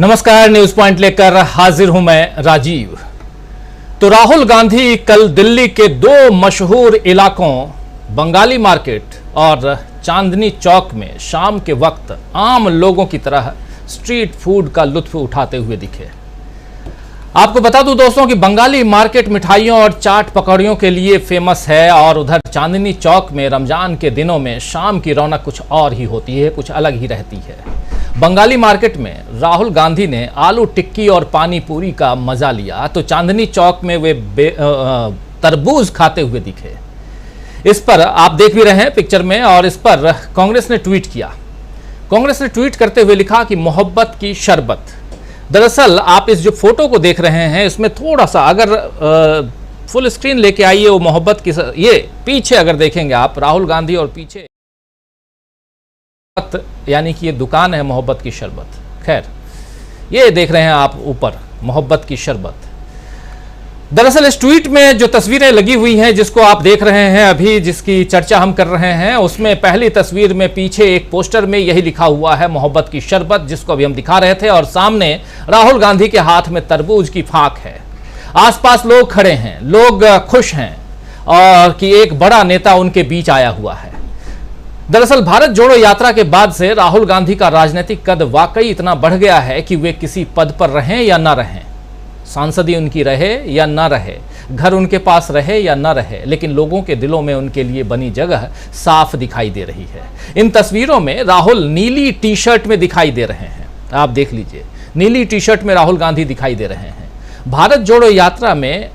नमस्कार, news point लेकर हाजिर हूं मैं राजीव। तो राहुल गांधी कल दिल्ली के दो मशहूर इलाकों बंगाली मार्केट और चांदनी चौक में शाम के वक्त आम लोगों की तरह स्ट्रीट फूड का लुत्फ उठाते हुए दिखे। आपको बता दूं दोस्तों कि बंगाली मार्केट मिठाइयों और चाट पकौड़ियों के लिए फेमस है और उधर चांदनी चौक में रमजान के दिनों में शाम की रौनक कुछ और ही होती है, कुछ अलग ही रहती है। बंगाली मार्केट में राहुल गांधी ने आलू टिक्की और पानी पूरी का मजा लिया तो चांदनी चौक में वे तरबूज खाते हुए दिखे। इस पर आप देख भी रहे हैं पिक्चर में, और इस पर कांग्रेस ने ट्वीट किया। कांग्रेस ने ट्वीट करते हुए लिखा कि मोहब्बत की शरबत। दरअसल आप इस जो फोटो को देख रहे हैं इसमें थोड़ा सा अगर फुल स्क्रीन लेके आइए, वो मोहब्बत की ये पीछे अगर देखेंगे आप राहुल गांधी और पीछे यानी कि ये दुकान है मोहब्बत की शरबत। खैर, ये देख रहे हैं आप ऊपर मोहब्बत की शरबत। दरअसल इस ट्वीट में जो तस्वीरें लगी हुई हैं जिसको आप देख रहे हैं अभी, जिसकी चर्चा हम कर रहे हैं, उसमें पहली तस्वीर में पीछे एक पोस्टर में यही लिखा हुआ है मोहब्बत की शरबत, जिसको अभी हम दिखा रहे थे, और सामने राहुल गांधी के हाथ में तरबूज की फाक है। आसपास लोग खड़े हैं, लोग खुश हैं और कि एक बड़ा नेता उनके बीच आया हुआ है। दरअसल भारत जोड़ो यात्रा के बाद से राहुल गांधी का राजनीतिक कद वाकई इतना बढ़ गया है कि वे किसी पद पर रहें या न रहें, सांसदी उनकी रहे या न रहे, घर उनके पास रहे या न रहे, लेकिन लोगों के दिलों में उनके लिए बनी जगह साफ दिखाई दे रही है। इन तस्वीरों में राहुल नीली टी शर्ट में दिखाई दे रहे हैं, आप देख लीजिए, नीली टी शर्ट में राहुल गांधी दिखाई दे रहे हैं। भारत जोड़ो यात्रा में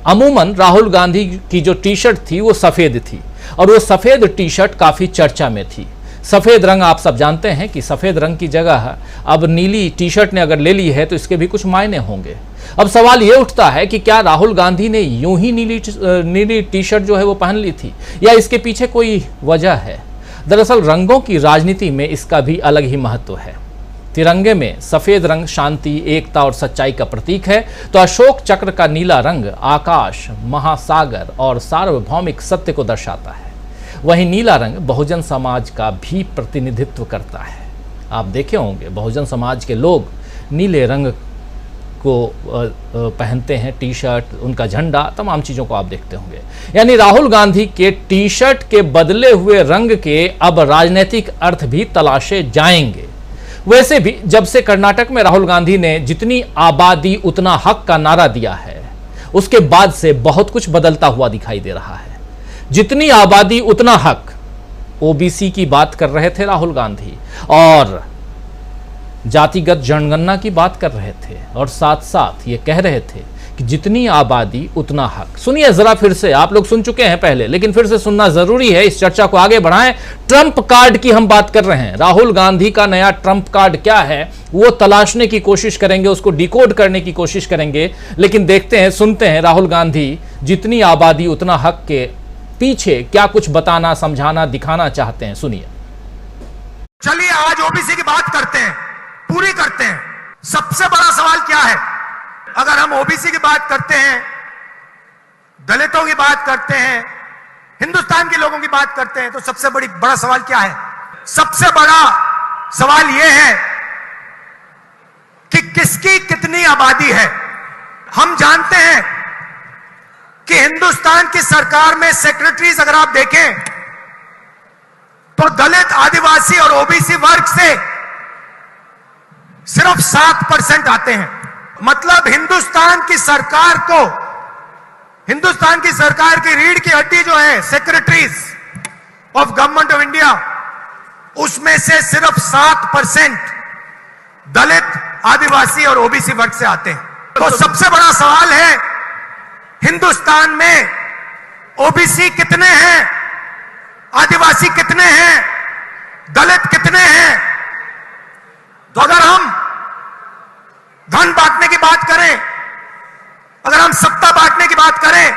अमूमन राहुल गांधी की जो टी शर्ट थी वो सफेद थी, और वो सफेद टी शर्ट काफी चर्चा में थी। सफेद रंग आप सब जानते हैं कि सफेद रंग की जगह अब नीली टी शर्ट ने अगर ले ली है तो इसके भी कुछ मायने होंगे। अब सवाल ये उठता है कि क्या राहुल गांधी ने यूं ही नीली टी शर्ट जो है वो पहन ली थी, या इसके पीछे कोई वजह है? दरअसल रंगों की राजनीति में इसका भी अलग ही महत्व है। तिरंगे में सफेद रंग शांति, एकता और सच्चाई का प्रतीक है, तो अशोक चक्र का नीला रंग आकाश, महासागर और सार्वभौमिक सत्य को दर्शाता है। वहीं नीला रंग बहुजन समाज का भी प्रतिनिधित्व करता है। आप देखे होंगे बहुजन समाज के लोग नीले रंग को पहनते हैं, टी शर्ट, उनका झंडा, तमाम चीज़ों को आप देखते होंगे। यानी राहुल गांधी के टी शर्ट के बदले हुए रंग के अब राजनीतिक अर्थ भी तलाशे जाएंगे। वैसे भी जब से कर्नाटक में राहुल गांधी ने जितनी आबादी उतना हक का नारा दिया है, उसके बाद से बहुत कुछ बदलता हुआ दिखाई दे रहा है। जितनी आबादी उतना हक, ओबीसी की बात कर रहे थे राहुल गांधी, और जातिगत जनगणना की बात कर रहे थे, और साथ साथ ये कह रहे थे कि जितनी आबादी उतना हक। सुनिए जरा फिर से, आप लोग सुन चुके हैं पहले, लेकिन फिर से सुनना जरूरी है, इस चर्चा को आगे बढ़ाएं। ट्रंप कार्ड की हम बात कर रहे हैं। राहुल गांधी का नया ट्रंप कार्ड क्या है वो तलाशने की कोशिश करेंगे, उसको डिकोड करने की कोशिश करेंगे, लेकिन देखते हैं, सुनते हैं राहुल गांधी जितनी आबादी उतना हक के पीछे क्या कुछ बताना, समझाना, दिखाना चाहते हैं। सुनिए। चलिए आज ओबीसी की बात करते हैं, पूरी करते हैं। सबसे बड़ा सवाल क्या है? अगर हम ओबीसी की बात करते हैं, दलितों की बात करते हैं, हिंदुस्तान के लोगों की बात करते हैं, तो सबसे बड़ा सवाल क्या है? सबसे बड़ा सवाल यह है कि किसकी कितनी आबादी है। हम जानते हैं कि हिंदुस्तान की सरकार में सेक्रेटरीज अगर आप देखें तो दलित, आदिवासी और ओबीसी वर्ग से सिर्फ 7% आते हैं। मतलब हिंदुस्तान की सरकार की रीढ़ की हड्डी जो है secretaries of government of India, उसमें से सिर्फ 7% दलित, आदिवासी और ओबीसी वर्ग से आते हैं। तो सबसे बड़ा सवाल है हिंदुस्तान में ओबीसी कितने हैं, आदिवासी कितने हैं, दलित कितने हैं? तो अगर हम धन बांटने की बात करें, अगर हम सत्ता बांटने की बात करें,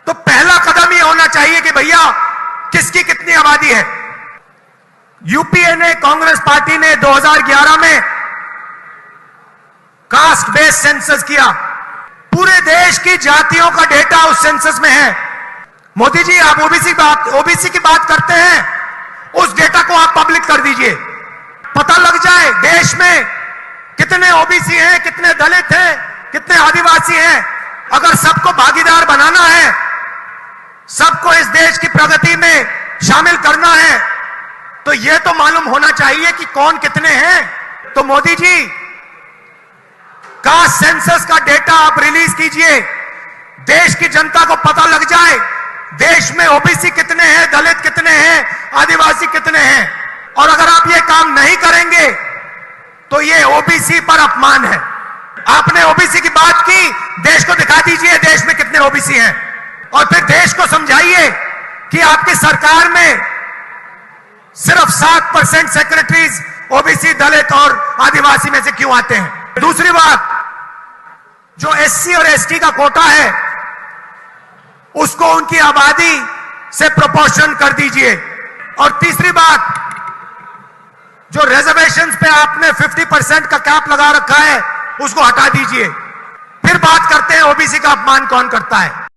तो पहला कदम ये होना चाहिए कि भैया किसकी कितनी आबादी है। यूपीए ने, कांग्रेस पार्टी ने 2011 में कास्ट बेस्ड सेंसस किया। पूरे देश की जातियों का डेटा उस सेंसस में है। मोदी जी, आप ओबीसी की बात करते हैं, उस डेटा को आप पब्लिक कर दीजिए, पता लग जाए देश में कितने ओबीसी हैं, कितने दलित हैं, कितने आदिवासी हैं। अगर सबको भागीदार बनाना है, सबको इस देश की प्रगति में शामिल करना है, तो यह तो मालूम होना चाहिए कि कौन कितने हैं। तो मोदी जी, कास्ट सेंसस का डेटा आप रिलीज कीजिए, देश की जनता को पता लग जाए देश में ओबीसी कितने हैं, दलित कितने हैं, आदिवासी कितने हैं। और अगर आप ये काम नहीं करेंगे तो ये ओबीसी पर अपमान है। आपने ओबीसी की बात की, देश को दिखा दीजिए देश में कितने ओबीसी हैं, और फिर देश को समझाइए कि आपकी सरकार में सिर्फ 7% सेक्रेटरीज ओबीसी, दलित और आदिवासी में से क्यों आते हैं। दूसरी बात, जो एससी और एसटी का कोटा है उसको उनकी आबादी से प्रोपोर्शन कर दीजिए। और तीसरी बात, जो रिजर्वेशंस पे आपने 50% का कैप लगा रखा है उसको हटा दीजिए। फिर बात करते हैं ओबीसी का अपमान कौन करता है।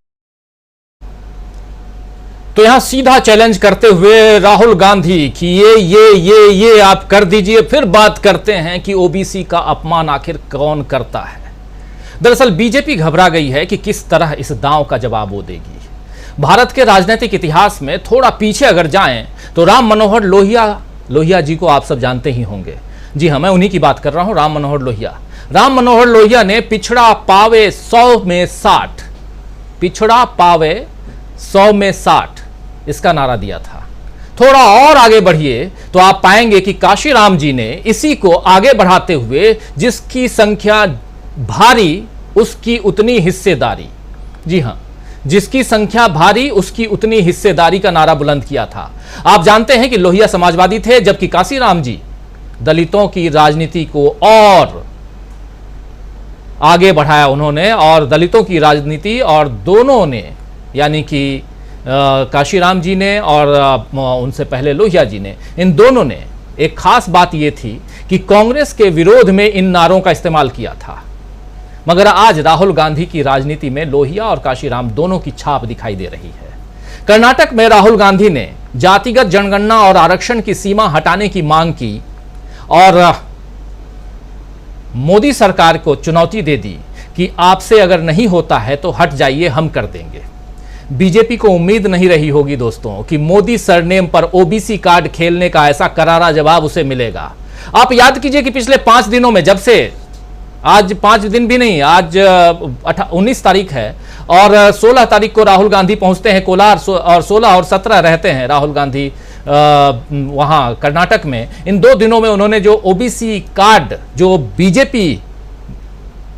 तो यहां सीधा चैलेंज करते हुए राहुल गांधी कि ये आप कर दीजिए, फिर बात करते हैं कि ओबीसी का अपमान आखिर कौन करता है। दरअसल बीजेपी घबरा गई है कि किस तरह इस दांव का जवाब वो देगी। भारत के राजनीतिक इतिहास में थोड़ा पीछे अगर जाएं तो राम मनोहर लोहिया जी को आप सब जानते ही होंगे। जी हां, मैं उन्हीं की बात कर रहा हूं, राम मनोहर लोहिया। राम मनोहर लोहिया ने पिछड़ा पावे 100 में 60, पिछड़ा पावे 100 में 60 इसका नारा दिया था। थोड़ा और आगे बढ़िए तो आप पाएंगे कि काशीराम जी ने इसी को आगे बढ़ाते हुए जिसकी संख्या भारी उसकी उतनी हिस्सेदारी, जी हां, जिसकी संख्या भारी उसकी उतनी हिस्सेदारी का नारा बुलंद किया था। आप जानते हैं कि लोहिया समाजवादी थे, जबकि काशीराम जी दलितों की राजनीति को और आगे बढ़ाया उन्होंने, और दलितों की राजनीति, और दोनों ने, यानी कि काशीराम जी ने और उनसे पहले लोहिया जी ने, इन दोनों ने एक खास बात यह थी कि कांग्रेस के विरोध में इन नारों का इस्तेमाल किया था। मगर आज राहुल गांधी की राजनीति में लोहिया और काशीराम दोनों की छाप दिखाई दे रही है। कर्नाटक में राहुल गांधी ने जातिगत जनगणना और आरक्षण की सीमा हटाने की मांग की और मोदी सरकार को चुनौती दे दी कि आपसे अगर नहीं होता है तो हट जाइए, हम कर देंगे। बीजेपी को उम्मीद नहीं रही होगी दोस्तों कि मोदी सरनेम पर ओबीसी कार्ड खेलने का ऐसा करारा जवाब उसे मिलेगा। आप याद कीजिए कि पिछले 5 दिनों में, जब से, आज 5 दिन भी नहीं, आज 19 तारीख है और 16 तारीख को राहुल गांधी पहुंचते हैं कोलार, और 16 और 17 रहते हैं राहुल गांधी वहां कर्नाटक में। इन 2 दिनों में उन्होंने जो ओबीसी कार्ड, जो बीजेपी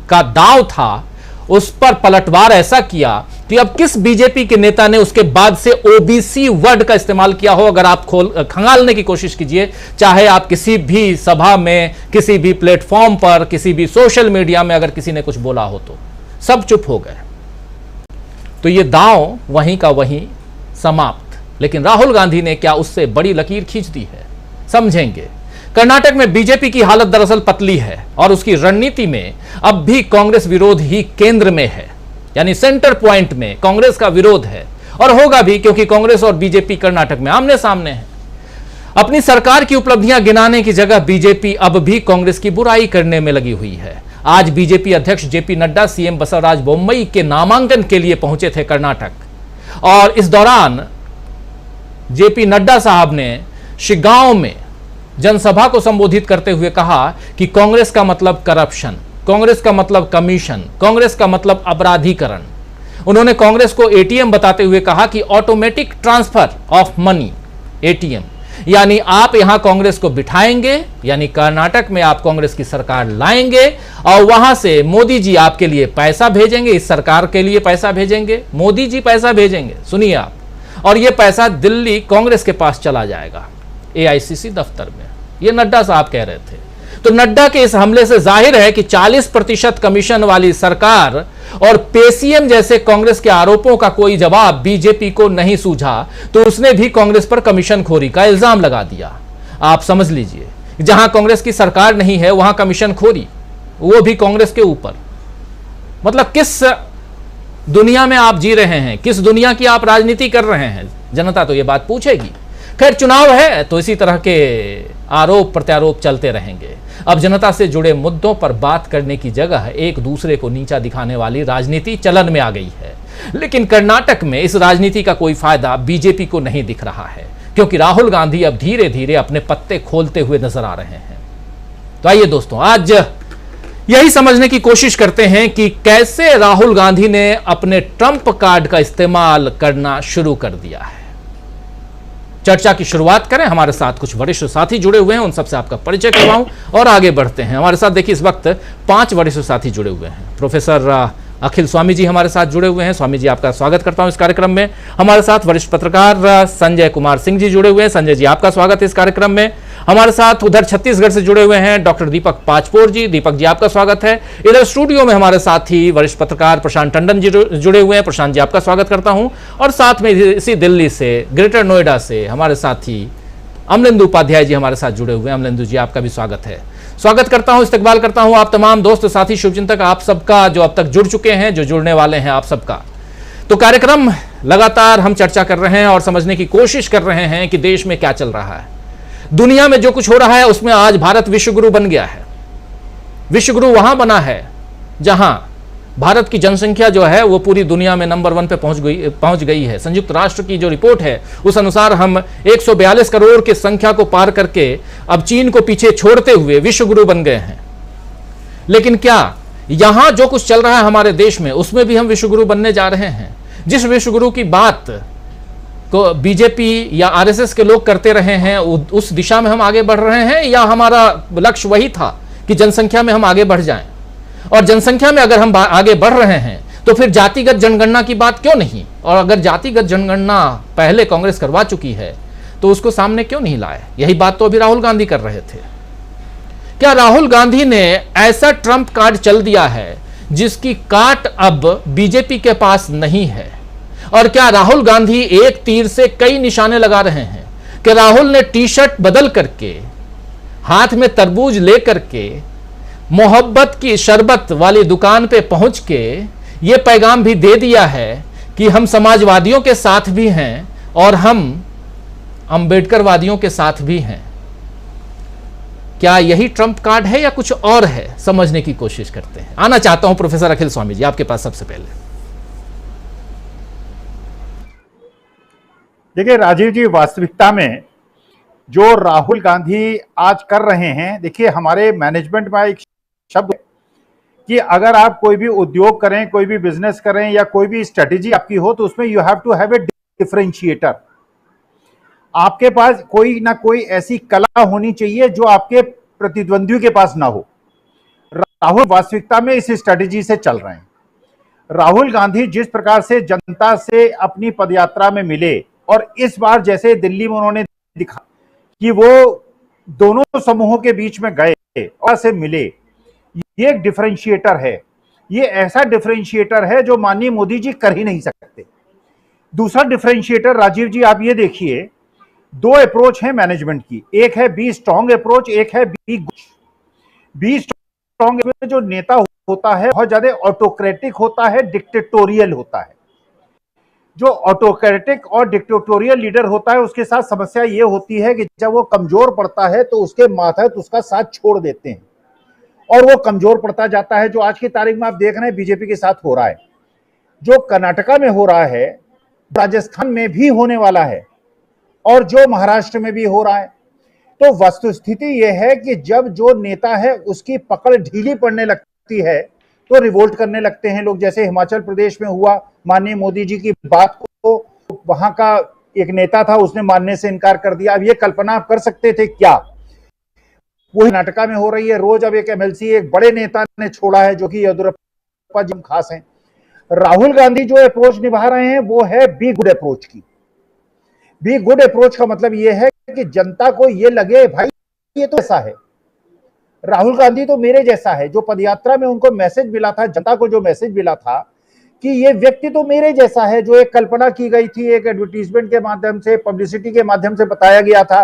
का दांव था, उस पर पलटवार ऐसा किया कि अब किस बीजेपी के नेता ने उसके बाद से ओबीसी वर्ड का इस्तेमाल किया हो। अगर आप खंगालने की कोशिश कीजिए, चाहे आप किसी भी सभा में, किसी भी प्लेटफॉर्म पर, किसी भी सोशल मीडिया में अगर किसी ने कुछ बोला हो तो सब चुप हो गए। तो ये दांव वहीं का वहीं समाप्त। लेकिन राहुल गांधी ने क्या उससे बड़ी लकीर खींच दी है, समझेंगे। कर्नाटक में बीजेपी की हालत दरअसल पतली है और उसकी रणनीति में अब भी कांग्रेस विरोध ही केंद्र में है, यानी सेंटर पॉइंट में कांग्रेस का विरोध है, और होगा भी, क्योंकि कांग्रेस और बीजेपी कर्नाटक में आमने सामने है। अपनी सरकार की उपलब्धियां गिनाने की जगह बीजेपी अब भी कांग्रेस की बुराई करने में लगी हुई है। आज बीजेपी अध्यक्ष जेपी नड्डा सीएम बसवराज बोम्मई के नामांकन के लिए पहुंचे थे कर्नाटक, और इस दौरान जेपी नड्डा साहब ने शिगांव में जनसभा को संबोधित करते हुए कहा कि कांग्रेस का मतलब करप्शन, कांग्रेस का मतलब कमीशन, कांग्रेस का मतलब अपराधीकरण। उन्होंने कांग्रेस को एटीएम बताते हुए कहा कि automatic transfer of money, ATM, यानी आप यहां कांग्रेस को बिठाएंगे, यानी कर्नाटक में आप कांग्रेस की सरकार लाएंगे और वहां से मोदी जी आपके लिए पैसा भेजेंगे, इस सरकार के लिए पैसा भेजेंगे, मोदी जी पैसा भेजेंगे, सुनिए आप, और यह पैसा दिल्ली कांग्रेस के पास चला जाएगा, एआईसीसी दफ्तर में। यह नड्डा साहब कह रहे थे। तो नड्डा के इस हमले से जाहिर है कि 40% कमीशन वाली सरकार और पेसीएम जैसे कांग्रेस के आरोपों का कोई जवाब बीजेपी को नहीं सूझा, तो उसने भी कांग्रेस पर कमीशनखोरी का इल्जाम लगा दिया। आप समझ लीजिए, जहां कांग्रेस की सरकार नहीं है वहां कमीशनखोरी, वो भी कांग्रेस के ऊपर। मतलब किस दुनिया में आप जी रहे हैं, किस दुनिया की आप राजनीति कर रहे हैं, जनता तो यह बात पूछेगी। खैर, चुनाव है तो इसी तरह के आरोप प्रत्यारोप चलते रहेंगे। अब जनता से जुड़े मुद्दों पर बात करने की जगह एक दूसरे को नीचा दिखाने वाली राजनीति चलन में आ गई है। लेकिन कर्नाटक में इस राजनीति का कोई फायदा बीजेपी को नहीं दिख रहा है, क्योंकि राहुल गांधी अब धीरे धीरे अपने पत्ते खोलते हुए नजर आ रहे हैं। तो आइए दोस्तों, आज यही समझने की कोशिश करते हैं कि कैसे राहुल गांधी ने अपने ट्रंप कार्ड का इस्तेमाल करना शुरू कर दिया है। चर्चा की शुरुआत करें। हमारे साथ कुछ वरिष्ठ साथी जुड़े हुए हैं, उन सबसे आपका परिचय करवाऊं और आगे बढ़ते हैं। हमारे साथ देखिए इस वक्त 5 वरिष्ठ साथी जुड़े हुए हैं। प्रोफेसर अखिल स्वामी जी हमारे साथ जुड़े हुए हैं। स्वामी जी, आपका स्वागत करता हूं इस कार्यक्रम में। हमारे साथ वरिष्ठ पत्रकार संजय कुमार सिंह जी जुड़े हुए हैं। संजय जी, आपका स्वागत है इस कार्यक्रम में। हमारे साथ उधर छत्तीसगढ़ से जुड़े हुए हैं डॉक्टर दीपक पाचपोर जी। दीपक जी, आपका स्वागत है। इधर स्टूडियो में हमारे साथी वरिष्ठ पत्रकार प्रशांत टंडन जी जुड़े हुए हैं। प्रशांत जी, आपका स्वागत करता हूं। और साथ में इसी दिल्ली से, ग्रेटर नोएडा से हमारे साथी अमलेंदु उपाध्याय जी हमारे साथ जुड़े हुए हैं। अमलेंदु जी, आपका भी स्वागत है। स्वागत करता हूं, इस्तकबाल करता हूं आप तमाम दोस्त साथी शुभचिंतक आप सबका, जो अब तक जुड़ चुके हैं, जो जुड़ने वाले हैं, आप सबका। तो कार्यक्रम लगातार हम चर्चा कर रहे हैं और समझने की कोशिश कर रहे हैं कि देश में क्या चल रहा है, दुनिया में जो कुछ हो रहा है उसमें आज भारत विश्वगुरु बन गया है। विश्वगुरु वहां बना है जहां भारत की जनसंख्या जो है वो पूरी दुनिया में नंबर 1 पे पहुंच गई है। संयुक्त राष्ट्र की जो रिपोर्ट है उस अनुसार हम 142 करोड़ की संख्या को पार करके अब चीन को पीछे छोड़ते हुए विश्वगुरु बन गए हैं। लेकिन क्या यहां जो कुछ चल रहा है हमारे देश में, उसमें भी हम विश्वगुरु बनने जा रहे हैं? जिस विश्वगुरु की बात को बीजेपी या आरएसएस के लोग करते रहे हैं, उस दिशा में हम आगे बढ़ रहे हैं, या हमारा लक्ष्य वही था कि जनसंख्या में हम आगे बढ़ जाएं? और जनसंख्या में अगर हम आगे बढ़ रहे हैं तो फिर जातिगत जनगणना की बात क्यों नहीं? और अगर जातिगत जनगणना पहले कांग्रेस करवा चुकी है तो उसको सामने क्यों नहीं लाए? यही बात तो अभी राहुल गांधी कर रहे थे। क्या राहुल गांधी ने ऐसा ट्रंप कार्ड चल दिया है जिसकी काट अब बीजेपी के पास नहीं है? और क्या राहुल गांधी एक तीर से कई निशाने लगा रहे हैं कि राहुल ने टी शर्ट बदल करके, हाथ में तरबूज लेकर के, मोहब्बत की शरबत वाली दुकान पे पहुंच के ये पैगाम भी दे दिया है कि हम समाजवादियों के साथ भी हैं और हम अंबेडकरवादियों के साथ भी हैं? क्या यही ट्रंप कार्ड है या कुछ और है? समझने की कोशिश करते हैं। आना चाहता हूं प्रोफेसर अखिल स्वामी जी, आपके पास सबसे पहले। देखिए राजीव जी, वास्तविकता में जो राहुल गांधी आज कर रहे हैं, देखिए हमारे मैनेजमेंट में एक शब्द है कि अगर आप कोई भी उद्योग करें, कोई भी बिजनेस करें या कोई भी स्ट्रेटेजी आपकी हो, तो उसमें you have to have a differentiator. आपके पास कोई ना कोई ऐसी कला होनी चाहिए जो आपके प्रतिद्वंदियों के पास ना हो। राहुल वास्तविकता में इस स्ट्रेटेजी से चल रहे हैं। राहुल गांधी जिस प्रकार से जनता से अपनी पदयात्रा में मिले, और इस बार जैसे दिल्ली में उन्होंने दिखा कि वो दोनों समूहों के बीच में गए और से मिले, ये एक डिफरेंशिएटर है। ये ऐसा डिफरेंशिएटर है जो माननीय मोदी जी कर ही नहीं सकते। दूसरा डिफरेंशिएटर राजीव जी, आप ये देखिए, 2 अप्रोच है मैनेजमेंट की। एक है बी स्ट्रांग अप्रोच, एक है बी स्ट्रांग। जो नेता होता है बहुत ज्यादा ऑटोक्रेटिक होता है, डिक्टेटोरियल होता है। जो ऑटोक्रेटिक और डिक्टेटोरियल लीडर होता है उसके साथ समस्या ये होती है कि जब वो कमजोर पड़ता है तो उसके मातहत उसका साथ छोड़ देते हैं और वो कमजोर पड़ता जाता है। जो आज की तारीख में आप देख रहे हैं बीजेपी के साथ हो रहा है, जो कर्नाटका में हो रहा है, राजस्थान में भी होने वाला है और जो महाराष्ट्र में भी हो रहा है। तो वस्तुस्थिति यह है कि जब जो नेता है उसकी पकड़ ढीली पड़ने लगती है तो रिवोल्ट करने लगते हैं लोग। जैसे हिमाचल प्रदेश में हुआ, माननीय मोदी जी की बात को वहां का एक नेता था, उसने मानने से इनकार कर दिया। अब ये कल्पना आप कर सकते थे क्या? वो कर्नाटका में हो रही है। रोज अब एक एमएलसी एक बड़े नेता ने छोड़ा है जो कि येदियुरप्पा जी खास हैं। राहुल गांधी जो अप्रोच निभा रहे हैं वो है बी गुड अप्रोच की। बी गुड अप्रोच का मतलब ये है कि जनता को ये लगे भाई ये तो ऐसा है, राहुल गांधी तो मेरे जैसा है। जो पदयात्रा में उनको मैसेज मिला था, जनता को जो मैसेज मिला था कि ये व्यक्ति तो मेरे जैसा है, जो एक कल्पना की गई थी, एक एडवर्टीजमेंट के माध्यम से, पब्लिसिटी के माध्यम से बताया गया था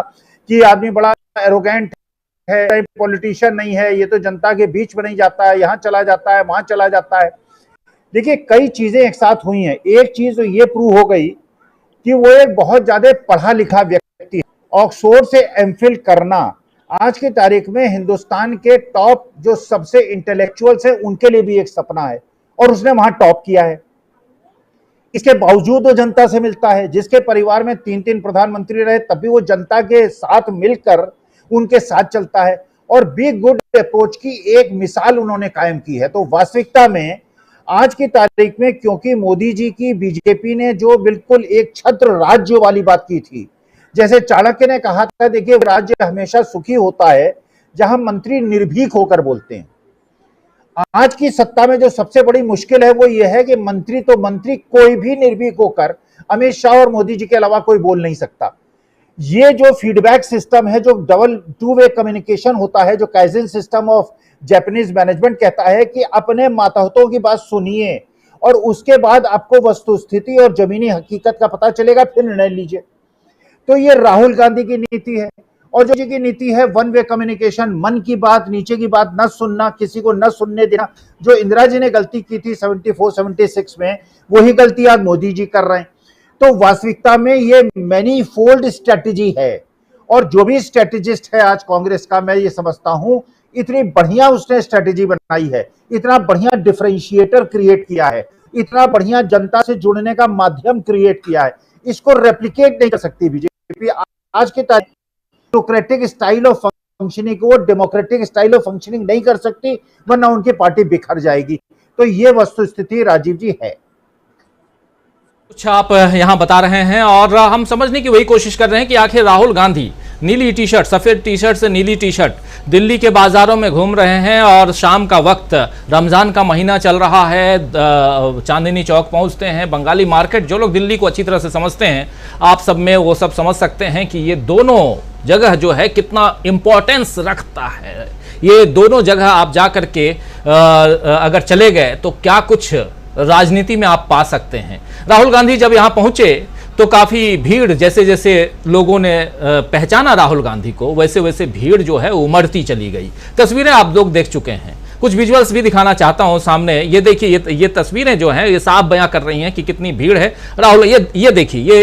कि आदमी बड़ा एरोगेंट है, पॉलिटिशियन नहीं है, ये तो जनता के बीच में नहीं जाता है, यहां चला जाता है, वहां चला जाता है। देखिए कई चीजें एक साथ हुई हैं। एक चीज तो ये प्रूव हो गई कि वो एक बहुत ज्यादा पढ़ा लिखा व्यक्ति है। ऑक्सफोर्ड से एमफिल करना, आज की तारीख में हिंदुस्तान के टॉप जो सबसे इंटेलेक्चुअल्स हैं उनके लिए भी एक सपना है और उसने वहां टॉप किया है। इसके बावजूद वो जनता से मिलता है। जिसके परिवार में 3-3 प्रधानमंत्री रहे तब भी वो जनता के साथ मिलकर उनके साथ चलता है और बी गुड अप्रोच की एक मिसाल उन्होंने कायम की है। तो वास्तविकता में आज की तारीख में क्योंकि मोदी जी की बीजेपी ने जो बिल्कुल एक छत्र राज्य वाली बात की थी, जैसे चाणक्य ने कहा था, देखिए राज्य हमेशा सुखी होता है जहां मंत्री निर्भीक होकर बोलते हैं। आज की सत्ता में जो सबसे बड़ी मुश्किल है वो ये है कि मंत्री कोई भी निर्भीक होकर अमित शाह और मोदी जी के अलावा कोई बोल नहीं सकता। ये जो फीडबैक सिस्टम है, जो डबल टू वे कम्युनिकेशन होता है, जो kaizen system of Japanese management कहता है कि अपने मातहतों की बात सुनिए और उसके बाद आपको वस्तुस्थिति और जमीनी हकीकत का पता चलेगा, फिर निर्णय लीजिए। तो ये राहुल गांधी की नीति है और जो जी की नीति है वन वे कम्युनिकेशन, मन की बात नीचे की बात न सुनना, किसी को न सुनने देना। जो इंदिरा जी ने गलती की थी 74-76 में, वही गलती आज मोदी जी कर रहे हैं। तो वास्तविकता में ये मैनी फोल्ड स्ट्रेटेजी है और जो भी स्ट्रेटेजिस्ट है आज कांग्रेस का, मैं ये समझता हूं इतनी बढ़िया उसने स्ट्रेटेजी बनाई है, इतना बढ़िया डिफरेंशिएटर क्रिएट किया है, इतना बढ़िया जनता से जुड़ने का माध्यम क्रिएट किया है, इसको रेप्लिकेट नहीं कर सकती बीजेपी। आज के तारीख डेमोक्रेटिक स्टाइल ऑफ फंक्शनिंग को डेमोक्रेटिक स्टाइल ऑफ फंक्शनिंग नहीं कर सकती, वरना उनकी पार्टी बिखर जाएगी। तो ये वस्तुस्थिति राजीव जी है। कुछ आप यहां बता रहे हैं और हम समझने की वही कोशिश कर रहे हैं कि आखिर राहुल गांधी नीली टी शर्ट, सफेद टी शर्ट से नीली टी शर्ट, दिल्ली के बाजारों में घूम रहे हैं और शाम का वक्त, रमजान का महीना चल रहा है, चांदनी चौक पहुंचते हैं, बंगाली मार्केट। जो लोग दिल्ली को अच्छी तरह से समझते हैं, आप सब में वो सब समझ सकते हैं कि ये दोनों जगह जो है कितना इंपॉर्टेंस रखता है। ये दोनों जगह आप जा करके अगर चले गए तो क्या कुछ राजनीति में आप पा सकते हैं। राहुल गांधी जब यहाँ पहुंचे तो काफी भीड़, जैसे जैसे लोगों ने पहचाना राहुल गांधी को, वैसे वैसे भीड़ जो है उमड़ती चली गई। तस्वीरें आप लोग देख चुके हैं, कुछ विजुअल्स भी दिखाना चाहता हूं सामने। ये देखिए, ये तस्वीरें जो हैं ये साफ बयां कर रही हैं कि कितनी भीड़ है। राहुल, ये देखिए,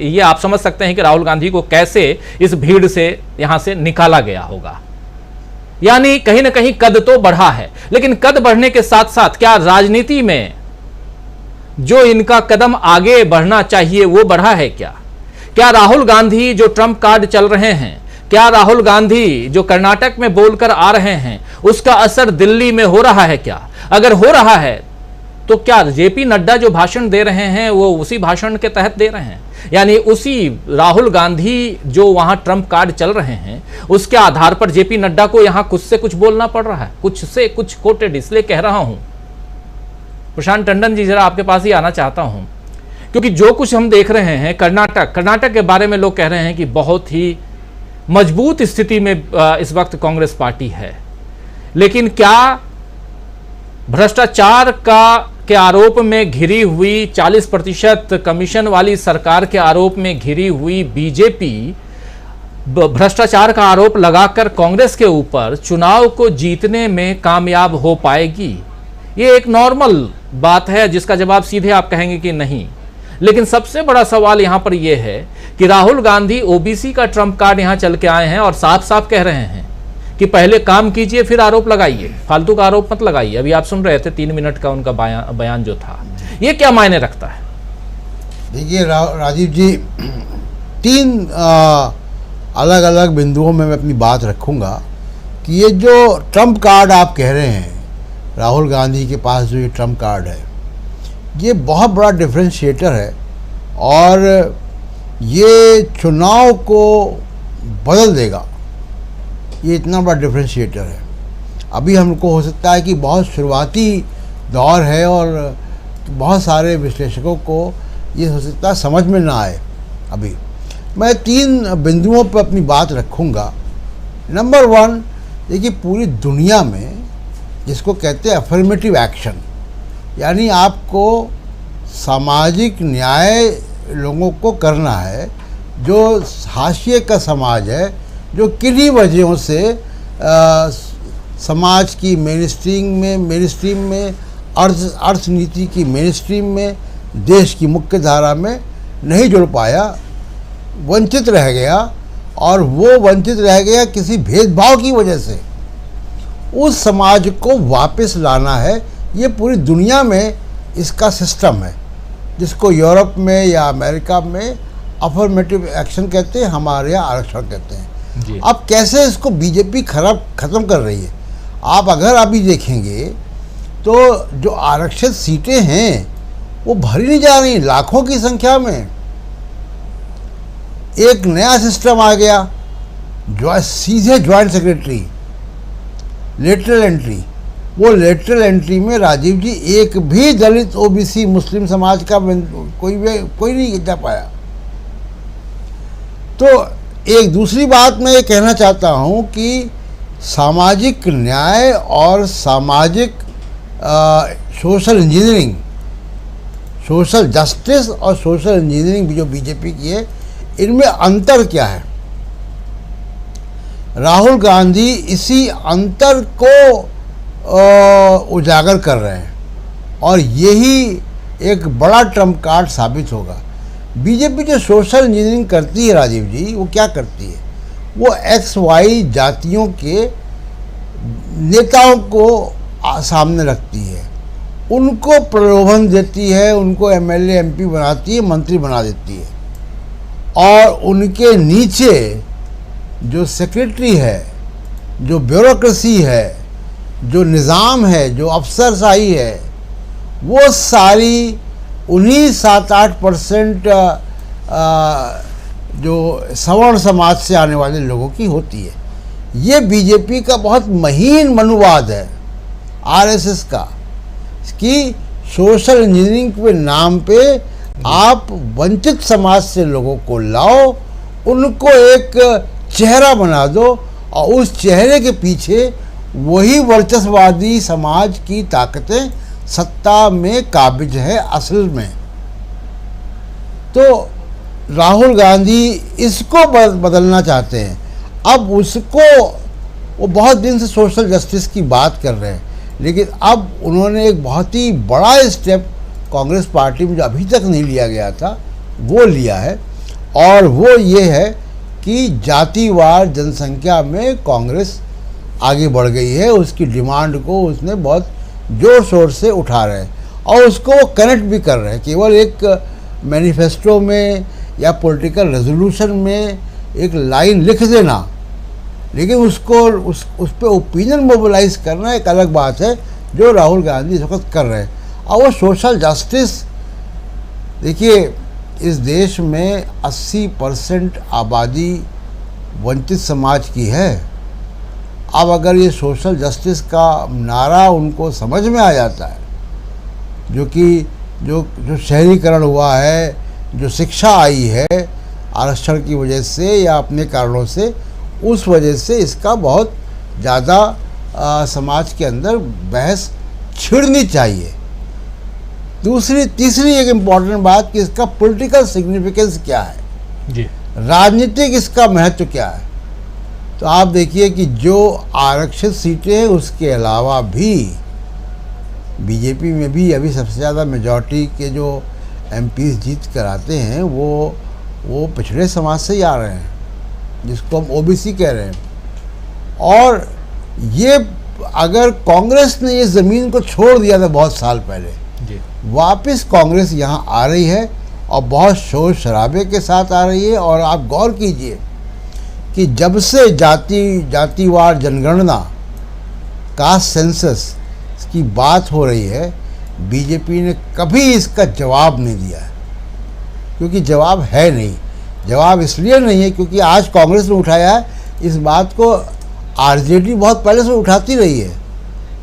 ये आप समझ सकते हैं कि राहुल गांधी को कैसे इस भीड़ से यहां से निकाला गया होगा। यानी कहीं ना कहीं कद तो बढ़ा है, लेकिन कद बढ़ने के साथ साथ क्या राजनीति में जो इनका कदम आगे बढ़ना चाहिए वो बढ़ा है क्या राहुल गांधी जो ट्रंप कार्ड चल रहे हैं, क्या राहुल गांधी जो कर्नाटक में बोलकर आ रहे हैं, उसका असर दिल्ली में हो रहा है क्या? अगर हो रहा है तो क्या जेपी नड्डा जो भाषण दे रहे हैं वो उसी भाषण के तहत दे रहे हैं? यानी उसी राहुल गांधी जो वहां ट्रंप कार्ड चल रहे हैं उसके आधार पर जेपी नड्डा को यहां कुछ से कुछ बोलना पड़ रहा है, कुछ से कुछ कोटेड। इसलिए कह रहा हूं प्रशांत टंडन जी, जरा आपके पास ही आना चाहता हूं, क्योंकि जो कुछ हम देख रहे हैं कर्नाटक के बारे में लोग कह रहे हैं कि बहुत ही मजबूत स्थिति में इस वक्त कांग्रेस पार्टी है। लेकिन क्या भ्रष्टाचार के आरोप में घिरी हुई 40% कमीशन वाली सरकार के आरोप में घिरी हुई बीजेपी भ्रष्टाचार का आरोप लगाकर कांग्रेस के ऊपर चुनाव को जीतने में कामयाब हो पाएगी? ये एक नॉर्मल बात है जिसका जवाब सीधे आप कहेंगे कि नहीं। लेकिन सबसे बड़ा सवाल यहां पर यह है कि राहुल गांधी ओबीसी का ट्रम्प कार्ड यहां चल के आए हैं और साफ साफ कह रहे हैं कि पहले काम कीजिए फिर आरोप लगाइए, फालतू का आरोप मत लगाइए। अभी आप सुन रहे थे 3 मिनट का उनका बयान जो था, ये क्या मायने रखता है? देखिए राजीव जी, 3 अलग अलग बिंदुओं में मैं अपनी बात रखूंगा कि ये जो ट्रम्प कार्ड आप कह रहे हैं, राहुल गांधी के पास जो ये ट्रम्प कार्ड है, ये बहुत बड़ा डिफरेंशिएटर है और ये चुनाव को बदल देगा। ये इतना बड़ा डिफरेंशिएटर है। अभी हमको हो सकता है कि बहुत शुरुआती दौर है और बहुत सारे विश्लेषकों को ये हो सकता है समझ में ना आए। अभी मैं 3 बिंदुओं पर अपनी बात रखूँगा। नंबर 1, देखिए पूरी दुनिया में जिसको कहते हैं अफर्मेटिव एक्शन, यानी आपको सामाजिक न्याय लोगों को करना है। जो हाशिए का समाज है, जो किन्हीं वजहों से समाज की मेनस्ट्रीम में अर्थनीति की मेनस्ट्रीम में, देश की मुख्य धारा में नहीं जुड़ पाया, वंचित रह गया, और वो वंचित रह गया किसी भेदभाव की वजह से, उस समाज को वापस लाना है। ये पूरी दुनिया में इसका सिस्टम है, जिसको यूरोप में या अमेरिका में अफर्मेटिव एक्शन कहते हैं, हमारे यहाँ आरक्षण कहते हैं। जी। अब कैसे इसको बीजेपी ख़त्म कर रही है। आप अगर अभी देखेंगे तो जो आरक्षित सीटें हैं वो भरी नहीं जा रही, लाखों की संख्या में। एक नया सिस्टम आ गया जो सीधे ज्वाइंट सेक्रेटरी, लेटरल एंट्री। वो लेटरल एंट्री में राजीव जी एक भी दलित, ओबीसी, मुस्लिम समाज का कोई नहीं जा पाया। तो एक दूसरी बात मैं ये कहना चाहता हूँ कि सामाजिक न्याय और सामाजिक सोशल इंजीनियरिंग, सोशल जस्टिस और सोशल इंजीनियरिंग भी जो बीजेपी की है, इनमें अंतर क्या है। राहुल गांधी इसी अंतर को उजागर कर रहे हैं और यही एक बड़ा ट्रम्प कार्ड साबित होगा। बीजेपी जो सोशल इंजीनियरिंग करती है राजीव जी, वो क्या करती है, वो XY जातियों के नेताओं को सामने रखती है, उनको प्रलोभन देती है, उनको MLA MP बनाती है, मंत्री बना देती है, और उनके नीचे जो सेक्रेटरी है, जो ब्यूरोक्रेसी है, जो निज़ाम है, जो अफसरशाही है, वो सारी उन्हीं 7-8% जो सवर्ण समाज से आने वाले लोगों की होती है। ये बीजेपी का बहुत महीन मनुवाद है, RSS का, कि सोशल इंजीनियरिंग के नाम पे आप वंचित समाज से लोगों को लाओ, उनको एक चेहरा बना दो और उस चेहरे के पीछे वही वर्चस्ववादी समाज की ताकतें सत्ता में काबिज है असल में। तो राहुल गांधी इसको बदलना चाहते हैं। अब उसको, वो बहुत दिन से सोशल जस्टिस की बात कर रहे हैं, लेकिन अब उन्होंने एक बहुत ही बड़ा स्टेप कांग्रेस पार्टी में जो अभी तक नहीं लिया गया था वो लिया है, और वो ये है कि जातिवार जनसंख्या में कांग्रेस आगे बढ़ गई है। उसकी डिमांड को उसने बहुत ज़ोर शोर से उठा रहे हैं और उसको वो कनेक्ट भी कर रहे हैं। केवल एक मैनिफेस्टो में या पॉलिटिकल रेजोल्यूशन में एक लाइन लिख देना, लेकिन उसको उस पर ओपिनियन मोबिलाइज करना एक अलग बात है, जो राहुल गांधी इस वक्त कर रहे हैं। और वो सोशल जस्टिस, देखिए इस देश में 80% आबादी वंचित समाज की है। अब अगर ये सोशल जस्टिस का नारा उनको समझ में आ जाता है, जो शहरीकरण हुआ है, जो शिक्षा आई है आरक्षण की वजह से या अपने कारणों से, उस वजह से इसका बहुत ज़्यादा समाज के अंदर बहस छिड़नी चाहिए। तीसरी एक इम्पॉर्टेंट बात कि इसका पॉलिटिकल सिग्निफिकेंस क्या है जी, राजनीतिक इसका महत्व क्या है। तो आप देखिए कि जो आरक्षित सीटें हैं उसके अलावा भी बीजेपी में भी अभी सबसे ज़्यादा मेजॉरिटी के जो MPs जीत कर आते हैं वो पिछड़े समाज से ही आ रहे हैं, जिसको हम OBC कह रहे हैं। और ये अगर कांग्रेस ने ये ज़मीन को छोड़ दिया था बहुत साल पहले, जी, वापस कांग्रेस यहाँ आ रही है और बहुत शोर शराबे के साथ आ रही है। और आप गौर कीजिए कि जब से जातिवार जनगणना, कास्ट सेंसस की बात हो रही है, बीजेपी ने कभी इसका जवाब नहीं दिया है, क्योंकि जवाब है नहीं। जवाब इसलिए नहीं है क्योंकि आज कांग्रेस ने उठाया है, इस बात को RJD बहुत पहले से उठाती रही है।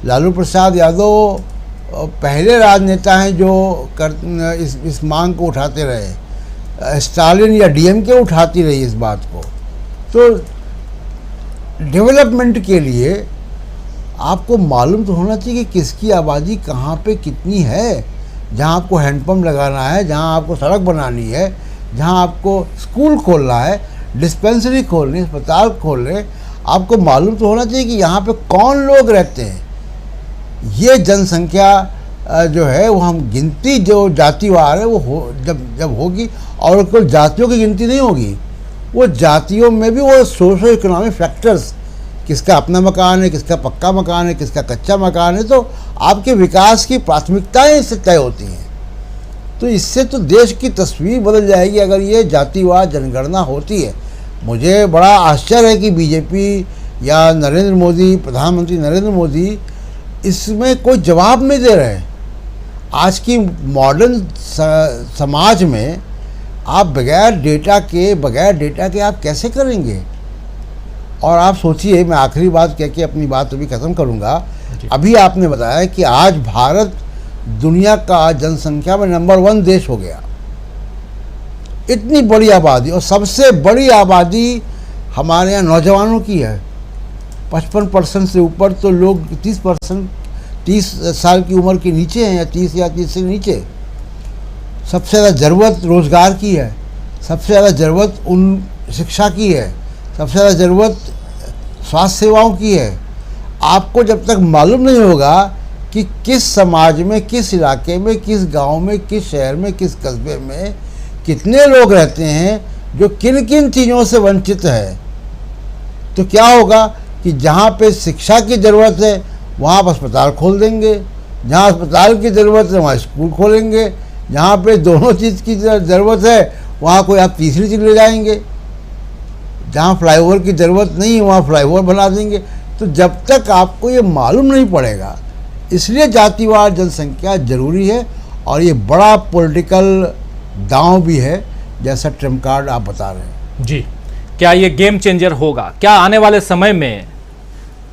लालू प्रसाद यादव पहले राजनेता हैं जो इस मांग को उठाते रहे, स्टालिन या DMK उठाती रही इस बात को। तो डेवलपमेंट के लिए आपको मालूम तो होना चाहिए कि किसकी आबादी कहाँ पे कितनी है। जहाँ आपको हैंडपम्प लगाना है, जहाँ आपको सड़क बनानी है, जहाँ आपको स्कूल खोलना है, डिस्पेंसरी खोलनी, अस्पताल खोलने, आपको मालूम तो होना चाहिए कि यहाँ पे कौन लोग रहते हैं। ये जनसंख्या जो है वो हम गिनती जो जातिवार है वो जब होगी, और कोई जातियों की गिनती नहीं होगी, वो जातियों में भी वो सोशो इकोनॉमिक फैक्टर्स, किसका अपना मकान है, किसका पक्का मकान है, किसका कच्चा मकान है, तो आपके विकास की प्राथमिकताएं इससे तय होती हैं। तो इससे तो देश की तस्वीर बदल जाएगी अगर ये जातिवाद जनगणना होती है। मुझे बड़ा आश्चर्य है कि बीजेपी या नरेंद्र मोदी, प्रधानमंत्री नरेंद्र मोदी इसमें कोई जवाब नहीं दे रहे। आज की मॉडर्न समाज में आप बगैर डेटा के आप कैसे करेंगे? और आप सोचिए, मैं आखिरी बात कह के अपनी बात अभी ख़त्म करूँगा। अभी आपने बताया कि आज भारत दुनिया का जनसंख्या में नंबर 1 देश हो गया। इतनी बड़ी आबादी, और सबसे बड़ी आबादी हमारे यहाँ नौजवानों की है। 55% से ऊपर तो लोग 30 साल की उम्र के नीचे हैं, या 30 या 30 से नीचे। सबसे ज़्यादा ज़रूरत रोज़गार की है, सबसे ज़्यादा ज़रूरत उन शिक्षा की है, सबसे ज़्यादा ज़रूरत स्वास्थ्य सेवाओं की है। आपको जब तक मालूम नहीं होगा कि किस समाज में, किस इलाके में, किस गांव में, किस शहर में, किस कस्बे में कितने लोग रहते हैं जो किन किन चीज़ों से वंचित है, तो क्या होगा कि जहाँ पे शिक्षा की ज़रूरत है वहाँ आप अस्पताल खोल देंगे, जहाँ अस्पताल की ज़रूरत है वहाँ स्कूल खोलेंगे, जहाँ पे दोनों चीज़ की ज़रूरत है वहाँ कोई आप तीसरी चीज़ ले जाएंगे, जहाँ फ्लाईओवर की ज़रूरत नहीं है वहाँ फ्लाईओवर बना देंगे। तो जब तक आपको ये मालूम नहीं पड़ेगा, इसलिए जातिवाद जनसंख्या ज़रूरी है। और ये बड़ा पॉलिटिकल दांव भी है, जैसा ट्रम्प कार्ड आप बता रहे हैं। जी, क्या ये गेम चेंजर होगा? क्या आने वाले समय में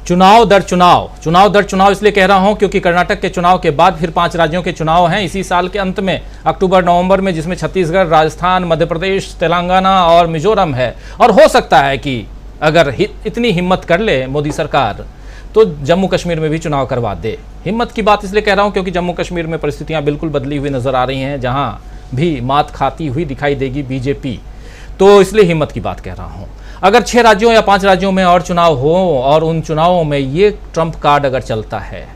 चुनाव दर चुनाव इसलिए कह रहा हूं क्योंकि कर्नाटक के चुनाव के बाद फिर 5 राज्यों के चुनाव हैं इसी साल के अंत में, अक्टूबर-नवंबर में, जिसमें छत्तीसगढ़, राजस्थान, मध्य प्रदेश, तेलंगाना और मिजोरम है। और हो सकता है कि अगर इतनी हिम्मत कर ले मोदी सरकार तो जम्मू कश्मीर में भी चुनाव करवा दे। हिम्मत की बात इसलिए कह रहा हूं क्योंकि जम्मू कश्मीर में परिस्थितियां बिल्कुल बदली हुई नजर आ रही हैं, जहां भी मात खाती हुई दिखाई देगी बीजेपी, तो इसलिए हिम्मत की बात कह रहा हूं। अगर 6 राज्यों या 5 राज्यों में और चुनाव हो और उन चुनावों में ये ट्रम्प कार्ड अगर चलता है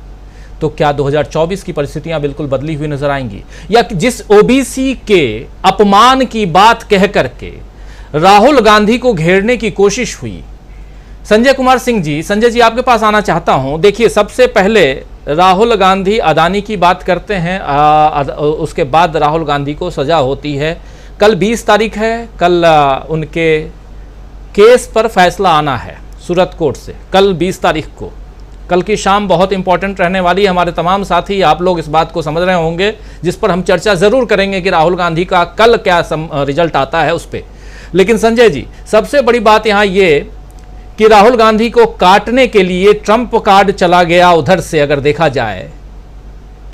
तो क्या 2024 की परिस्थितियां बिल्कुल बदली हुई नजर आएंगी? या जिस ओबीसी के अपमान की बात कह करके राहुल गांधी को घेरने की कोशिश हुई। संजय कुमार सिंह जी, संजय जी आपके पास आना चाहता हूं। देखिए, सबसे पहले राहुल गांधी अदानी की बात करते हैं, उसके बाद राहुल गांधी को सजा होती है। कल 20 तारीख है, कल उनके केस पर फैसला आना है सूरत कोर्ट से, कल 20 तारीख को। कल की शाम बहुत इंपॉर्टेंट रहने वाली है। हमारे तमाम साथी, आप लोग इस बात को समझ रहे होंगे, जिस पर हम चर्चा जरूर करेंगे कि राहुल गांधी का कल क्या रिजल्ट आता है उस पर। लेकिन संजय जी, सबसे बड़ी बात यहाँ ये कि राहुल गांधी को काटने के लिए ट्रम्प कार्ड चला गया उधर से, अगर देखा जाए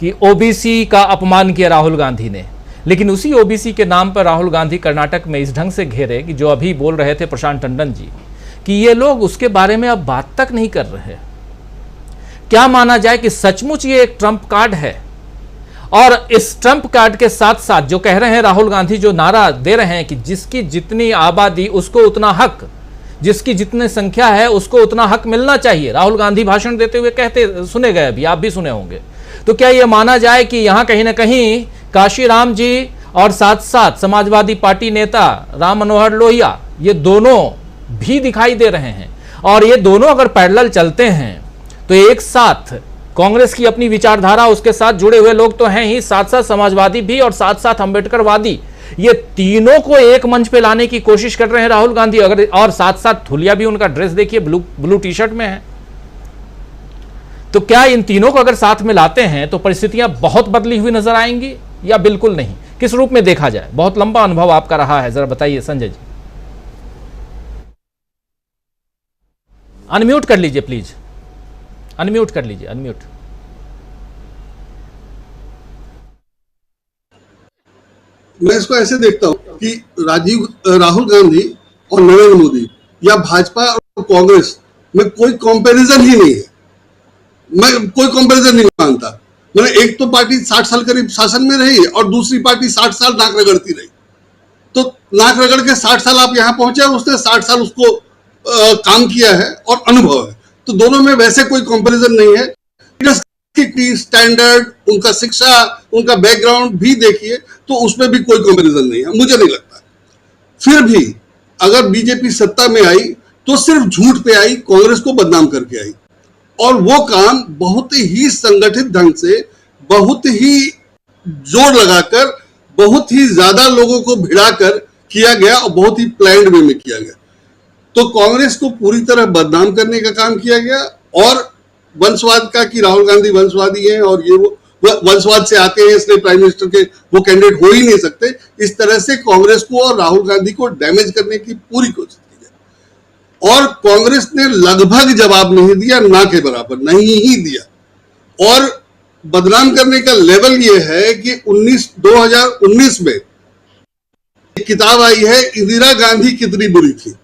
कि ओबीसी का अपमान किया राहुल गांधी ने। लेकिन उसी ओबीसी के नाम पर राहुल गांधी कर्नाटक में इस ढंग से घेरे कि जो अभी बोल रहे थे प्रशांत टंडन जी, कि ये लोग उसके बारे में अब बात तक नहीं कर रहे। क्या माना जाए कि सचमुच ये एक ट्रम्प कार्ड है? और इस ट्रम्प कार्ड के साथ साथ जो कह रहे हैं राहुल गांधी, जो नारा दे रहे हैं कि जिसकी जितनी आबादी उसको उतना हक, जिसकी जितनी संख्या है उसको उतना हक मिलना चाहिए। राहुल गांधी भाषण देते हुए कहते सुने गए, अभी आप भी सुने होंगे। तो क्या यह माना जाए कि यहां कहीं ना कहीं काशीराम जी और साथ साथ समाजवादी पार्टी नेता राम मनोहर लोहिया, ये दोनों भी दिखाई दे रहे हैं? और ये दोनों अगर पैरेलल चलते हैं तो एक साथ कांग्रेस की अपनी विचारधारा, उसके साथ जुड़े हुए लोग तो हैं ही, साथ साथ समाजवादी भी और साथ साथ अंबेडकरवादी, ये तीनों को एक मंच पे लाने की कोशिश कर रहे हैं राहुल गांधी। अगर और साथ साथ धुलिया भी, उनका ड्रेस देखिए, ब्लू टी शर्ट में है। तो क्या इन तीनों को अगर साथ में लाते हैं तो परिस्थितियां बहुत बदली हुई नजर आएंगी या बिल्कुल नहीं? किस रूप में देखा जाए? बहुत लंबा अनुभव आपका रहा है, जरा बताइए संजय जी। अनम्यूट कर लीजिए प्लीज, अनम्यूट कर लीजिए, अनम्यूट। मैं इसको ऐसे देखता हूं कि राहुल गांधी और नरेंद्र मोदी या भाजपा और कांग्रेस में कोई कंपैरिजन ही नहीं है। मैं कोई कंपैरिजन नहीं मानता। मैंने एक तो पार्टी 60 साल करीब शासन में रही और दूसरी पार्टी 60 साल नाक रगड़ती रही। तो नाक रगड़ के 60 साल आप यहां पहुंचे, उसने 60 साल उसको काम किया है और अनुभव है। तो दोनों में वैसे कोई कंपैरिजन नहीं है। स्टैंडर्ड, उनका शिक्षा, उनका बैकग्राउंड भी देखिए तो उसमें भी कोई कंपैरिजन नहीं है, मुझे नहीं लगता। फिर भी अगर बीजेपी सत्ता में आई तो सिर्फ झूठ पे आई, कांग्रेस को बदनाम करके आई। और वो काम बहुत ही संगठित ढंग से, बहुत ही जोर लगाकर, बहुत ही ज्यादा लोगों को भिड़ाकर किया गया और बहुत ही प्लान्ड वे में किया गया। तो कांग्रेस को पूरी तरह बदनाम करने का काम किया गया और वंशवाद का कि राहुल गांधी वंशवादी हैं और ये वो वंशवाद से आते हैं इसलिए प्राइम मिनिस्टर के वो कैंडिडेट हो ही नहीं सकते। इस तरह से कांग्रेस को और राहुल गांधी को डैमेज करने की पूरी कोशिश की गई और कांग्रेस ने लगभग जवाब नहीं दिया, ना के बराबर नहीं ही दिया। और बदनाम करने का लेवल ये है कि 2019 में एक किताब आई है, इंदिरा गांधी कितनी बुरी थी।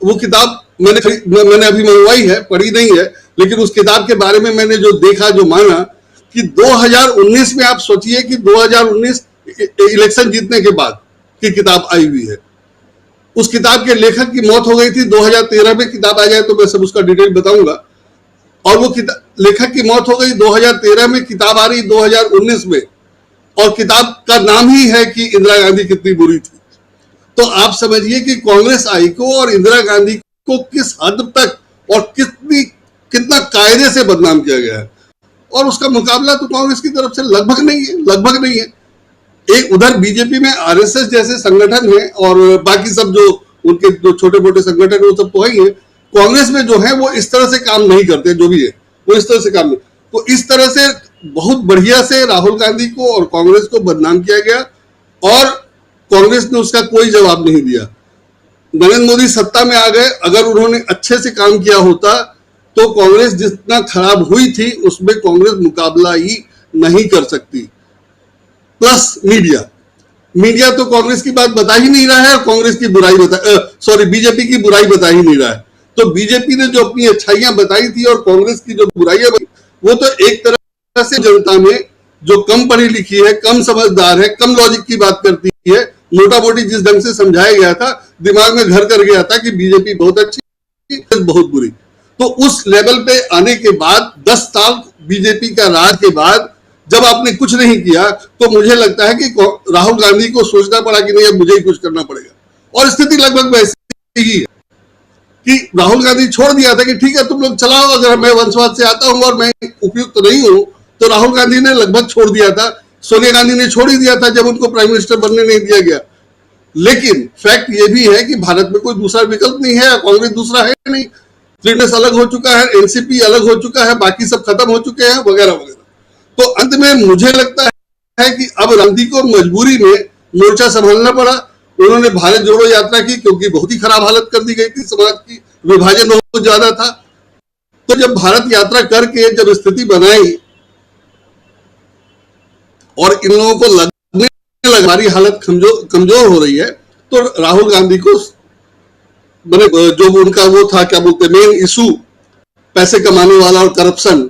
वो किताब मैंने अभी मंगवाई है, पढ़ी नहीं है, लेकिन उस किताब के बारे में मैंने जो देखा, जो माना कि 2019 में, आप सोचिए कि 2019 इलेक्शन जीतने के बाद की किताब आई हुई है। उस किताब के लेखक की मौत हो गई थी 2013 में। किताब आ जाए तो मैं सब उसका डिटेल बताऊंगा। और वो लेखक की मौत हो गई 2013 में, किताब आ रही 2019 में और किताब का नाम ही है कि इंदिरा गांधी कितनी बुरी थी। तो आप समझिए कि कांग्रेस आई को और इंदिरा गांधी को किस हद तक और कितना कायदे से बदनाम किया गया है। और उसका मुकाबला तो कांग्रेस की तरफ से लगभग नहीं है। एक उधर बीजेपी में आरएसएस जैसे संगठन है और बाकी सब जो उनके जो छोटे मोटे संगठन है वो सब तो है ही है। कांग्रेस में जो है वो इस तरह से काम नहीं करते, जो भी है वो इस तरह से काम नहीं। तो इस तरह से बहुत बढ़िया से राहुल गांधी को और कांग्रेस को बदनाम किया गया और कांग्रेस ने उसका कोई जवाब नहीं दिया। नरेंद्र मोदी सत्ता में आ गए, अगर उन्होंने अच्छे से काम किया होता तो कांग्रेस जितना खराब हुई थी उसमें कांग्रेस मुकाबला ही नहीं कर सकती। प्लस मीडिया तो कांग्रेस की बात बता ही नहीं रहा है और कांग्रेस की बुराई बीजेपी की बुराई बता ही नहीं रहा है। तो बीजेपी ने जो अपनी अच्छाइयां बताई थी और कांग्रेस की जो बुराइयां बताई, वो तो एक तरह से जनता में जो कम पढ़ी लिखी है, कम समझदार है, कम लॉजिक की बात करती है, मोटा मोटी जिस ढंग से समझाया गया था, दिमाग में घर कर गया था कि बीजेपी बहुत अच्छी, बहुत बुरी। तो उस लेवल पे आने के बाद 10 साल बीजेपी का राज के बाद जब आपने कुछ नहीं किया तो मुझे लगता है कि राहुल गांधी को सोचना पड़ा कि नहीं अब मुझे ही कुछ करना पड़ेगा। और स्थिति लगभग वैसी ही है कि राहुल गांधी छोड़ दिया था कि ठीक है तुम लोग चलाओ, अगर मैं वंशवाद से आता हूं और मैं उपयुक्त तो नहीं हूं, तो राहुल गांधी ने लगभग छोड़ दिया था। सोनिया गांधी ने छोड़ ही दिया था जब उनको प्राइम मिनिस्टर बनने नहीं दिया गया। लेकिन फैक्ट ये भी है कि भारत में कोई दूसरा विकल्प नहीं है, कांग्रेस दूसरा है नहीं, त्रिनेस अलग हो चुका है, एनसीपी अलग हो चुका है, बाकी सब खत्म हो चुके हैं वगैरह वगैरह। तो अंत में मुझे लगता है कि अब गांधी को मजबूरी में मोर्चा संभालना पड़ा। उन्होंने भारत जोड़ो यात्रा की क्योंकि बहुत ही खराब हालत कर दी गई थी, समाज की विभाजन बहुत ज्यादा था। तो जब भारत यात्रा करके जब स्थिति बनाई और इन लोगों को लगने लगा हमारी हालत कमजोर हो रही है, तो राहुल गांधी को जो उनका वो था क्या बोलते मेन इशू पैसे कमाने वाला और करप्शन,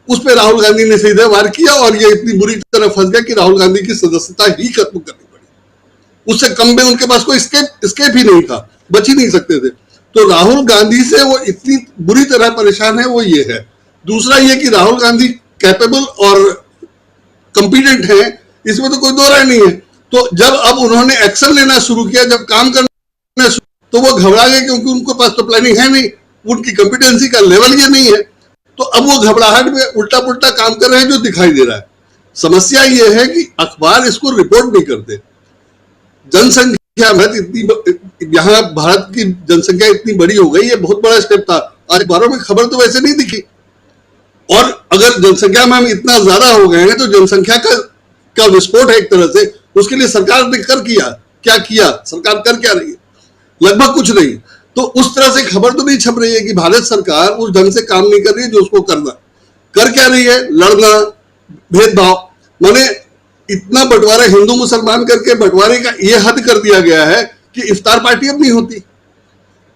उस पर राहुल गांधी ने सीधे वार किया और ये इतनी बुरी तरह फंस गया कि राहुल गांधी की सदस्यता ही खत्म करनी पड़ी। उससे कम में उनके पास कोई स्केप ही नहीं था, बच ही नहीं सकते थे। तो राहुल गांधी से वो इतनी बुरी तरह परेशान है, वो ये है। दूसरा ये कि राहुल गांधी कैपेबल और कॉम्पिटेंट है, इसमें तो कोई दो राय नहीं है। तो जब अब उन्होंने एक्शन लेना शुरू किया, जब काम करना तो वो घबरा गए क्योंकि उनके पास तो प्लानिंग है नहीं, उनकी कॉम्पिटेंसी का लेवल ये नहीं है। तो अब वो घबराहट में उल्टा पुल्टा काम कर रहे हैं जो दिखाई दे रहा है। समस्या ये है कि अखबार इसको रिपोर्ट नहीं करते। जनसंख्या इतनी, यहाँ भारत की जनसंख्या इतनी बड़ी हो गई, ये बहुत बड़ा स्टेप था। आज अखबारों में खबर तो वैसे नहीं दिखी। और अगर जनसंख्या में हम इतना ज्यादा हो गए हैं तो जनसंख्या का विस्फोट है एक तरह से। उसके लिए सरकार ने क्या किया, सरकार कर क्या रही है? लगभग कुछ नहीं। तो उस तरह से खबर तो नहीं छप रही है कि भारत सरकार उस ढंग से काम नहीं कर रही है जो उसको करना। कर क्या रही है? लड़ना, भेदभाव। माने इतना बंटवारा हिंदू मुसलमान करके बंटवारे का ये हद कर दिया गया है कि इफ्तार पार्टी अब नहीं होती।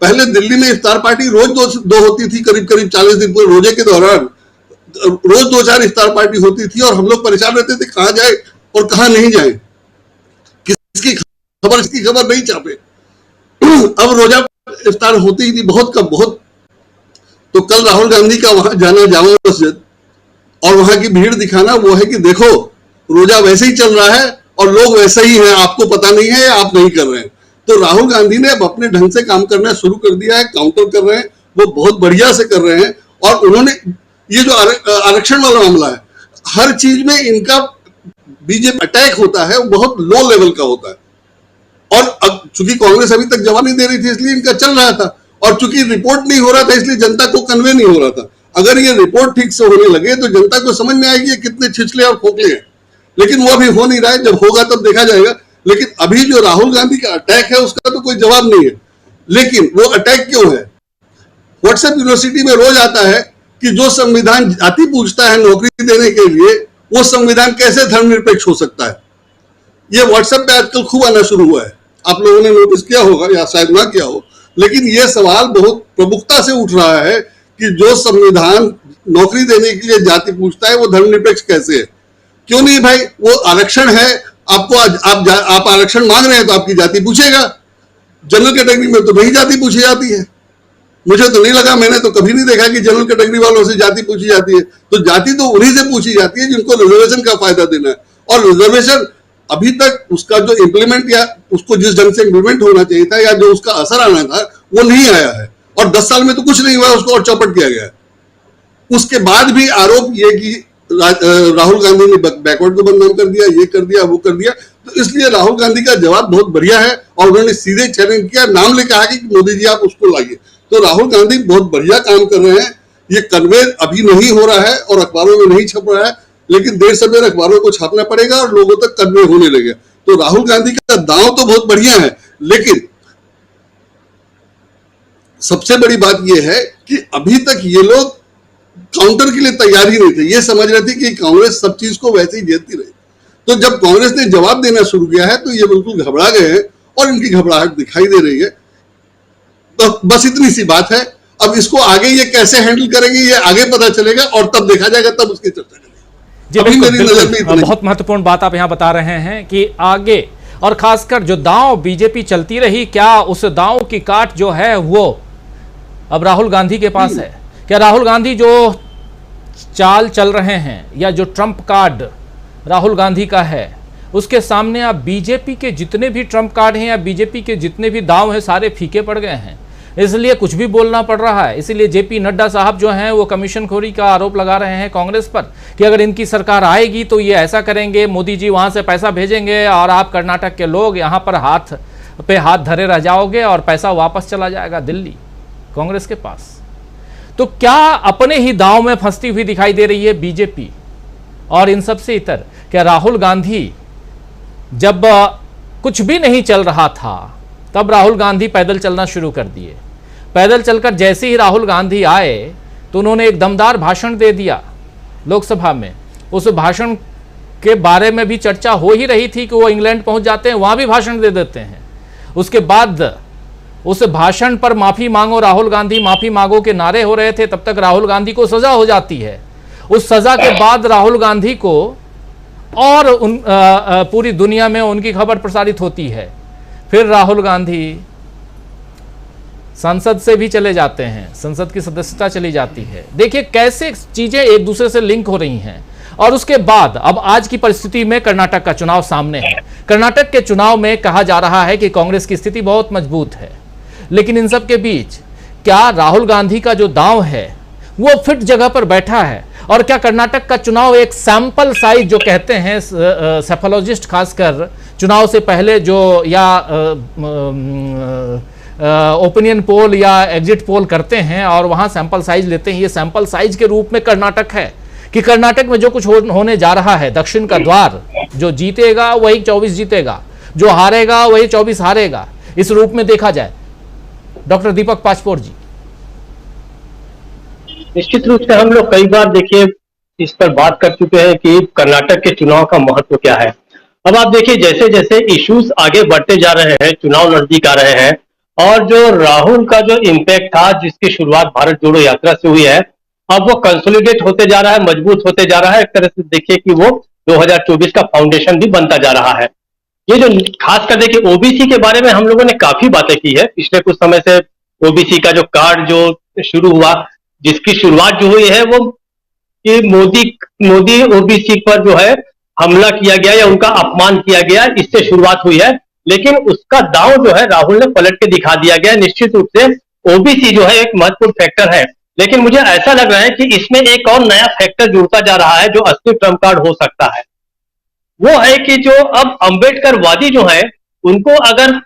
पहले दिल्ली में इफ्तार पार्टी रोज दो होती थी, करीब 40 दिन पूरे रोजे के दौरान रोज 2-4 इफ्तार पार्टी होती थी और हम लोग परेशान रहते थे कहां जाए और कहां नहीं जाए, किसकी खबर नहीं छापे। अब रोजा इफ्तार होती ही थी, बहुत कम, बहुत। तो कल राहुल गांधी का वहां जाना जामा मस्जिद और वहां की भीड़ दिखाना वो है कि देखो रोजा वैसे ही चल रहा है और लोग वैसे ही हैं, आपको पता नहीं है, आप नहीं कर रहे हैं। तो राहुल गांधी ने अब अपने ढंग से काम करना शुरू कर दिया है, काउंटर कर रहे हैं, वो बहुत बढ़िया से कर रहे हैं। और उन्होंने ये जो आरक्षण वाला मामला है, हर चीज में इनका बीजेपी अटैक होता है वो बहुत लो लेवल का होता है। और अब चूंकि कांग्रेस अभी तक जवाब नहीं दे रही थी इसलिए इनका चल रहा था, और चूंकि रिपोर्ट नहीं हो रहा था इसलिए जनता को कन्वे नहीं हो रहा था। अगर ये रिपोर्ट ठीक से होने लगे तो जनता को समझ में आएगी कितने छिछले और खोखले हैं, लेकिन वो अभी हो नहीं रहा है। जब होगा तब देखा जाएगा। लेकिन अभी जो राहुल गांधी का अटैक है उसका तो कोई जवाब नहीं है। लेकिन वो अटैक क्यों है? व्हाट्सएप यूनिवर्सिटी में रोज आता है कि जो संविधान जाति पूछता है नौकरी देने के लिए, वो संविधान कैसे धर्मनिरपेक्ष हो सकता है? ये व्हाट्सएप पे आजकल खूब आना शुरू हुआ है। आप लोगों ने नोटिस किया होगा या शायद ना किया हो, लेकिन ये सवाल बहुत प्रमुखता से उठ रहा है कि जो संविधान नौकरी देने के लिए जाति पूछता है वो धर्मनिरपेक्ष कैसे है? क्यों नहीं भाई? वो आरक्षण है, आपको आप आरक्षण मांग रहे हैं तो आपकी जाति पूछेगा। जनरल कैटेगरी में तो नहीं जाति पूछी जाती है। मुझे तो नहीं लगा, मैंने तो कभी नहीं देखा कि जनरल कैटेगरी वालों से जाति पूछी जाती है। तो जाति तो उन्हीं से पूछी जाती है जिनको रिजर्वेशन का फायदा देना है। और रिजर्वेशन अभी तक उसका जो इंप्लीमेंट या उसको जिस ढंग से इंप्लीमेंट होना चाहिए था या जो उसका असर आना था वो नहीं आया है। और 10 साल में तो कुछ नहीं हुआ, उसको और चौपट किया गया है। उसके बाद भी आरोप ये कि राहुल गांधी ने बैकवर्ड को बदनाम कर दिया, ये कर दिया, वो कर दिया। तो इसलिए राहुल गांधी का जवाब बहुत बढ़िया है और उन्होंने सीधे चैलेंज किया, नाम लेकर कहा कि मोदी जी आप उसको लाइए। तो राहुल गांधी बहुत बढ़िया काम कर रहे हैं। ये कन्वे अभी नहीं हो रहा है और अखबारों में नहीं छप रहा है, लेकिन देर सवेर अखबारों को छापना पड़ेगा और लोगों तक कन्वे होने लगे। तो राहुल गांधी का दांव तो बहुत बढ़िया है, लेकिन सबसे बड़ी बात यह है कि अभी तक ये लोग काउंटर के लिए तैयार ही नहीं थे। ये समझ रहे थे कि कांग्रेस सब चीज को वैसे ही जीतती रही। तो जब कांग्रेस ने जवाब देना शुरू किया है तो ये बिल्कुल घबरा गए हैं और इनकी घबराहट दिखाई दे रही है। तो बस इतनी सी बात है। अब इसको आगे ये कैसे हैंडल करेंगे ये आगे पता चलेगा और तब देखा जाएगा, तब उसकी चर्चा करेंगे। अभी मेरी नजर में इतना बहुत महत्वपूर्ण बात आप यहां बता रहे हैं कि आगे और खासकर जो दांव बीजेपी चलती रही, क्या उस दांव की काट जो है वो अब राहुल गांधी के पास है? क्या राहुल गांधी जो चाल चल रहे हैं या जो ट्रंप कार्ड राहुल गांधी का है उसके सामने आप बीजेपी के जितने भी ट्रंप कार्ड हैं या बीजेपी के जितने भी दांव हैं सारे फीके पड़ गए हैं, इसलिए कुछ भी बोलना पड़ रहा है। इसीलिए जेपी नड्डा साहब जो हैं वो कमीशन खोरी का आरोप लगा रहे हैं कांग्रेस पर कि अगर इनकी सरकार आएगी तो ये ऐसा करेंगे, मोदी जी वहां से पैसा भेजेंगे और आप कर्नाटक के लोग यहां पर हाथ पे हाथ धरे रह जाओगे और पैसा वापस चला जाएगा दिल्ली कांग्रेस के पास। तो क्या अपने ही दांव में फंसती हुई दिखाई दे रही है बीजेपी? और इन सबसे इतर क्या राहुल गांधी जब कुछ भी नहीं चल रहा था तब राहुल गांधी पैदल चलना शुरू कर दिए। पैदल चलकर जैसे ही राहुल गांधी आए तो उन्होंने एक दमदार भाषण दे दिया लोकसभा में। उस भाषण के बारे में भी चर्चा हो ही रही थी कि वो इंग्लैंड पहुंच जाते हैं, वहां भी भाषण दे देते हैं। उसके बाद उस भाषण पर माफी मांगो राहुल गांधी, माफी मांगो के नारे हो रहे थे। तब तक राहुल गांधी को सजा हो जाती है। उस सजा के बाद राहुल गांधी को और पूरी दुनिया में उनकी खबर प्रसारित होती है। फिर राहुल गांधी संसद से भी चले जाते हैं, संसद की सदस्यता चली जाती है। देखिए कैसे चीजें एक दूसरे से लिंक हो रही हैं। और उसके बाद अब आज की परिस्थिति में कर्नाटक का चुनाव सामने है। कर्नाटक के चुनाव में कहा जा रहा है कि कांग्रेस की स्थिति बहुत मजबूत है, लेकिन इन सब के बीच क्या राहुल गांधी का जो दांव है वो फिट जगह पर बैठा है? और क्या कर्नाटक का चुनाव एक सैंपल साइज जो कहते हैं सेफोलॉजिस्ट खासकर चुनाव से पहले जो या ओपिनियन पोल या एग्जिट पोल करते हैं और वहां सैंपल साइज लेते हैं, ये सैंपल साइज के रूप में कर्नाटक है कि कर्नाटक में जो कुछ होने जा रहा है, दक्षिण का द्वार, जो जीतेगा वही 24 जीतेगा, जो हारेगा वही 24 हारेगा, इस रूप में देखा जाए? डॉक्टर दीपक पाचपोर जी। निश्चित रूप से हम लोग कई बार देखिए इस पर बात कर चुके हैं कि कर्नाटक के चुनाव का महत्व क्या है। अब आप देखिए जैसे जैसे इश्यूज आगे बढ़ते जा रहे हैं, चुनाव नजदीक आ रहे हैं और जो राहुल का जो इम्पैक्ट था जिसकी शुरुआत भारत जोड़ो यात्रा से हुई है, अब वो कंसोलिडेट होते जा रहा है, मजबूत होते जा रहा है। एक तरह से देखिए कि वो 2024 का फाउंडेशन भी बनता जा रहा है। ये जो खासकर देखिए ओबीसी के बारे में हम लोगों ने काफी बातें की है पिछले कुछ समय से। ओबीसी का जो कार्ड जो शुरू हुआ, जिसकी शुरुआत जो हुई है वो कि मोदी ओबीसी पर जो है हमला किया गया या उनका अपमान किया गया, इससे शुरुआत हुई है। लेकिन उसका दांव जो है राहुल ने पलट के दिखा दिया गया। निश्चित रूप से ओबीसी जो है एक महत्वपूर्ण फैक्टर है, लेकिन मुझे ऐसा लग रहा है कि इसमें एक और नया फैक्टर जुड़ता जा रहा है जो असली ट्रम्प कार्ड हो सकता है। वो है कि जो अब अंबेडकरवादी जो है उनको अगर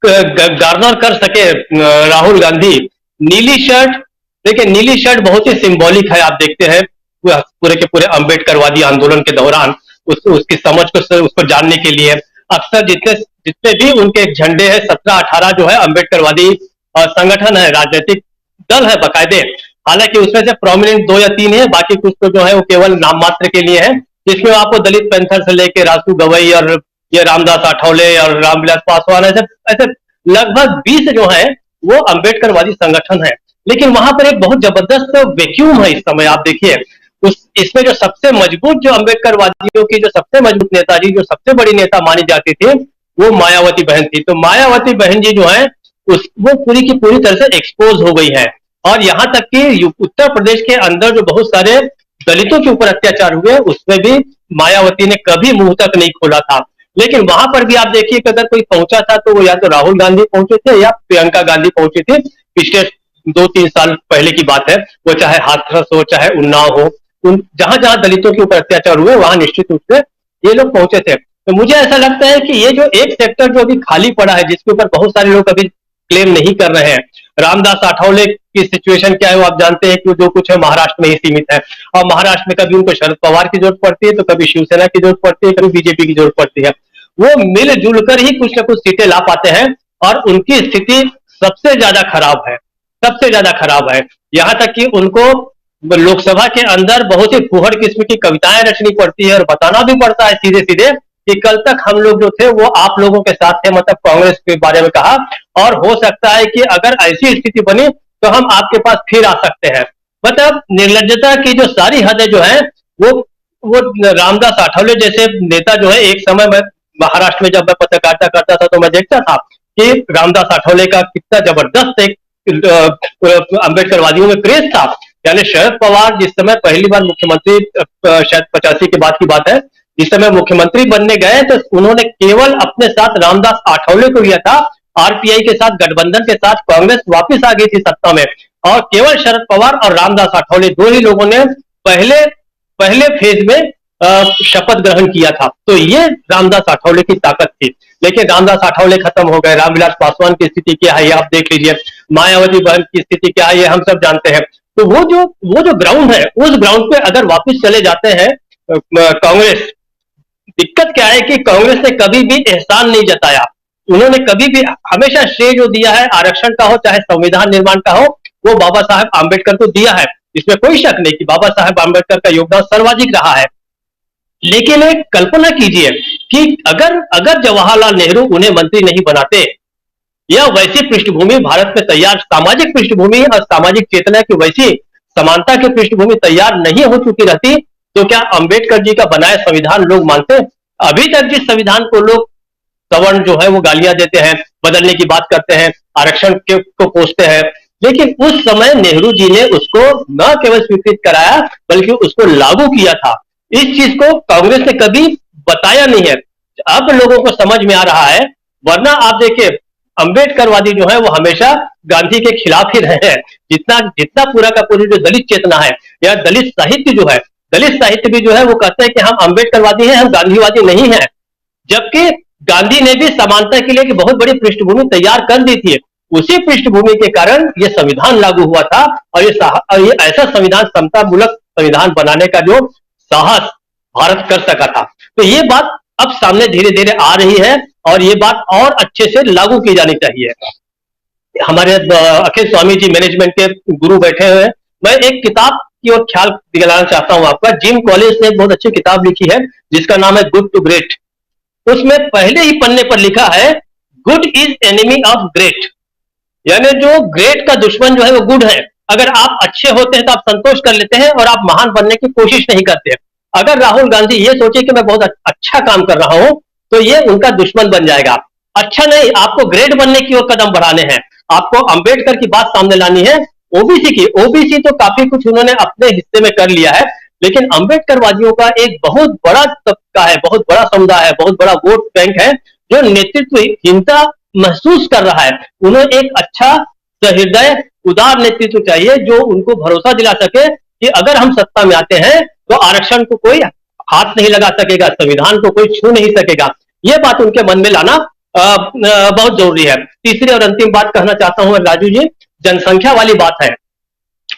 गार्नर कर सके राहुल गांधी, नीली शर्ट, देखिए नीली शर्ट बहुत ही सिंबॉलिक है। आप देखते हैं पूरे के पूरे अंबेडकरवादी आंदोलन के दौरान उसकी समझ को उसको जानने के लिए अक्सर जितने भी उनके झंडे हैं 17-18 जो है अंबेडकरवादी संगठन है, राजनीतिक दल है बकायदे। हालांकि उसमें से प्रोमिनेंट 2 या 3 है, बाकी कुछ तो जो है वो केवल नाम मात्र के लिए है, जिसमें आपको दलित पैंथर से लेके रासू गवई और ये रामदास आठवले और रामविलास पासवान ऐसे लगभग 20 जो है वो अंबेडकरवादी संगठन है। लेकिन वहां पर एक बहुत जबरदस्त वैक्यूम है इस समय। आप देखिए इसमें जो सबसे मजबूत जो अंबेडकरवादियों की जो सबसे मजबूत नेताजी, जो सबसे बड़ी नेता मानी जाती थी, वो मायावती बहन थी। तो मायावती बहन जी जो है वो पूरी की पूरी तरह से एक्सपोज हो गई है। और यहां तक कि उत्तर प्रदेश के अंदर जो बहुत सारे दलितों के ऊपर अत्याचार हुए उसमें भी मायावती ने कभी मुंह तक नहीं खोला था। लेकिन वहां पर भी आप देखिए कि अगर कोई पहुंचा था तो वो या तो राहुल गांधी पहुंचे थे या प्रियंका गांधी पहुंची थी। पिछले 2-3 साल पहले की बात है, वो चाहे हाथरस हो चाहे उन्नाव हो, जहां जहां दलितों के ऊपर अत्याचार हुए वहां निश्चित रूप से ये लोग पहुंचे थे। तो मुझे ऐसा लगता है कि ये जो एक सेक्टर जो अभी खाली पड़ा है, जिसके ऊपर बहुत सारे लोग अभी क्लेम नहीं कर रहे हैं, रामदास आठवले की सिचुएशन क्या है वो आप जानते हैं कि जो कुछ है महाराष्ट्र में ही सीमित है। और महाराष्ट्र में कभी उनको शरद पवार की जरूरत पड़ती है, तो कभी शिवसेना की जरूरत पड़ती है, कभी बीजेपी की जरूरत पड़ती है। वो मिलजुल कर ही कुछ ना कुछ सीटें ला पाते हैं और उनकी स्थिति सबसे ज्यादा खराब है, सबसे ज्यादा खराब है। यहां तक कि उनको लोकसभा के अंदर बहुत ही फुहड़ किस्म की कविताएं रचनी पड़ती है और बताना भी पड़ता है सीधे सीधे कि कल तक हम लोग जो थे वो आप लोगों के साथ थे, मतलब कांग्रेस के बारे में कहा, और हो सकता है कि अगर ऐसी स्थिति बनी तो हम आपके पास फिर आ सकते हैं। मतलब निर्लज्जता की जो सारी हदें जो है वो रामदास आठवले जैसे नेता जो है, एक समय में महाराष्ट्र में जब मैं पत्रकारिता करता था तो मैं देखता था कि रामदास आठवले का कितना जबरदस्त एक अंबेडकरवादियों में क्रेज था। यानी शरद पवार जिस समय पहली बार मुख्यमंत्री, शायद 85 के बाद की बात है, जिस समय मुख्यमंत्री बनने गए तो उन्होंने केवल अपने साथ रामदास आठवले को लिया था। आरपीआई के साथ गठबंधन के साथ कांग्रेस वापस आ गई थी सत्ता में, और केवल शरद पवार और रामदास आठवले दो ही लोगों ने पहले फेज में शपथ ग्रहण किया था। तो ये रामदास आठवले की ताकत थी। लेकिन रामदास आठवले खत्म हो गए। रामविलास पासवान की स्थिति क्या है ये आप देख लीजिए, मायावती बहन की स्थिति क्या है ये हम सब जानते हैं। तो वो जो ग्राउंड है, उस ग्राउंड पे अगर वापस चले जाते हैं कांग्रेस, दिक्कत क्या है कि कांग्रेस ने कभी भी एहसान नहीं जताया। उन्होंने कभी भी हमेशा श्रेय जो दिया है आरक्षण का हो चाहे संविधान निर्माण का हो, वो बाबा साहब आंबेडकर को दिया है। इसमें कोई शक नहीं कि बाबा साहब आंबेडकर का योगदान सर्वाधिक रहा है। लेकिन एक कल्पना कीजिए कि अगर जवाहरलाल नेहरू उन्हें मंत्री नहीं बनाते, या वैसी पृष्ठभूमि भारत में तैयार, सामाजिक पृष्ठभूमि और सामाजिक चेतना की वैसी समानता की पृष्ठभूमि तैयार नहीं हो चुकी रहती, तो क्या अंबेडकर जी का बनाया संविधान लोग मानते? अभी तक जिस संविधान को लोग सवर्ण जो है वो गालियां देते हैं, बदलने की बात करते हैं, आरक्षण को कोसते हैं, लेकिन उस समय नेहरू जी ने उसको न केवल स्वीकृत कराया बल्कि उसको लागू किया था। इस चीज को कांग्रेस ने कभी बताया नहीं है, अब लोगों को समझ में आ रहा है। वरना आप देखिए अंबेडकरवादी जो है वो हमेशा गांधी के खिलाफ ही रहे हैं। जितना पूरा का पूरी जो दलित चेतना है या दलित साहित्य जो है, दलित साहित्य भी जो है वो कहते हैं कि हम अंबेडकरवादी हैं, हम गांधीवादी नहीं हैं। जबकि गांधी ने भी समानता के लिए एक बहुत बड़ी पृष्ठभूमि तैयार कर दी थी। उसी पृष्ठभूमि के कारण ये संविधान लागू हुआ था, और ये ऐसा संविधान, समतामूलक संविधान बनाने का जो साहस भारत कर सका था। तो ये बात अब सामने धीरे धीरे आ रही है और ये बात और अच्छे से लागू की जानी चाहिए। हमारे अखिल स्वामी जी मैनेजमेंट के गुरु बैठे हुए हैं। मैं एक किताब की ओर ख्याल दिलाना चाहता हूं आपका। जिम कॉलेज ने एक बहुत अच्छी किताब लिखी है जिसका नाम है गुड टू ग्रेट। उसमें पहले ही पन्ने पर लिखा है good is enemy of great, यानी जो ग्रेट का दुश्मन जो है वो गुड है। अगर आप अच्छे होते हैं तो आप संतोष कर लेते हैं और आप महान बनने की कोशिश नहीं करते। अगर राहुल गांधी ये सोचे कि मैं बहुत अच्छा काम कर रहा हूं तो ये उनका दुश्मन बन जाएगा। अच्छा नहीं, आपको ग्रेट बनने की ओर कदम बढ़ाने हैं, आपको अंबेडकर की बात सामने लानी है, ओबीसी की। ओबीसी तो काफी कुछ उन्होंने अपने हिस्से में कर लिया है, लेकिन अंबेडकरवादियों का एक बहुत बड़ा तबका है, बहुत बड़ा समुदाय है, बहुत बड़ा वोट बैंक है जो नेतृत्वहीनता महसूस कर रहा है, उन्हें एक अच्छा सहृदय उदार नेतृत्व चाहिए जो उनको भरोसा दिला सके कि अगर हम सत्ता में आते हैं तो आरक्षण को कोई हाथ नहीं लगा सकेगा, संविधान को कोई छू नहीं सकेगा। ये बात उनके मन में लाना बहुत जरूरी है। तीसरी और अंतिम बात कहना चाहता हूं राजू जी, जनसंख्या वाली बात है।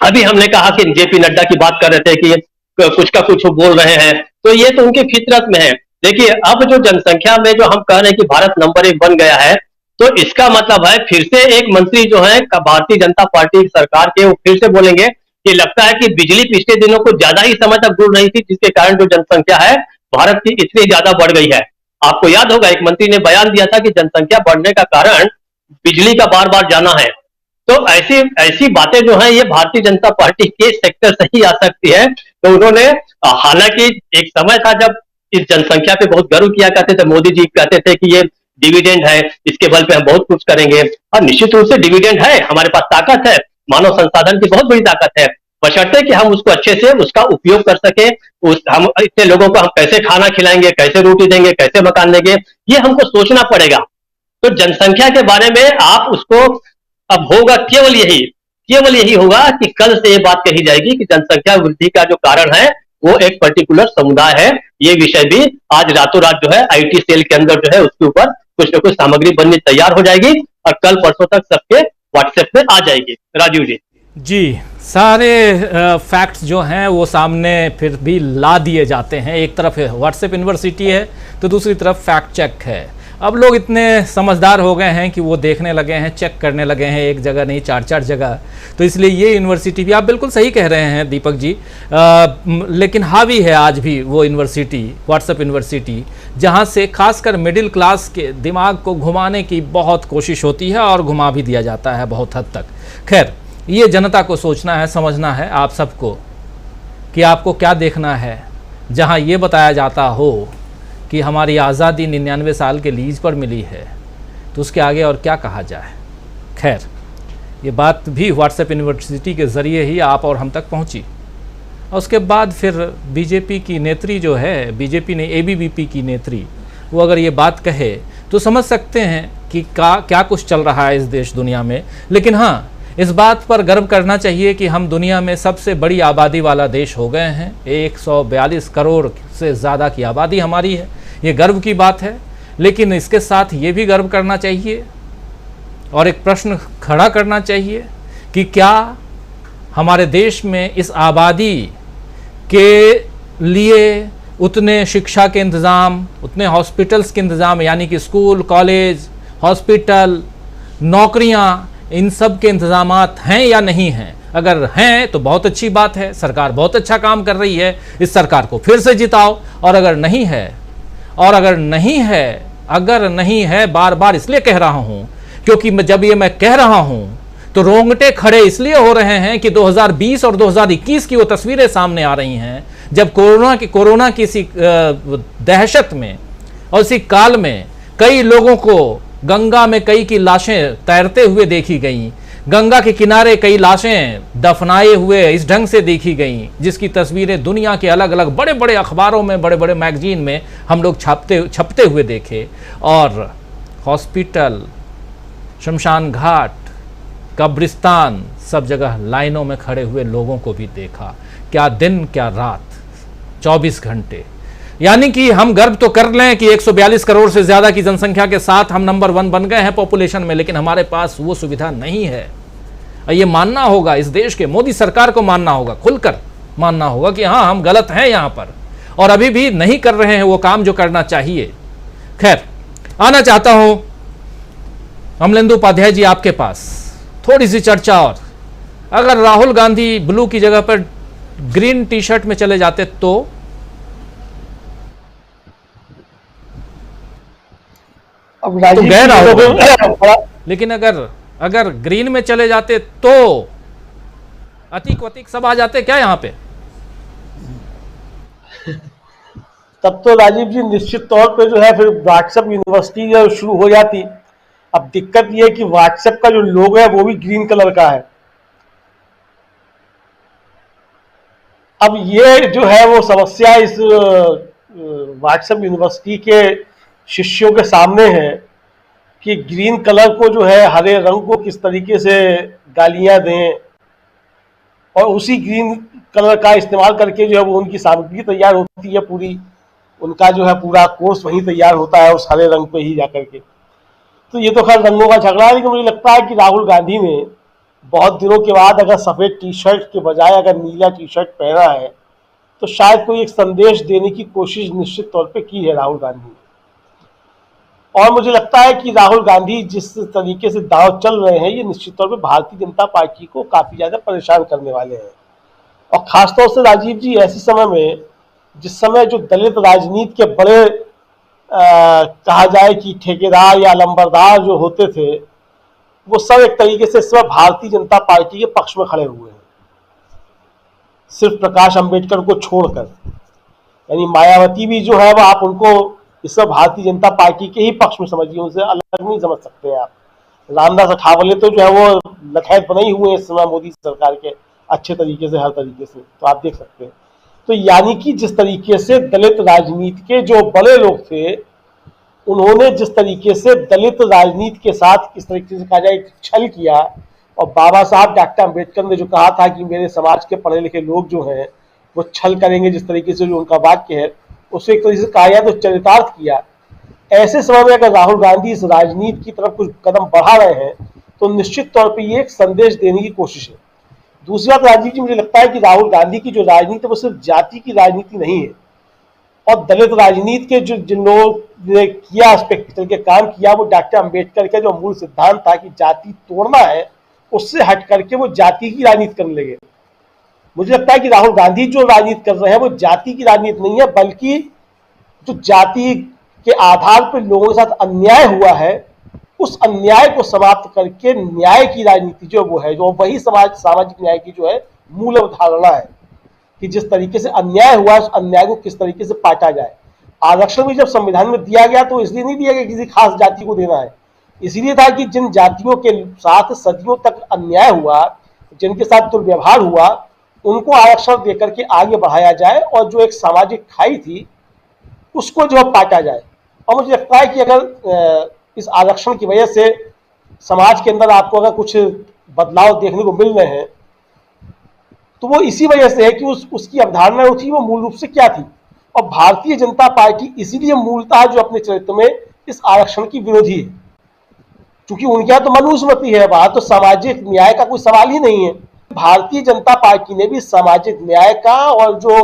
अभी हमने कहा कि जेपी नड्डा की बात कर रहे थे कि कुछ का कुछ बोल रहे हैं, तो ये तो उनकी फितरत में है। देखिए, अब जो जनसंख्या में जो हम कह रहे हैं कि भारत नंबर 1 बन गया है, तो इसका मतलब है फिर से एक मंत्री जो है भारतीय जनता पार्टी सरकार के, वो फिर से बोलेंगे कि लगता है कि बिजली पिछले दिनों को ज्यादा ही समय तक गुड़ रही थी, जिसके कारण जो जनसंख्या है भारत की इतनी ज्यादा बढ़ गई है। आपको याद होगा एक मंत्री ने बयान दिया था कि जनसंख्या बढ़ने का कारण बिजली का बार बार जाना है। तो ऐसी ऐसी बातें जो है ये भारतीय जनता पार्टी के सेक्टर से ही आ सकती है। तो उन्होंने, हालांकि एक समय था जब इस जनसंख्या पे बहुत गर्व किया करते थे, मोदी जी कहते थे कि ये डिविडेंड है, इसके बल पे हम बहुत कुछ करेंगे, और निश्चित रूप से डिविडेंड है, हमारे पास ताकत है, मानव संसाधन की बहुत बड़ी ताकत है, बशर्ते कि हम उसको अच्छे से उसका उपयोग कर सके। हम इतने लोगों को हम कैसे खाना खिलाएंगे, कैसे रोटी देंगे, कैसे मकान देंगे, ये हमको सोचना पड़ेगा। तो जनसंख्या के बारे में आप उसको, अब होगा केवल यही होगा कि कल से ये बात कही जाएगी कि जनसंख्या वृद्धि का जो कारण है वो एक पर्टिकुलर समुदाय है। ये विषय भी आज रातों रात जो है आईटी सेल के अंदर जो है उसके ऊपर कुछ न कुछ सामग्री बननी तैयार हो जाएगी और कल परसों तक सबके व्हाट्सएप में आ जाएगी। राजीव जी जी, सारे फैक्ट्स जो हैं वो सामने फिर भी ला दिए जाते हैं। एक तरफ व्हाट्सएप यूनिवर्सिटी है तो दूसरी तरफ फैक्ट चेक है। अब लोग इतने समझदार हो गए हैं कि वो देखने लगे हैं, चेक करने लगे हैं, एक जगह नहीं 4-4 जगह। तो इसलिए ये यूनिवर्सिटी भी, आप बिल्कुल सही कह रहे हैं दीपक जी, लेकिन हावी है आज भी वो यूनिवर्सिटी, व्हाट्सएप यूनिवर्सिटी, जहाँ से खासकर मिडिल क्लास के दिमाग को घुमाने की बहुत कोशिश होती है और घुमा भी दिया जाता है बहुत हद तक। खैर, ये जनता को सोचना है, समझना है आप सबको कि आपको क्या देखना है। जहाँ ये बताया जाता हो कि हमारी आज़ादी 99 साल के लीज पर मिली है, तो उसके आगे और क्या कहा जाए। खैर, ये बात भी व्हाट्सएप यूनिवर्सिटी के ज़रिए ही आप और हम तक पहुंची। और उसके बाद फिर बीजेपी की नेत्री जो है, बीजेपी ने एबीवीपी की नेत्री, वो अगर ये बात कहे तो समझ सकते हैं कि क्या कुछ चल रहा है इस देश दुनिया में। लेकिन हाँ, इस बात पर गर्व करना चाहिए कि हम दुनिया में सबसे बड़ी आबादी वाला देश हो गए हैं। 142 करोड़ से ज़्यादा की आबादी हमारी है, ये गर्व की बात है। लेकिन इसके साथ ये भी गर्व करना चाहिए और एक प्रश्न खड़ा करना चाहिए कि क्या हमारे देश में इस आबादी के लिए उतने शिक्षा के इंतज़ाम, उतने हॉस्पिटल्स के इंतज़ाम, यानी कि स्कूल, कॉलेज, हॉस्पिटल, नौकरियां, इन सब के इंतज़ामात हैं या नहीं हैं? अगर हैं तो बहुत अच्छी बात है, सरकार बहुत अच्छा काम कर रही है, इस सरकार को फिर से जिताओ। और अगर नहीं है, बार बार इसलिए कह रहा हूं क्योंकि जब ये मैं कह रहा हूं तो रोंगटे खड़े इसलिए हो रहे हैं कि 2020 और 2021 की वो तस्वीरें सामने आ रही हैं जब कोरोना की इसी दहशत में और इसी काल में कई लोगों को गंगा में कई की लाशें तैरते हुए देखी गईं, गंगा के किनारे कई लाशें दफनाए हुए इस ढंग से देखी गईं, जिसकी तस्वीरें दुनिया के अलग अलग बड़े बड़े अखबारों में, बड़े बड़े मैगजीन में हम लोग छपते हुए देखे। और हॉस्पिटल, शमशान घाट, कब्रिस्तान, सब जगह लाइनों में खड़े हुए लोगों को भी देखा। क्या दिन क्या रात, 24 घंटे। यानी कि हम गर्व तो कर लें कि 142 करोड़ से ज़्यादा की जनसंख्या के साथ हम नंबर 1 बन गए हैं पॉपुलेशन में, लेकिन हमारे पास वो सुविधा नहीं है। और ये मानना होगा, इस देश के मोदी सरकार को मानना होगा, खुलकर मानना होगा कि हाँ, हम गलत हैं यहाँ पर और अभी भी नहीं कर रहे हैं वो काम जो करना चाहिए। खैर, आना चाहता हूं अमलेंदु उपाध्याय जी आपके पास, थोड़ी सी चर्चा और। अगर राहुल गांधी ब्लू की जगह पर ग्रीन टी शर्ट में चले जाते तो अब तो गए राहुल, लेकिन अगर ग्रीन में चले जाते तो अतीक वतीक सब आ जाते क्या यहाँ पे? तब तो राजीव जी निश्चित तौर पे जो है फिर व्हाट्सएप यूनिवर्सिटी शुरू हो जाती। अब दिक्कत ये है कि व्हाट्सएप का जो लोगो है वो भी ग्रीन कलर का है। अब ये जो है वो समस्या इस व्हाट्सएप यूनिवर्सिटी के शिष्यों के सामने है कि ग्रीन कलर को जो है हरे रंग को किस तरीके से गालियां दें और उसी ग्रीन कलर का इस्तेमाल करके जो है वो उनकी सामग्री तैयार होती है, पूरी उनका जो है पूरा कोर्स वहीं तैयार होता है उस हरे रंग पे ही जाकर के। तो ये तो खैर रंगों का झगड़ा है, लेकिन मुझे लगता है कि राहुल गांधी ने बहुत दिनों के बाद अगर सफ़ेद टी शर्ट के बजाय अगर नीला टी शर्ट पहना है तो शायद कोई एक संदेश देने की कोशिश निश्चित तौर पे की है राहुल गांधी ने। और मुझे लगता है कि राहुल गांधी जिस तरीके से दांव चल रहे हैं ये निश्चित तौर पे भारतीय जनता पार्टी को काफ़ी ज़्यादा परेशान करने वाले हैं। और ख़ासतौर से राजीव जी ऐसे समय में जिस समय जो दलित राजनीति के बड़े कहा जाए कि ठेकेदार या लंबरदार जो होते थे वो सब एक तरीके से इस समय भारतीय जनता पार्टी के पक्ष में खड़े हुए हैं, सिर्फ प्रकाश अंबेडकर को छोड़कर। यानी मायावती भी जो है वो आप उनको इस समय भारतीय जनता पार्टी के ही पक्ष में समझिए, उनसे अलग नहीं समझ सकते आप। रामदास अठावले तो जो है वो लखैत बने ही हुए हैं इस समय मोदी सरकार के अच्छे तरीके से, हर तरीके से, तो आप देख सकते हैं। तो यानी कि जिस तरीके से दलित राजनीति के जो बड़े लोग थे उन्होंने जिस तरीके से दलित राजनीति के साथ किस तरीके से कहा जाए छल किया, और बाबा साहब डॉक्टर अंबेडकर ने जो कहा था कि मेरे समाज के पढ़े लिखे लोग जो हैं वो छल करेंगे, जिस तरीके से जो उनका वाक्य है उससे एक तरीके से कहा जाए तो चरितार्थ किया। ऐसे समय में अगर राहुल गांधी इस राजनीति की तरफ कुछ कदम बढ़ा रहे हैं तो निश्चित तौर पर ये एक संदेश देने की कोशिश है। दूसरी बात राजीव जी, मुझे लगता है कि राहुल गांधी की जो राजनीति है वो सिर्फ जाति की राजनीति नहीं है, और दलित राजनीति के जो जिन लोगों ने किया उस पर चल के काम किया वो डॉक्टर अंबेडकर का जो मूल सिद्धांत था कि जाति तोड़ना है, उससे हट करके वो जाति की राजनीति करने लगे। मुझे लगता है कि राहुल गांधी जो राजनीति कर रहे हैं वो जाति की राजनीति नहीं है, बल्कि जो जाति के आधार पर लोगों के साथ अन्याय हुआ है उस अन्याय को समाप्त करके न्याय की राजनीति जो वो है, जो वही सामाजिक न्याय की जो है मूल अवधारणा है कि जिस तरीके से अन्याय हुआ उस अन्याय को किस तरीके से पाटा जाए। आरक्षण भी जब संविधान में दिया गया तो इसलिए नहीं दिया गया किसी खास जाति को देना है, इसलिए था कि जिन जातियों के साथ सदियों तक अन्याय हुआ, जिनके साथ दुर्व्यवहार हुआ, उनको आरक्षण देकर के आगे बढ़ाया जाए और जो एक सामाजिक खाई थी उसको जो पाटा जाए। और मुझे लगता है कि अगर इस आरक्षण की वजह से समाज के अंदर आपको अगर कुछ बदलाव देखने को मिल रहे हैं तो वो इसी वजह से है कि उसकी अवधारणा थी वो मूल रूप से क्या थी। और भारतीय जनता पार्टी इसीलिए मूलतः जो अपने चरित्र में इस आरक्षण की विरोधी है, क्योंकि उनके यहाँ तो मनुस्मृति है, वहां तो सामाजिक न्याय का कोई सवाल ही नहीं है। भारतीय जनता पार्टी ने भी सामाजिक न्याय का और जो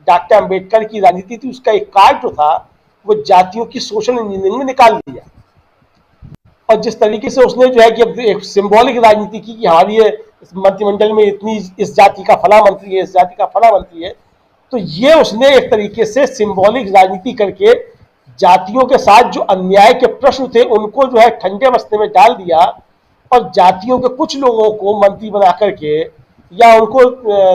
डॉक्टर अंबेडकर की राजनीति थी उसका एक कार्ड जो था वो जातियों की सोशल इंजीनियरिंग में निकाल दिया। और जिस तरीके से उसने जो है कि एक सिंबॉलिक राजनीति की कि हमारी ये मंत्रिमंडल में इतनी इस जाति का फला मंत्री है, इस जाति का फला मंत्री है, तो ये उसने एक तरीके से सिंबॉलिक राजनीति करके जातियों के साथ जो अन्याय के प्रश्न थे उनको जो है ठंडे बस्ते में डाल दिया और जातियों के कुछ लोगों को मंत्री बना करके या उनको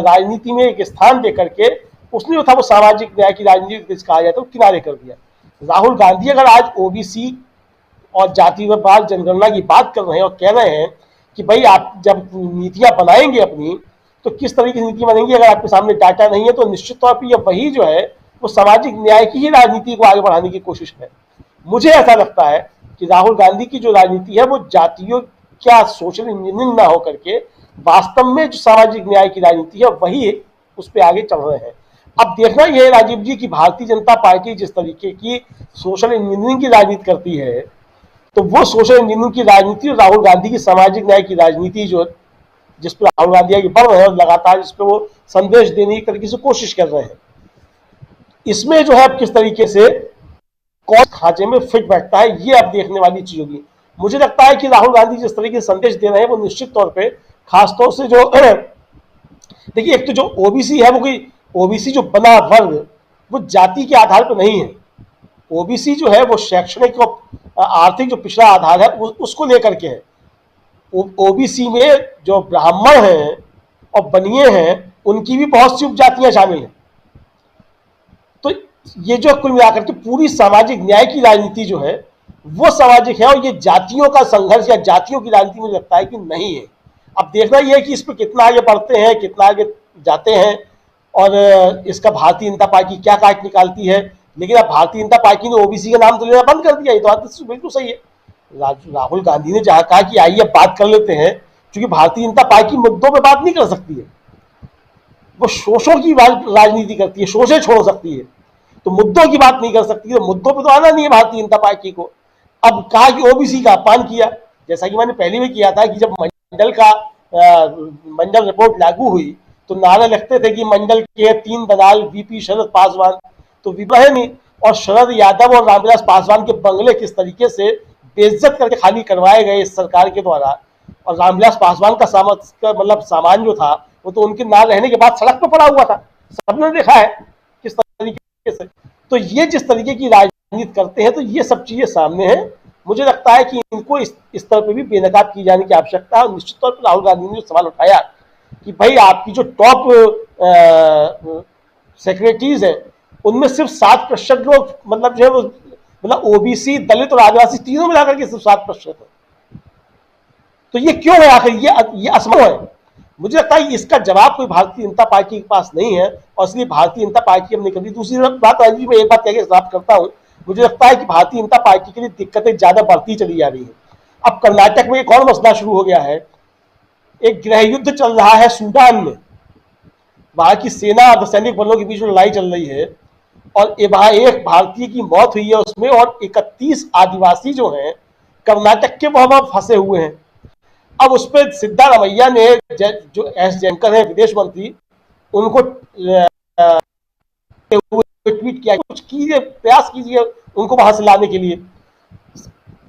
राजनीति में एक स्थान दे करके उसने जो था वो सामाजिक न्याय की राजनीति कहा जाए तो किनारे कर दिया। राहुल गांधी अगर आज ओबीसी और जातिवाद जनगणना की बात कर रहे हैं और कह रहे हैं कि भाई आप जब नीतियां बनाएंगे अपनी तो किस तरीके की नीति बनेंगी, अगर आपके सामने डाटा नहीं है तो निश्चित तौर पर यह वही जो है वो सामाजिक न्याय की ही राजनीति को आगे बढ़ाने की कोशिश है। मुझे ऐसा लगता है कि राहुल गांधी की जो राजनीति है वो जातियों क्या सोशल इंजीनियरिंग ना हो करके वास्तव में जो सामाजिक न्याय की राजनीति है वही उस पर आगे चल रहे हैं। अब देखना यह है राजीव जी की भारतीय जनता पार्टी जिस तरीके की सोशल इंजीनियरिंग की राजनीति करती है तो वो सोशल इंजीनियरिंग की राजनीति और राहुल गांधी की सामाजिक न्याय की राजनीति जो जिस पर राहुल गांधी आगे बढ़ रहे हैं और लगातार जिस पर वो संदेश देने की तरीके से कोशिश कर रहे हैं, इसमें जो है किस तरीके से कौन खांचे में फिट बैठता है ये अब देखने वाली चीज होगी। मुझे लगता है कि राहुल गांधी जिस तरीके से संदेश दे रहे हैं वो निश्चित तौर पे खासतौर से जो देखिए एक तो जो ओबीसी है वो कोई ओबीसी जो बना वर्ग वो जाति के आधार पर नहीं है। ओबीसी जो है वो शैक्षणिक और आर्थिक जो पिछड़ा आधार है उसको लेकर के है। ओबीसी में जो ब्राह्मण हैं और बनिए हैं उनकी भी बहुत सी उपजातियां शामिल हैं। तो ये जो कुल मिलाकर के पूरी सामाजिक न्याय की राजनीति जो है वो सामाजिक है और ये जातियों का संघर्ष या जातियों की राजनीति मुझे लगता है कि नहीं है। अब देखना यह है कि इस पर कितना आगे बढ़ते हैं, कितना आगे जाते हैं और इसका भारतीय जनता पार्टी क्या काट निकालती है, लेकिन अब भारतीय जनता पार्टी ने ओबीसी का नाम तो लेना बंद कर दिया। ये तो बात बिल्कुल सही है। राहुल गांधी ने जहां कहा कि आइए बात कर लेते हैं, क्योंकि भारतीय जनता पार्टी मुद्दों पे बात नहीं कर सकती है, वो शोषों की राजनीति करती है, शोषे छोड़ सकती है, तो मुद्दों की बात नहीं कर सकती। तो मुद्दों पे तो आना नहीं है भारतीय जनता पार्टी को। अब कहा कि ओबीसी का अपमान किया, जैसा कि मैंने पहले भी किया था कि जब मंडल रिपोर्ट लागू हुई तो नारे लगते थे कि मंडल के 3 दलाल वीपी शरद पासवान, तो विवाह नहीं, और शरद यादव और रामविलास पासवान के बंगले किस तरीके से बेइज्जत करके खाली करवाए गए इस सरकार के द्वारा, और रामविलास पासवान का सामान जो था वो तो उनके ना रहने के बाद सड़क पर पड़ा हुआ था, सबने देखा है किस तरीके से। तो ये जिस तरीके की राजनीति करते हैं, तो ये सब चीजें सामने हैं। मुझे लगता है कि इनको इस स्तर पर भी बेनकाब की जाने की आवश्यकता है। और निश्चित तौर पर राहुल गांधी ने जो सवाल उठाया कि भाई आपकी जो टॉप सेक्रेटरीज है उनमें सिर्फ 7% लोग जो है ओबीसी, दलित और आदिवासी तीनों मिलाकर के सिर्फ 7% है, तो ये क्यों है आखिर? ये असंभव है। मुझे लगता है इसका जवाब कोई भारतीय जनता पार्टी के पास नहीं है, और इसलिए भारतीय जनता पार्टी अब नहीं करती। दूसरी बात राजीव, मैं एक बात कह के समाप्त करता हूं, मुझे लगता है कि भारतीय जनता पार्टी के लिए दिक्कतें ज्यादा बढ़ती चली जा रही है। अब कर्नाटक में एक और मसला शुरू हो गया है, एक गृह युद्ध चल रहा है सूडान में, वहां की सेना और सैनिक बलों के बीच में लड़ाई चल रही है, और वहां एक भारतीय की मौत हुई है उसमें, और 31 आदिवासी जो हैं कर्नाटक के वहां फंसे हुए हैं। अब उस पर सिद्धारमैया ने, जो एस जयशंकर है विदेश मंत्री, उनको ट्वीट किया, कुछ कीजिए, प्रयास कीजिए उनको वहां से लाने के लिए।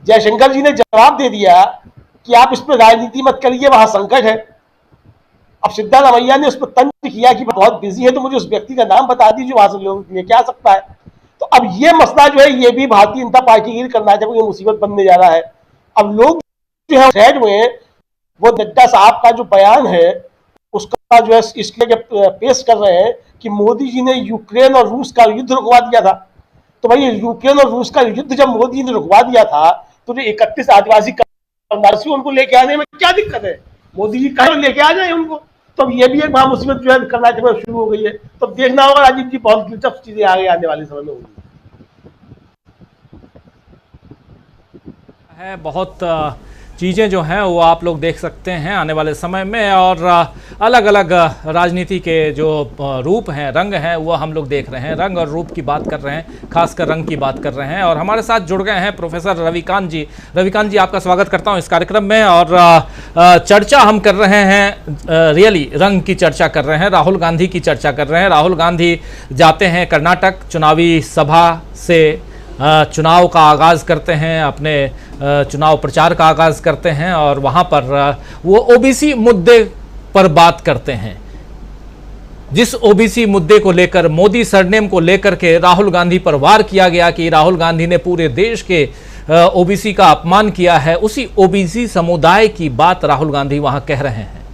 जयशंकर जी ने जवाब दे दिया कि आप इस पर राजनीति मत करिए, वहां संकट है। अब सिद्धारमैया ने उस पर तंज किया कि बहुत बिजी है, तो मुझे उस व्यक्ति का नाम बता दीजिए वहां से लोग लेके आ सकता है। तो अब ये मसला जो है, ये भी भारतीय जनता पार्टी के लिए कर्नाटक में मुसीबत बनने जा रहा है। अब लोग जो है थ्रेड में, वो नड्डा साहब का जो बयान है उसका जो है इसलिए पेश कर रहे हैं कि मोदी जी ने यूक्रेन और रूस का युद्ध रुकवा दिया था। तो भाई यूक्रेन और रूस का युद्ध जब मोदी ने रुकवा दिया था, तो जो 31 आदिवासी कर्नाटक उनको लेके आने में क्या दिक्कत है? मोदी जी कहीं लेके आ जाए उनको। तो ये भी एक वहां मुसीबत जो है कर्नाटक में शुरू हो गई है। तो देखना होगा राजीव जी, बहुत दिलचस्प चीजें आगे आने वाले समय में होगी। है बहुत चीज़ें जो हैं वो आप लोग देख सकते हैं आने वाले समय में, और अलग अलग राजनीति के जो रूप हैं, रंग हैं, वो हम लोग देख रहे हैं। रंग और रूप की बात कर रहे हैं, खासकर रंग की बात कर रहे हैं। और हमारे साथ जुड़ गए हैं प्रोफेसर रविकांत जी। रविकांत जी, आपका स्वागत करता हूं इस कार्यक्रम में। और चर्चा हम कर रहे हैं, रियली रंग की चर्चा कर रहे हैं, राहुल गांधी की चर्चा कर रहे हैं। राहुल गांधी जाते हैं कर्नाटक, चुनावी सभा से चुनाव का आगाज़ करते हैं, अपने चुनाव प्रचार का आगाज़ करते हैं, और वहाँ पर वो ओबीसी मुद्दे पर बात करते हैं। जिस ओबीसी मुद्दे को लेकर, मोदी सरनेम को लेकर के राहुल गांधी पर वार किया गया कि राहुल गांधी ने पूरे देश के ओबीसी का अपमान किया है, उसी ओबीसी समुदाय की बात राहुल गांधी वहाँ कह रहे हैं।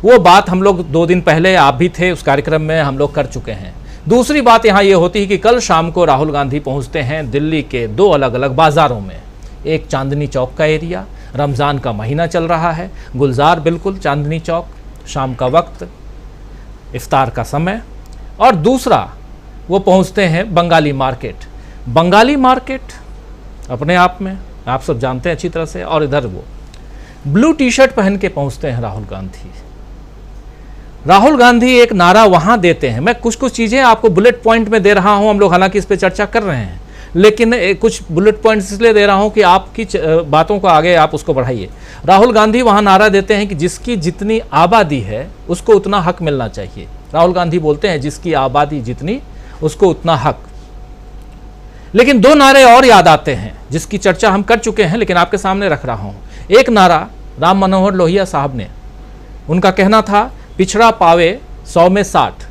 वो बात हम लोग 2 दिन पहले, आप भी थे उस कार्यक्रम में, हम लोग कर चुके हैं। दूसरी बात यहाँ ये होती है कि कल शाम को राहुल गांधी पहुँचते हैं दिल्ली के 2 अलग अलग बाज़ारों में। एक चांदनी चौक का एरिया, रमज़ान का महीना चल रहा है, गुलजार बिल्कुल चांदनी चौक, शाम का वक्त, इफ्तार का समय। और दूसरा वो पहुँचते हैं बंगाली मार्केट। बंगाली मार्केट अपने आप में आप सब जानते हैं अच्छी तरह से। और इधर वो ब्लू टी शर्ट पहन के पहुँचते हैं राहुल गांधी। राहुल गांधी एक नारा वहाँ देते हैं, मैं कुछ चीज़ें आपको बुलेट पॉइंट में दे रहा हूँ, हम लोग हालांकि इस पर चर्चा कर रहे हैं, लेकिन कुछ बुलेट पॉइंट्स इसलिए दे रहा हूं कि आपकी बातों को आगे आप उसको बढ़ाइए। राहुल गांधी वहां नारा देते हैं कि जिसकी जितनी आबादी है उसको उतना हक मिलना चाहिए। राहुल गांधी बोलते हैं जिसकी आबादी जितनी उसको उतना हक। लेकिन 2 नारे और याद आते हैं जिसकी चर्चा हम कर चुके हैं, लेकिन आपके सामने रख रहा हूं। एक नारा राम मनोहर लोहिया साहब ने, उनका कहना था पिछड़ा पावे 100 में 60।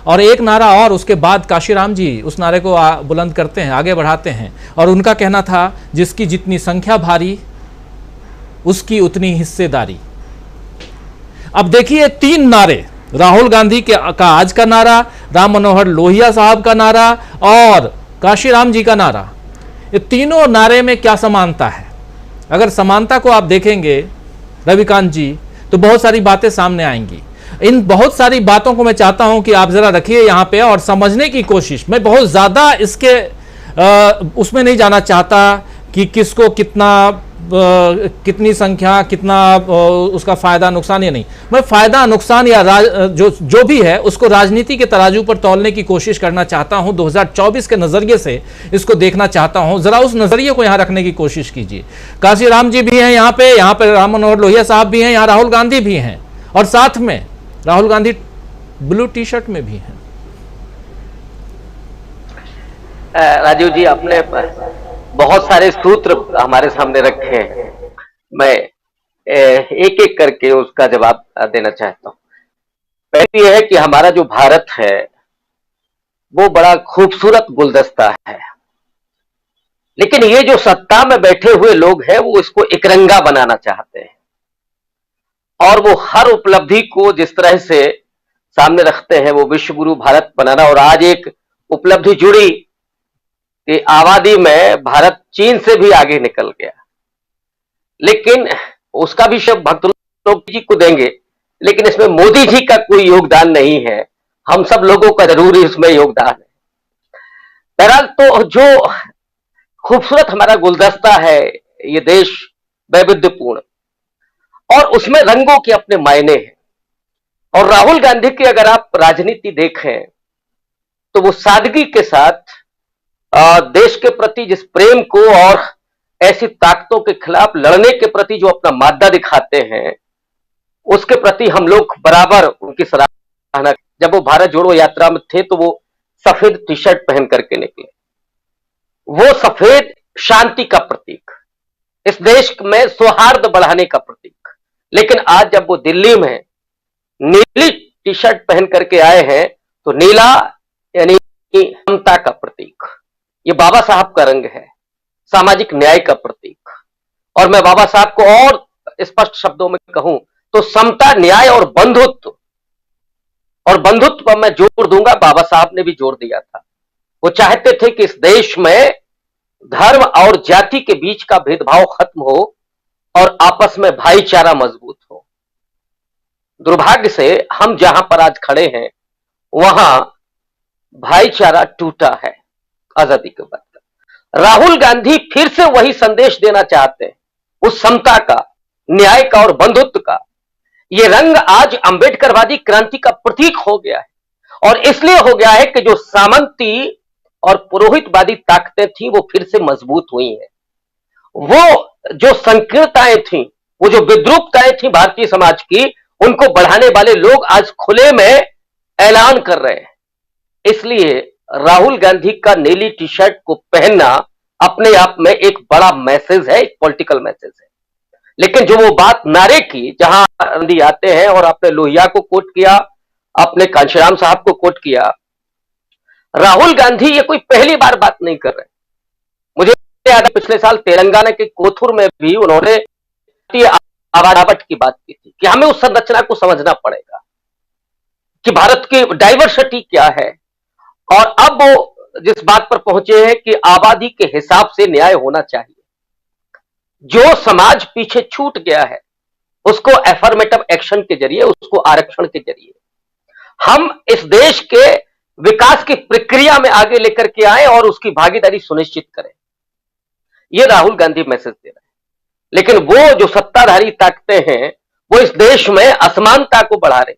और एक नारा और उसके बाद काशीराम जी उस नारे को बुलंद करते हैं, आगे बढ़ाते हैं, और उनका कहना था जिसकी जितनी संख्या भारी उसकी उतनी हिस्सेदारी। अब देखिए 3 नारे, राहुल गांधी का आज का नारा, राम मनोहर लोहिया साहब का नारा और काशीराम जी का नारा। ये तीनों नारे में क्या समानता है? अगर समानता को आप देखेंगे रविकांत जी, तो बहुत सारी बातें सामने आएंगी। इन बहुत सारी बातों को मैं चाहता हूं कि आप जरा रखिए यहां पे और समझने की कोशिश। मैं बहुत ज्यादा इसके उसमें नहीं जाना चाहता कि किसको कितना कितनी संख्या कितना उसका फायदा नुकसान, या नहीं। मैं फायदा नुकसान या जो भी है उसको राजनीति के तराजू पर तौलने की कोशिश करना चाहता हूं। 2024 के नजरिए से इसको देखना चाहता हूं। जरा उस नजरिए को यहां रखने की कोशिश कीजिए। काशीराम जी भी हैं यहाँ पे राम मनोहर लोहिया साहब भी हैं, यहाँ राहुल गांधी भी हैं, और साथ में Rahul Gandhi blue T shirt में भी हैं। राजीव जी, आपने बहुत सारे सूत्र हमारे सामने रखे हैं। मैं एक एक करके उसका जवाब देना चाहता हूं। पहली यह है कि हमारा जो भारत है वो बड़ा खूबसूरत गुलदस्ता है, लेकिन ये जो सत्ता में बैठे हुए लोग हैं वो इसको एकरंगा बनाना चाहते हैं, और वो हर उपलब्धि को जिस तरह से सामने रखते हैं वो विश्व गुरु भारत बनाना। और आज एक उपलब्धि जुड़ी कि आबादी में भारत चीन से भी आगे निकल गया, लेकिन उसका भी शब्द भक्त लोग जी को देंगे, लेकिन इसमें मोदी जी का कोई योगदान नहीं है। हम सब लोगों का जरूर इसमें योगदान है। बहरहाल, तो जो खूबसूरत हमारा गुलदस्ता है, ये देश वैविध्यपूर्ण, और उसमें रंगों के अपने मायने हैं। और राहुल गांधी की अगर आप राजनीति देखें तो वो सादगी के साथ देश के प्रति जिस प्रेम को और ऐसी ताकतों के खिलाफ लड़ने के प्रति जो अपना माद्दा दिखाते हैं, उसके प्रति हम लोग बराबर उनकी सराहना। जब वो भारत जोड़ो यात्रा में थे तो वो सफेद टी शर्ट पहन करके निकले। वो सफेद शांति का प्रतीक, इस देश में सौहार्द बढ़ाने का प्रतीक। लेकिन आज जब वो दिल्ली में नीली टी शर्ट पहन करके आए हैं तो नीला यानी समता का प्रतीक, ये बाबा साहब का रंग है, सामाजिक न्याय का प्रतीक। और मैं बाबा साहब को और स्पष्ट शब्दों में कहूं तो समता, न्याय और बंधुत्व, और बंधुत्व पर मैं जोर दूंगा, बाबा साहब ने भी जोर दिया था। वो चाहते थे कि इस देश में धर्म और जाति के बीच का भेदभाव खत्म हो और आपस में भाईचारा मजबूत हो। दुर्भाग्य से हम जहां पर आज खड़े हैं वहां भाईचारा टूटा है आजादी के बाद। राहुल गांधी फिर से वही संदेश देना चाहते हैं, उस समता का, न्याय का और बंधुत्व का। ये रंग आज अंबेडकरवादी क्रांति का प्रतीक हो गया है, और इसलिए हो गया है कि जो सामंती और पुरोहितवादी ताकतें थी वो फिर से मजबूत हुई हैं। वो जो संकीर्णताएं थी, वो जो विद्रूपताएं थी भारतीय समाज की, उनको बढ़ाने वाले लोग आज खुले में ऐलान कर रहे हैं। इसलिए राहुल गांधी का नीली टी शर्ट को पहनना अपने आप में एक बड़ा मैसेज है, एक पॉलिटिकल मैसेज है। लेकिन जो वो बात नारे की, जहां गांधी आते हैं और आपने लोहिया को कोट किया, आपने कांशीराम साहब को कोट किया, राहुल गांधी ये कोई पहली बार बात नहीं कर रहे। मुझे याद है पिछले साल तेलंगाना के कोथुर में भी उन्होंने आवाजावट की बात की थी कि हमें उस संरचना को समझना पड़ेगा कि भारत की डाइवर्सिटी क्या है। और अब वो जिस बात पर पहुंचे हैं कि आबादी के हिसाब से न्याय होना चाहिए। जो समाज पीछे छूट गया है उसको एफर्मेटिव एक्शन के जरिए, उसको आरक्षण के जरिए हम इस देश के विकास की प्रक्रिया में आगे लेकर के आए और उसकी भागीदारी सुनिश्चित करें। यह राहुल गांधी मैसेज दे रहे हैं। लेकिन वो जो सत्ताधारी ताकतें हैं वो इस देश में असमानता को बढ़ा रहे।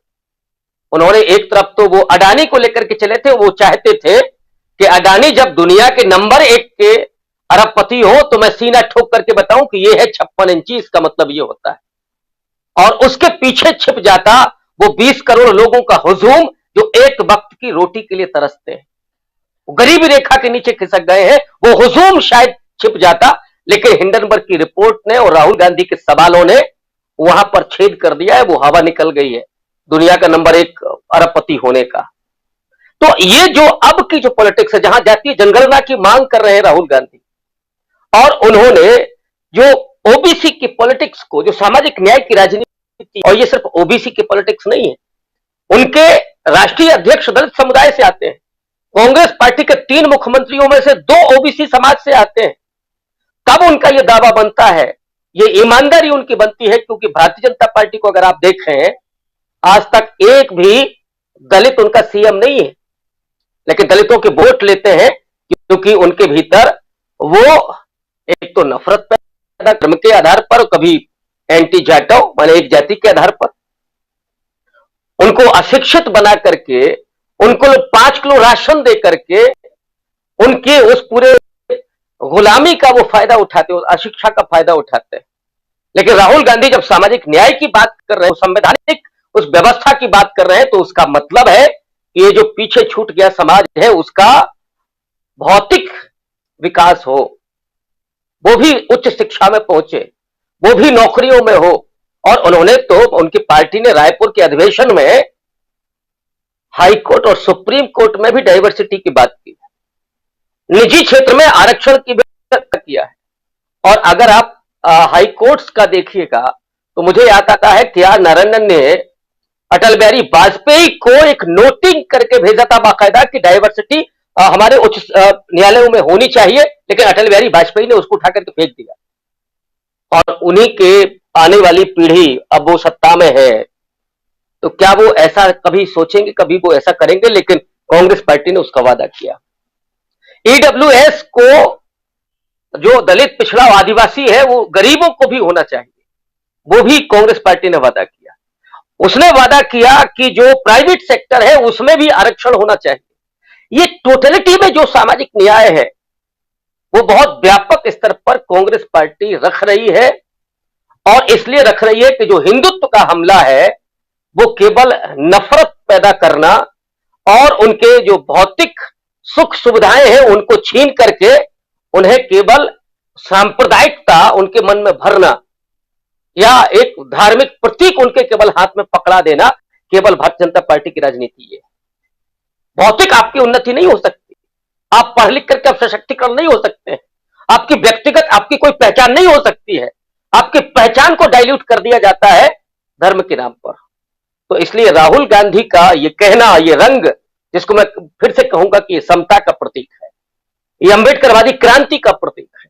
उन्होंने एक तरफ तो वो अडानी को लेकर के चले थे, वो चाहते थे कि अडानी जब दुनिया के नंबर 1 के अरबपति हो तो मैं सीना ठोक करके बताऊं कि ये है 56 इंची, इसका मतलब ये होता है। और उसके पीछे छिप जाता वो 20 करोड़ लोगों का हुजूम जो एक वक्त की रोटी के लिए तरसते हैं, वो गरीबी रेखा के नीचे खिसक गए हैं, वो हुजूम शायद छिप जाता। लेकिन हिंडनबर्ग की रिपोर्ट ने और राहुल गांधी के सवालों ने वहां पर छेद कर दिया है, वो हवा निकल गई है दुनिया का नंबर 1 अरबपति होने का। तो ये जो अब की जो पॉलिटिक्स है, जहां जातीय जनगणना की मांग कर रहे हैं राहुल गांधी, और उन्होंने जो ओबीसी की पॉलिटिक्स को, जो सामाजिक न्याय की राजनीति, और ये सिर्फ ओबीसी की पॉलिटिक्स नहीं है, उनके राष्ट्रीय अध्यक्ष दलित समुदाय से आते हैं, कांग्रेस पार्टी के 3 मुख्यमंत्रियों में से 2 ओबीसी समाज से आते हैं। तब उनका यह दावा बनता है, ये ईमानदारी उनकी बनती है, क्योंकि भारतीय जनता पार्टी को अगर आप देखें आज तक एक भी दलित उनका सीएम नहीं है, लेकिन दलितों के वोट लेते हैं क्योंकि उनके भीतर वो एक तो नफरत पैदा धर्म के आधार पर, कभी एंटी जाटव माने एक जाति के आधार पर, उनको अशिक्षित बना करके, उनको 5 किलो राशन दे करके उनके उस पूरे गुलामी का वो फायदा उठाते, अशिक्षा का फायदा उठाते हैं। लेकिन राहुल गांधी जब सामाजिक न्याय की बात कर रहे हैं, संवैधानिक उस व्यवस्था की बात कर रहे हैं, तो उसका मतलब है कि ये जो पीछे छूट गया समाज है उसका भौतिक विकास हो, वो भी उच्च शिक्षा में पहुंचे, वो भी नौकरियों में हो। और उन्होंने तो, उनकी पार्टी ने रायपुर के अधिवेशन में हाई कोर्ट और सुप्रीम कोर्ट में भी डाइवर्सिटी की बात की, निजी क्षेत्र में आरक्षण की बात किया है। और अगर आप हाई कोर्ट्स का देखिएगा तो मुझे याद आता है कि आर नारायणन ने अटल बिहारी वाजपेयी को एक नोटिंग करके भेजा था बाकायदा कि डाइवर्सिटी हमारे उच्च न्यायालयों में होनी चाहिए, लेकिन अटल बिहारी वाजपेयी ने उसको उठाकर फेंक दिया। और उन्हीं के आने वाली पीढ़ी अब वो सत्ता में है, तो क्या वो ऐसा कभी सोचेंगे, कभी वो ऐसा करेंगे? लेकिन कांग्रेस पार्टी ने उसका वादा किया। ईडब्ल्यूएस को, जो दलित पिछड़ा आदिवासी है, वो गरीबों को भी होना चाहिए, वो भी कांग्रेस पार्टी ने वादा किया। उसने वादा किया कि जो प्राइवेट सेक्टर है उसमें भी आरक्षण होना चाहिए। ये टोटलिटी में जो सामाजिक न्याय है वो बहुत व्यापक स्तर पर कांग्रेस पार्टी रख रही है, और इसलिए रख रही है कि जो हिंदुत्व का हमला है वो केवल नफरत पैदा करना और उनके जो भौतिक सुख सुविधाएं हैं उनको छीन करके उन्हें केवल सांप्रदायिकता उनके मन में भरना, या एक धार्मिक प्रतीक उनके केवल हाथ में पकड़ा देना, केवल भारतीय जनता पार्टी की राजनीति है। भौतिक आपकी उन्नति नहीं हो सकती, आप पढ़ लिख करके आप सशक्तिकरण नहीं हो सकते हैं, आपकी व्यक्तिगत आपकी कोई पहचान नहीं हो सकती है, आपकी पहचान को डाइल्यूट कर दिया जाता है धर्म के नाम पर। तो इसलिए राहुल गांधी का ये कहना, ये रंग, जिसको मैं फिर से कहूंगा कि ये समता का प्रतीक है, ये अंबेडकरवादी क्रांति का प्रतीक है,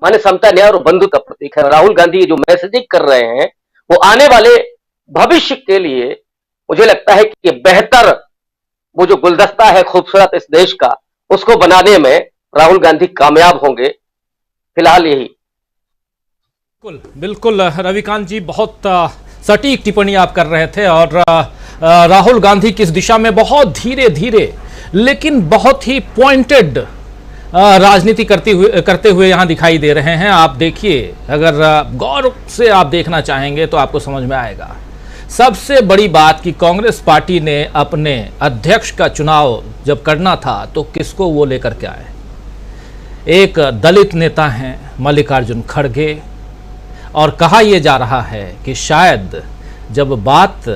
माने समता, न्याय और बंधु का प्रतीक है। राहुल गांधी जो मैसेजिंग कर रहे हैं वो आने वाले भविष्य के लिए मुझे लगता है कि ये बेहतर, वो जो गुलदस्ता है खूबसूरत इस देश का, उसको बनाने में राहुल गांधी कामयाब होंगे। फिलहाल यही। बिल्कुल बिल्कुल रविकांत जी, बहुत सटीक टिप्पणी आप कर रहे थे, और राहुल गांधी किस दिशा में बहुत धीरे धीरे लेकिन बहुत ही पॉइंटेड राजनीति करते हुए यहाँ दिखाई दे रहे हैं। आप देखिए, अगर गौर से आप देखना चाहेंगे तो आपको समझ में आएगा। सबसे बड़ी बात कि कांग्रेस पार्टी ने अपने अध्यक्ष का चुनाव जब करना था तो किसको वो लेकर के आए? एक दलित नेता हैं मल्लिकार्जुन खड़गे, और कहा यह जा रहा है कि शायद जब बात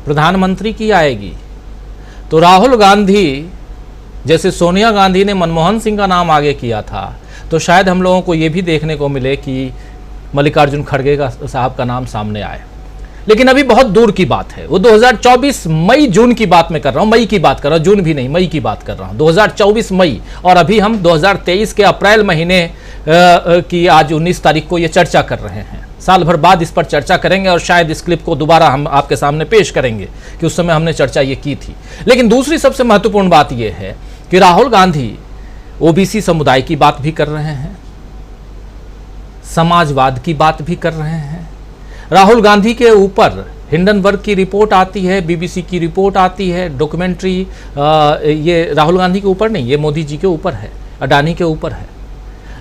प्रधानमंत्री की आएगी तो राहुल गांधी, जैसे सोनिया गांधी ने मनमोहन सिंह का नाम आगे किया था, तो शायद हम लोगों को ये भी देखने को मिले कि मल्लिकार्जुन खड़गे का साहब का नाम सामने आए। लेकिन अभी बहुत दूर की बात है, वो 2024 मई जून की बात मैं कर रहा हूँ, मई की बात कर रहा हूँ, जून भी नहीं, मई की बात कर रहा हूँ, 2024 मई। और अभी हम 2023 के अप्रैल महीने की आज 19 तारीख को ये चर्चा कर रहे हैं। साल भर बाद इस पर चर्चा करेंगे और शायद इस क्लिप को दोबारा हम आपके सामने पेश करेंगे कि उस समय हमने चर्चा ये की थी। लेकिन दूसरी सबसे महत्वपूर्ण बात यह है कि राहुल गांधी ओबीसी समुदाय की बात भी कर रहे हैं, समाजवाद की बात भी कर रहे हैं। राहुल गांधी के ऊपर हिंडनबर्ग की रिपोर्ट आती है, बीबीसी की रिपोर्ट आती है, डॉक्यूमेंट्री, ये राहुल गांधी के ऊपर नहीं, ये मोदी जी के ऊपर है, अडानी के ऊपर है,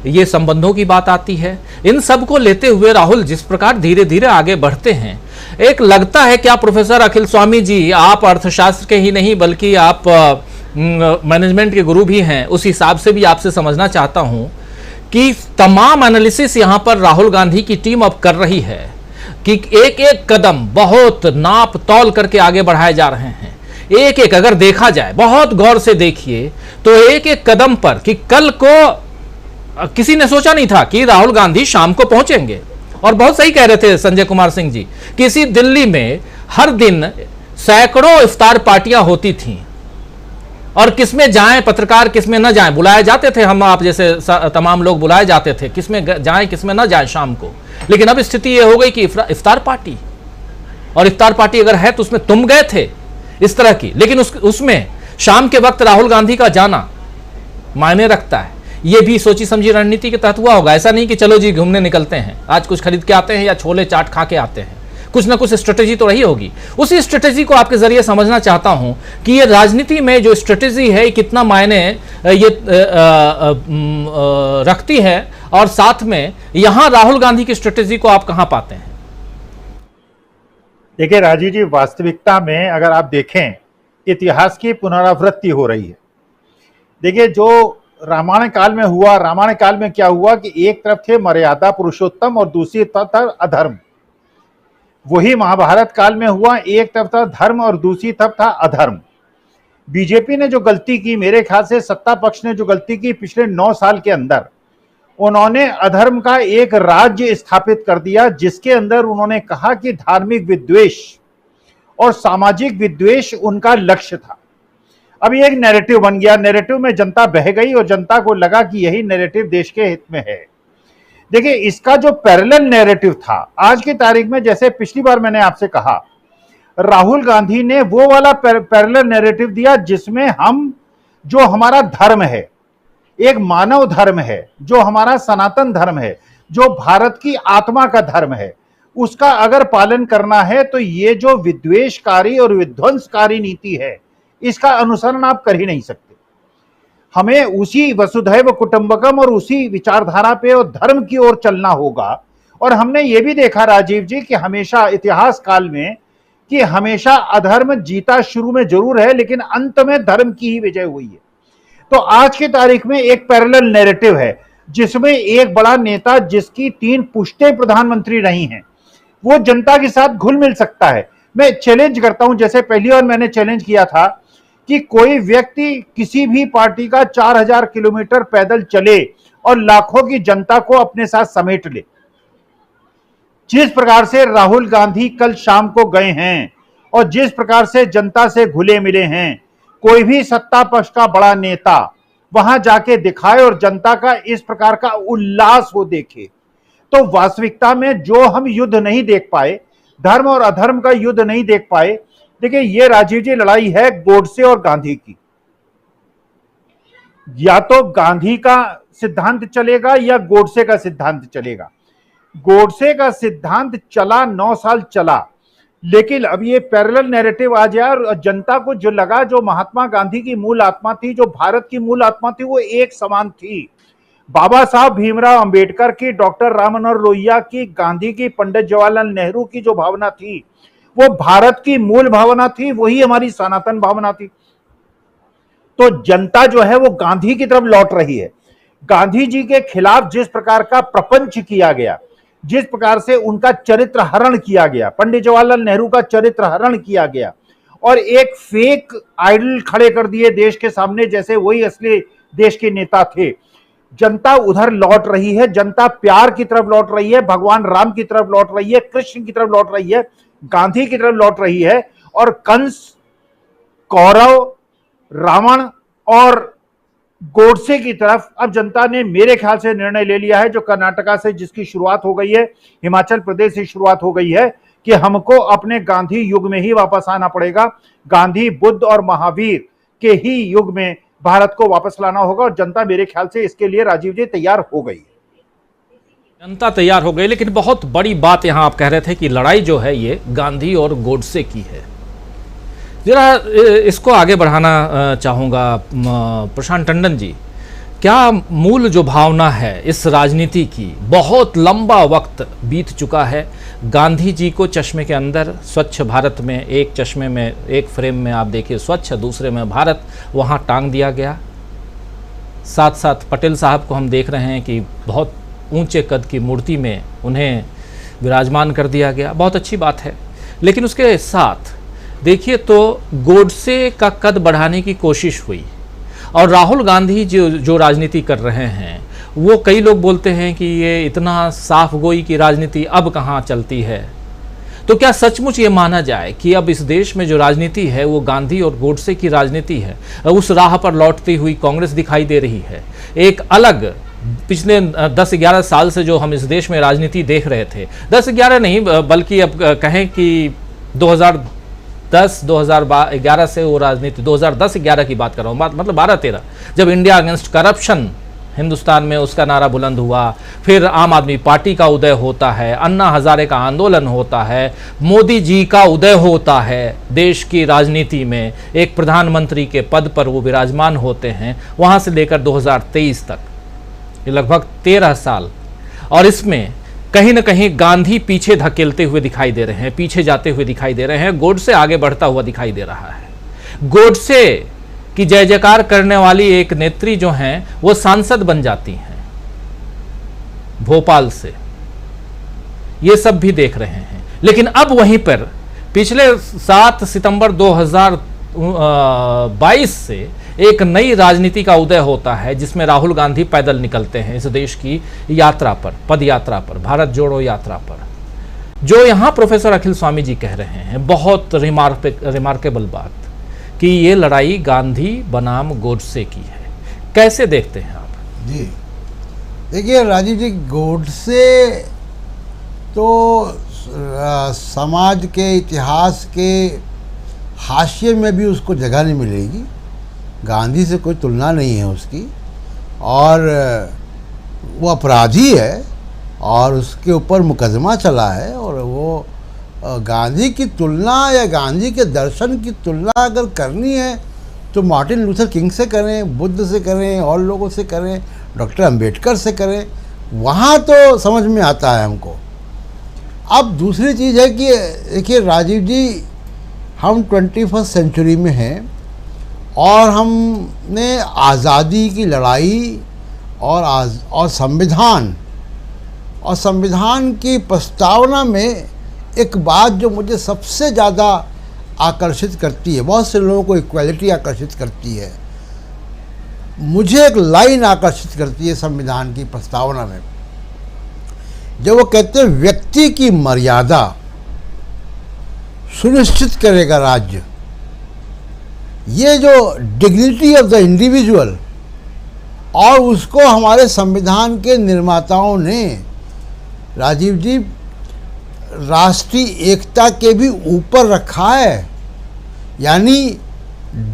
ये संबंधों की बात आती है। इन सब को लेते हुए राहुल जिस प्रकार धीरे धीरे आगे बढ़ते हैं, एक लगता है क्या प्रोफेसर अखिल स्वामी जी, आप अर्थशास्त्र के ही नहीं बल्कि आप मैनेजमेंट के गुरु भी हैं, उस हिसाब से भी आपसे समझना चाहता हूं कि तमाम एनालिसिस यहां पर राहुल गांधी की टीम अब कर रही है कि एक एक कदम बहुत नाप तौल करके आगे बढ़ाए जा रहे हैं। एक एक अगर देखा जाए, बहुत गौर से देखिए तो एक एक कदम पर, कि कल को किसी ने सोचा नहीं था कि राहुल गांधी शाम को पहुंचेंगे। और बहुत सही कह रहे थे संजय कुमार सिंह जी, किसी दिल्ली में हर दिन सैकड़ों इफ्तार पार्टियां होती थीं, और किसमें जाएं पत्रकार, किसमें न जाएं, बुलाए जाते थे, हम आप जैसे तमाम लोग बुलाए जाते थे, किसमें जाएं किसमें न जाएं शाम को। लेकिन अब स्थिति यह हो गई कि इफ्तार पार्टी, और इफ्तार पार्टी अगर है तो उसमें तुम गए थे इस तरह की, लेकिन उसमें शाम के वक्त राहुल गांधी का जाना मायने रखता है। यह भी सोची समझी रणनीति के तहत हुआ होगा। ऐसा नहीं कि चलो जी घूमने निकलते हैं, आज कुछ खरीद के आते हैं या छोले चाट खा के आते हैं, कुछ ना कुछ स्ट्रेटेजी तो रही होगी। उसी स्ट्रेटेजी को आपके जरिए समझना चाहता हूं कि ये राजनीति में जो स्ट्रेटेजी है कितना मायने ये रखती है, और साथ में यहां राहुल गांधी की स्ट्रेटेजी को आप कहां पाते हैं? देखिए राजीव जी, वास्तविकता में अगर आप देखें इतिहास की पुनरावृत्ति हो रही है। देखिए जो रामायण काल में हुआ, रामायण काल में क्या हुआ कि एक तरफ थे मर्यादा पुरुषोत्तम और दूसरी तरफ था अधर्म। वही महाभारत काल में हुआ, एक तरफ था धर्म और दूसरी तरफ था अधर्म। बीजेपी ने जो गलती की, मेरे ख्याल से सत्ता पक्ष ने जो गलती की पिछले 9 साल के अंदर, उन्होंने अधर्म का एक राज्य स्थापित कर दिया, जिसके अंदर उन्होंने कहा कि धार्मिक विद्वेष और सामाजिक विद्वेष उनका लक्ष्य था। अब ये एक नैरेटिव बन गया, नैरेटिव में जनता बह गई और जनता को लगा कि यही नैरेटिव देश के हित में है। देखिए इसका जो पैरेलल नैरेटिव था आज की तारीख में, जैसे पिछली बार मैंने आपसे कहा, राहुल गांधी ने वो वाला पैरेलल नैरेटिव दिया जिसमें हम, जो हमारा धर्म है, एक मानव धर्म है, जो हमारा सनातन धर्म है, जो भारत की आत्मा का धर्म है, उसका अगर पालन करना है तो ये जो विद्वेषकारी और विध्वंसकारी नीति है इसका अनुसरण आप कर ही नहीं सकते। हमें उसी वसुधैव कुटुंबकम और उसी विचारधारा पे और धर्म की ओर चलना होगा। और हमने ये भी देखा राजीव जी कि हमेशा इतिहास काल में कि हमेशा अधर्म जीता शुरू में जरूर है, लेकिन अंत में धर्म की ही विजय हुई है। तो आज की तारीख में एक पैरेलल नैरेटिव है जिसमें एक बड़ा नेता जिसकी 3 पुश्तें प्रधानमंत्री रही हैं, वो जनता के साथ घुल मिल सकता है। मैं चैलेंज करता हूं, जैसे पहली बार मैंने चैलेंज किया था कि कोई व्यक्ति किसी भी पार्टी का 4000 किलोमीटर पैदल चले और लाखों की जनता को अपने साथ समेट ले। जिस प्रकार से राहुल गांधी कल शाम को गए हैं और जिस प्रकार से जनता से घुले मिले हैं, कोई भी सत्ता पक्ष का बड़ा नेता वहां जाके दिखाए और जनता का इस प्रकार का उल्लास हो देखे, तो वास्तविकता में जो हम युद्ध नहीं देख पाए, धर्म और अधर्म का युद्ध नहीं देख पाए। देखिए ये राजीव जी लड़ाई है गोडसे और गांधी की। या तो गांधी का सिद्धांत चलेगा या गोडसे का सिद्धांत चलेगा। गोडसे का सिद्धांत चला, 9 साल चला, लेकिन अब ये पैरेलल नैरेटिव आ गया और जनता को जो लगा, जो महात्मा गांधी की मूल आत्मा थी, जो भारत की मूल आत्मा थी, वो एक समान थी। बाबा साहब भीमराव अंबेडकर की, डॉक्टर राम मनोहर लोहिया की, गांधी की, पंडित जवाहरलाल नेहरू की जो भावना थी वो भारत की मूल भावना थी, वही हमारी सनातन भावना थी। तो जनता जो है वो गांधी की तरफ लौट रही है। गांधी जी के खिलाफ जिस प्रकार का प्रपंच किया गया, जिस प्रकार से उनका चरित्र हरण किया गया, पंडित जवाहरलाल नेहरू का चरित्र हरण किया गया और एक फेक आइडल खड़े कर दिए देश के सामने जैसे वही असली देश के नेता थे। जनता उधर लौट रही है, जनता प्यार की तरफ लौट रही है, भगवान राम की तरफ लौट रही है, कृष्ण की तरफ लौट रही है, गांधी की तरफ लौट रही है। और कंस, कौरव, रावण और गोडसे की तरफ अब जनता ने मेरे ख्याल से निर्णय ले लिया है, जो कर्नाटका से जिसकी शुरुआत हो गई है, हिमाचल प्रदेश से शुरुआत हो गई है, कि हमको अपने गांधी युग में ही वापस आना पड़ेगा। गांधी, बुद्ध और महावीर के ही युग में भारत को वापस लाना होगा और जनता मेरे ख्याल से इसके लिए राजीव जी तैयार हो गई। जनता तैयार हो गई, लेकिन बहुत बड़ी बात यहां आप कह रहे थे कि लड़ाई जो है ये गांधी और गोडसे की है। जरा इसको आगे बढ़ाना चाहूँगा प्रशांत टंडन जी, क्या मूल जो भावना है इस राजनीति की, बहुत लंबा वक्त बीत चुका है, गांधी जी को चश्मे के अंदर स्वच्छ भारत में, एक चश्मे में, एक फ्रेम में आप देखिए स्वच्छ, दूसरे में भारत, वहाँ टांग दिया गया। साथ साथ पटेल साहब को हम देख रहे हैं कि बहुत ऊंचे कद की मूर्ति में उन्हें विराजमान कर दिया गया, बहुत अच्छी बात है। लेकिन उसके साथ देखिए तो गोडसे का कद बढ़ाने की कोशिश हुई और राहुल गांधी जो राजनीति कर रहे हैं वो कई लोग बोलते हैं कि ये इतना साफ गोई की राजनीति अब कहाँ चलती है। तो क्या सचमुच ये माना जाए कि अब इस देश में जो राजनीति है वो गांधी और गोडसे की राजनीति है? उस राह पर लौटती हुई कांग्रेस दिखाई दे रही है। एक अलग पिछले 10-11 साल से जो हम इस देश में राजनीति देख रहे थे, 10-11 नहीं बल्कि अब कहें कि 2010 2011 से वो राजनीति, 2010-11 की बात कर रहा हूँ, मतलब 12-13, जब इंडिया अगेंस्ट करप्शन हिंदुस्तान में उसका नारा बुलंद हुआ, फिर आम आदमी पार्टी का उदय होता है, अन्ना हजारे का आंदोलन होता है, मोदी जी का उदय होता है, देश की राजनीति में एक प्रधानमंत्री के पद पर वो विराजमान होते हैं, वहाँ से लेकर 2023 तक, ये लगभग 13 साल। और इसमें कहीं ना कहीं गांधी पीछे धकेलते हुए दिखाई दे रहे हैं, पीछे जाते हुए दिखाई दे रहे हैं, गोडसे आगे बढ़ता हुआ दिखाई दे रहा है। गोडसे की जय जयकार करने वाली एक नेत्री जो हैं वो सांसद बन जाती हैं भोपाल से, ये सब भी देख रहे हैं। लेकिन अब वहीं पर पिछले 7 सितंबर 2022 से एक नई राजनीति का उदय होता है, जिसमें राहुल गांधी पैदल निकलते हैं इस देश की यात्रा पर, पद यात्रा पर, भारत जोड़ो यात्रा पर। जो यहां प्रोफेसर अखिल स्वामी जी कह रहे हैं, बहुत रिमार्केबल बात, कि ये लड़ाई गांधी बनाम गोडसे की है, कैसे देखते हैं आप? जी देखिए राजीव जी, गोडसे तो समाज के इतिहास के हाशिए में भी उसको जगह नहीं मिलेगी, गांधी से कोई तुलना नहीं है उसकी, और वो अपराधी है और उसके ऊपर मुकदमा चला है, और वो गांधी की तुलना या गांधी के दर्शन की तुलना अगर करनी है तो मार्टिन लूथर किंग से करें, बुद्ध से करें, और लोगों से करें, डॉक्टर अंबेडकर से करें, वहाँ तो समझ में आता है हमको। अब दूसरी चीज़ है कि देखिए राजीव जी, हम 21वीं सेंचुरी में हैं और हमने आज़ादी की लड़ाई और संविधान की प्रस्तावना में एक बात जो मुझे सबसे ज़्यादा आकर्षित करती है, बहुत से लोगों को इक्वालिटी आकर्षित करती है, मुझे एक लाइन आकर्षित करती है संविधान की प्रस्तावना में, जब वो कहते हैं व्यक्ति की मर्यादा सुनिश्चित करेगा राज्य। ये जो डिग्निटी ऑफ द इंडिविजुअल, और उसको हमारे संविधान के निर्माताओं ने राजीव जी राष्ट्रीय एकता के भी ऊपर रखा है। यानी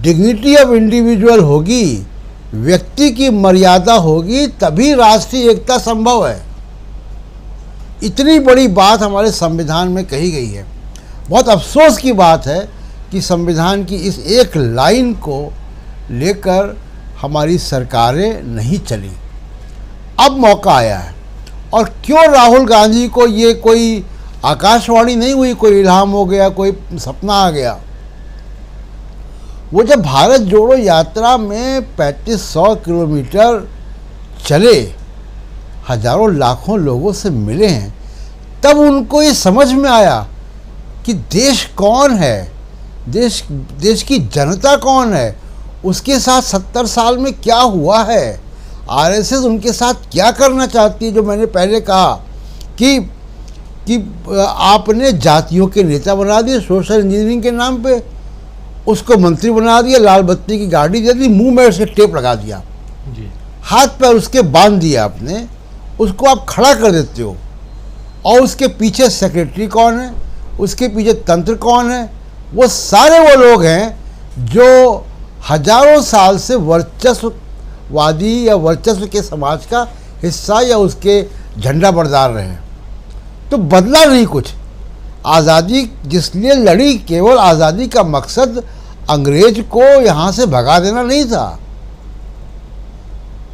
डिग्निटी ऑफ इंडिविजुअल होगी, व्यक्ति की मर्यादा होगी, तभी राष्ट्रीय एकता संभव है। इतनी बड़ी बात हमारे संविधान में कही गई है। बहुत अफसोस की बात है कि संविधान की इस एक लाइन को लेकर हमारी सरकारें नहीं चली। अब मौका आया है, और क्यों राहुल गांधी को ये कोई आकाशवाणी नहीं हुई, कोई इल्हाम हो गया, कोई सपना आ गया। वो जब भारत जोड़ो यात्रा में 3500 किलोमीटर चले, हजारों लाखों लोगों से मिले हैं, तब उनको ये समझ में आया कि देश कौन है, देश की जनता कौन है, उसके साथ 70 साल में क्या हुआ है, आरएसएस उनके साथ क्या करना चाहती है। जो मैंने पहले कहा कि आपने जातियों के नेता बना दिए सोशल इंजीनियरिंग के नाम पे, उसको मंत्री बना दिया, लाल बत्ती की गाड़ी दे दी, मुंह में उसके टेप लगा दिया जी, हाथ पैर उसके बांध दिया आपने, उसको आप खड़ा कर देते हो। और उसके पीछे सेक्रेटरी कौन है, उसके पीछे तंत्र कौन है? वो सारे वो लोग हैं जो हजारों साल से वर्चस्ववादी या वर्चस्व के समाज का हिस्सा या उसके झंडा बरदार रहे हैं। तो बदला नहीं कुछ। आज़ादी जिसलिए लड़ी, केवल आज़ादी का मकसद अंग्रेज को यहाँ से भगा देना नहीं था।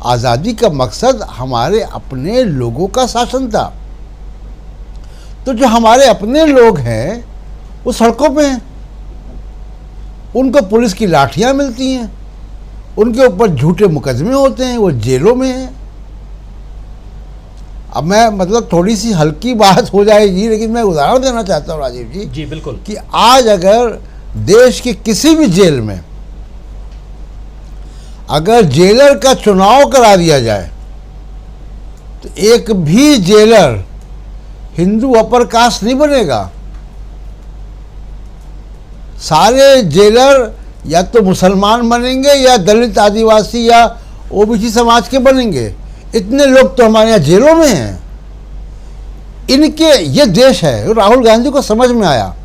आज़ादी का मकसद हमारे अपने लोगों का शासन था। तो जो हमारे अपने लोग हैं वो सड़कों पे हैं, उनको पुलिस की लाठियां मिलती हैं, उनके ऊपर झूठे मुकदमे होते हैं, वो जेलों में हैं। अब मैं मतलब थोड़ी सी हल्की बात हो जाएगी, लेकिन मैं उदाहरण देना चाहता हूँ राजीव जी। जी बिल्कुल। कि आज अगर देश के किसी भी जेल में अगर जेलर का चुनाव करा दिया जाए तो एक भी जेलर हिंदू अपर कास्ट नहीं बनेगा। सारे जेलर या तो मुसलमान बनेंगे या दलित, आदिवासी या ओबीसी समाज के बनेंगे। इतने लोग तो हमारे यहाँ जेलों में हैं। इनके ये देश है, राहुल गांधी को समझ में आया।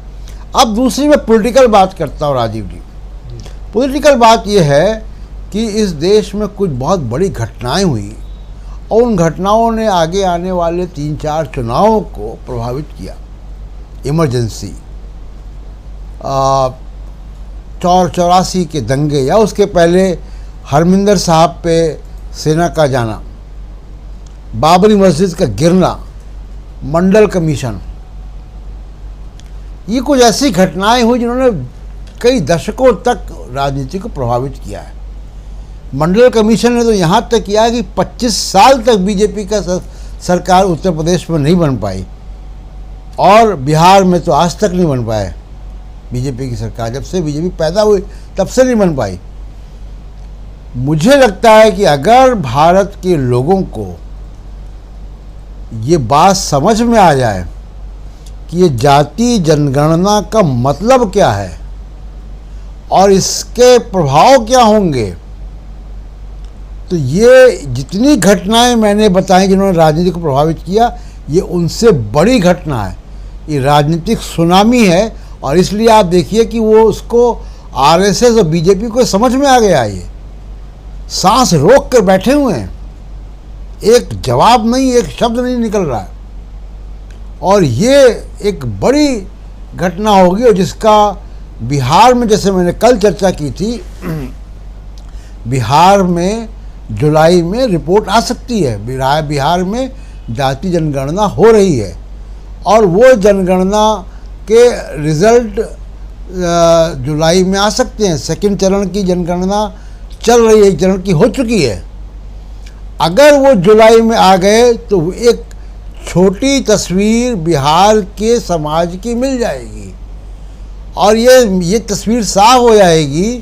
अब दूसरी मैं पॉलिटिकल बात करता हूँ राजीव जी। पॉलिटिकल बात यह है कि इस देश में कुछ बहुत बड़ी घटनाएं हुई और उन घटनाओं ने आगे आने वाले 3-4 चुनावों को प्रभावित किया। इमरजेंसी, 84 के दंगे या उसके पहले हरमिंदर साहब पे सेना का जाना, बाबरी मस्जिद का गिरना, मंडल कमीशन, ये कुछ ऐसी घटनाएं हुई जिन्होंने कई दशकों तक राजनीति को प्रभावित किया है। मंडल कमीशन ने तो यहाँ तक किया कि 25 साल तक बीजेपी का सरकार उत्तर प्रदेश में नहीं बन पाई और बिहार में तो आज तक नहीं बन पाए। बीजेपी की सरकार जब से बीजेपी पैदा हुई तब से नहीं बन पाई। मुझे लगता है कि अगर भारत के लोगों को ये बात समझ में आ जाए कि ये जाति जनगणना का मतलब क्या है और इसके प्रभाव क्या होंगे, तो ये जितनी घटनाएं मैंने बताई जिन्होंने राजनीति को प्रभावित किया, ये उनसे बड़ी घटना है। ये राजनीतिक सुनामी है और इसलिए आप देखिए कि वो उसको आरएसएस और बीजेपी को समझ में आ गया। ये सांस रोक कर बैठे हुए हैं, एक जवाब नहीं, एक शब्द नहीं निकल रहा है और ये एक बड़ी घटना होगी और जिसका बिहार में, जैसे मैंने कल चर्चा की थी, बिहार में जुलाई में रिपोर्ट आ सकती है। बिहार में जाति जनगणना हो रही है और वो जनगणना के रिजल्ट जुलाई में आ सकते हैं। सेकंड चरण की जनगणना चल रही है, एक चरण की हो चुकी है। अगर वो जुलाई में आ गए तो एक छोटी तस्वीर बिहार के समाज की मिल जाएगी और ये तस्वीर साफ हो जाएगी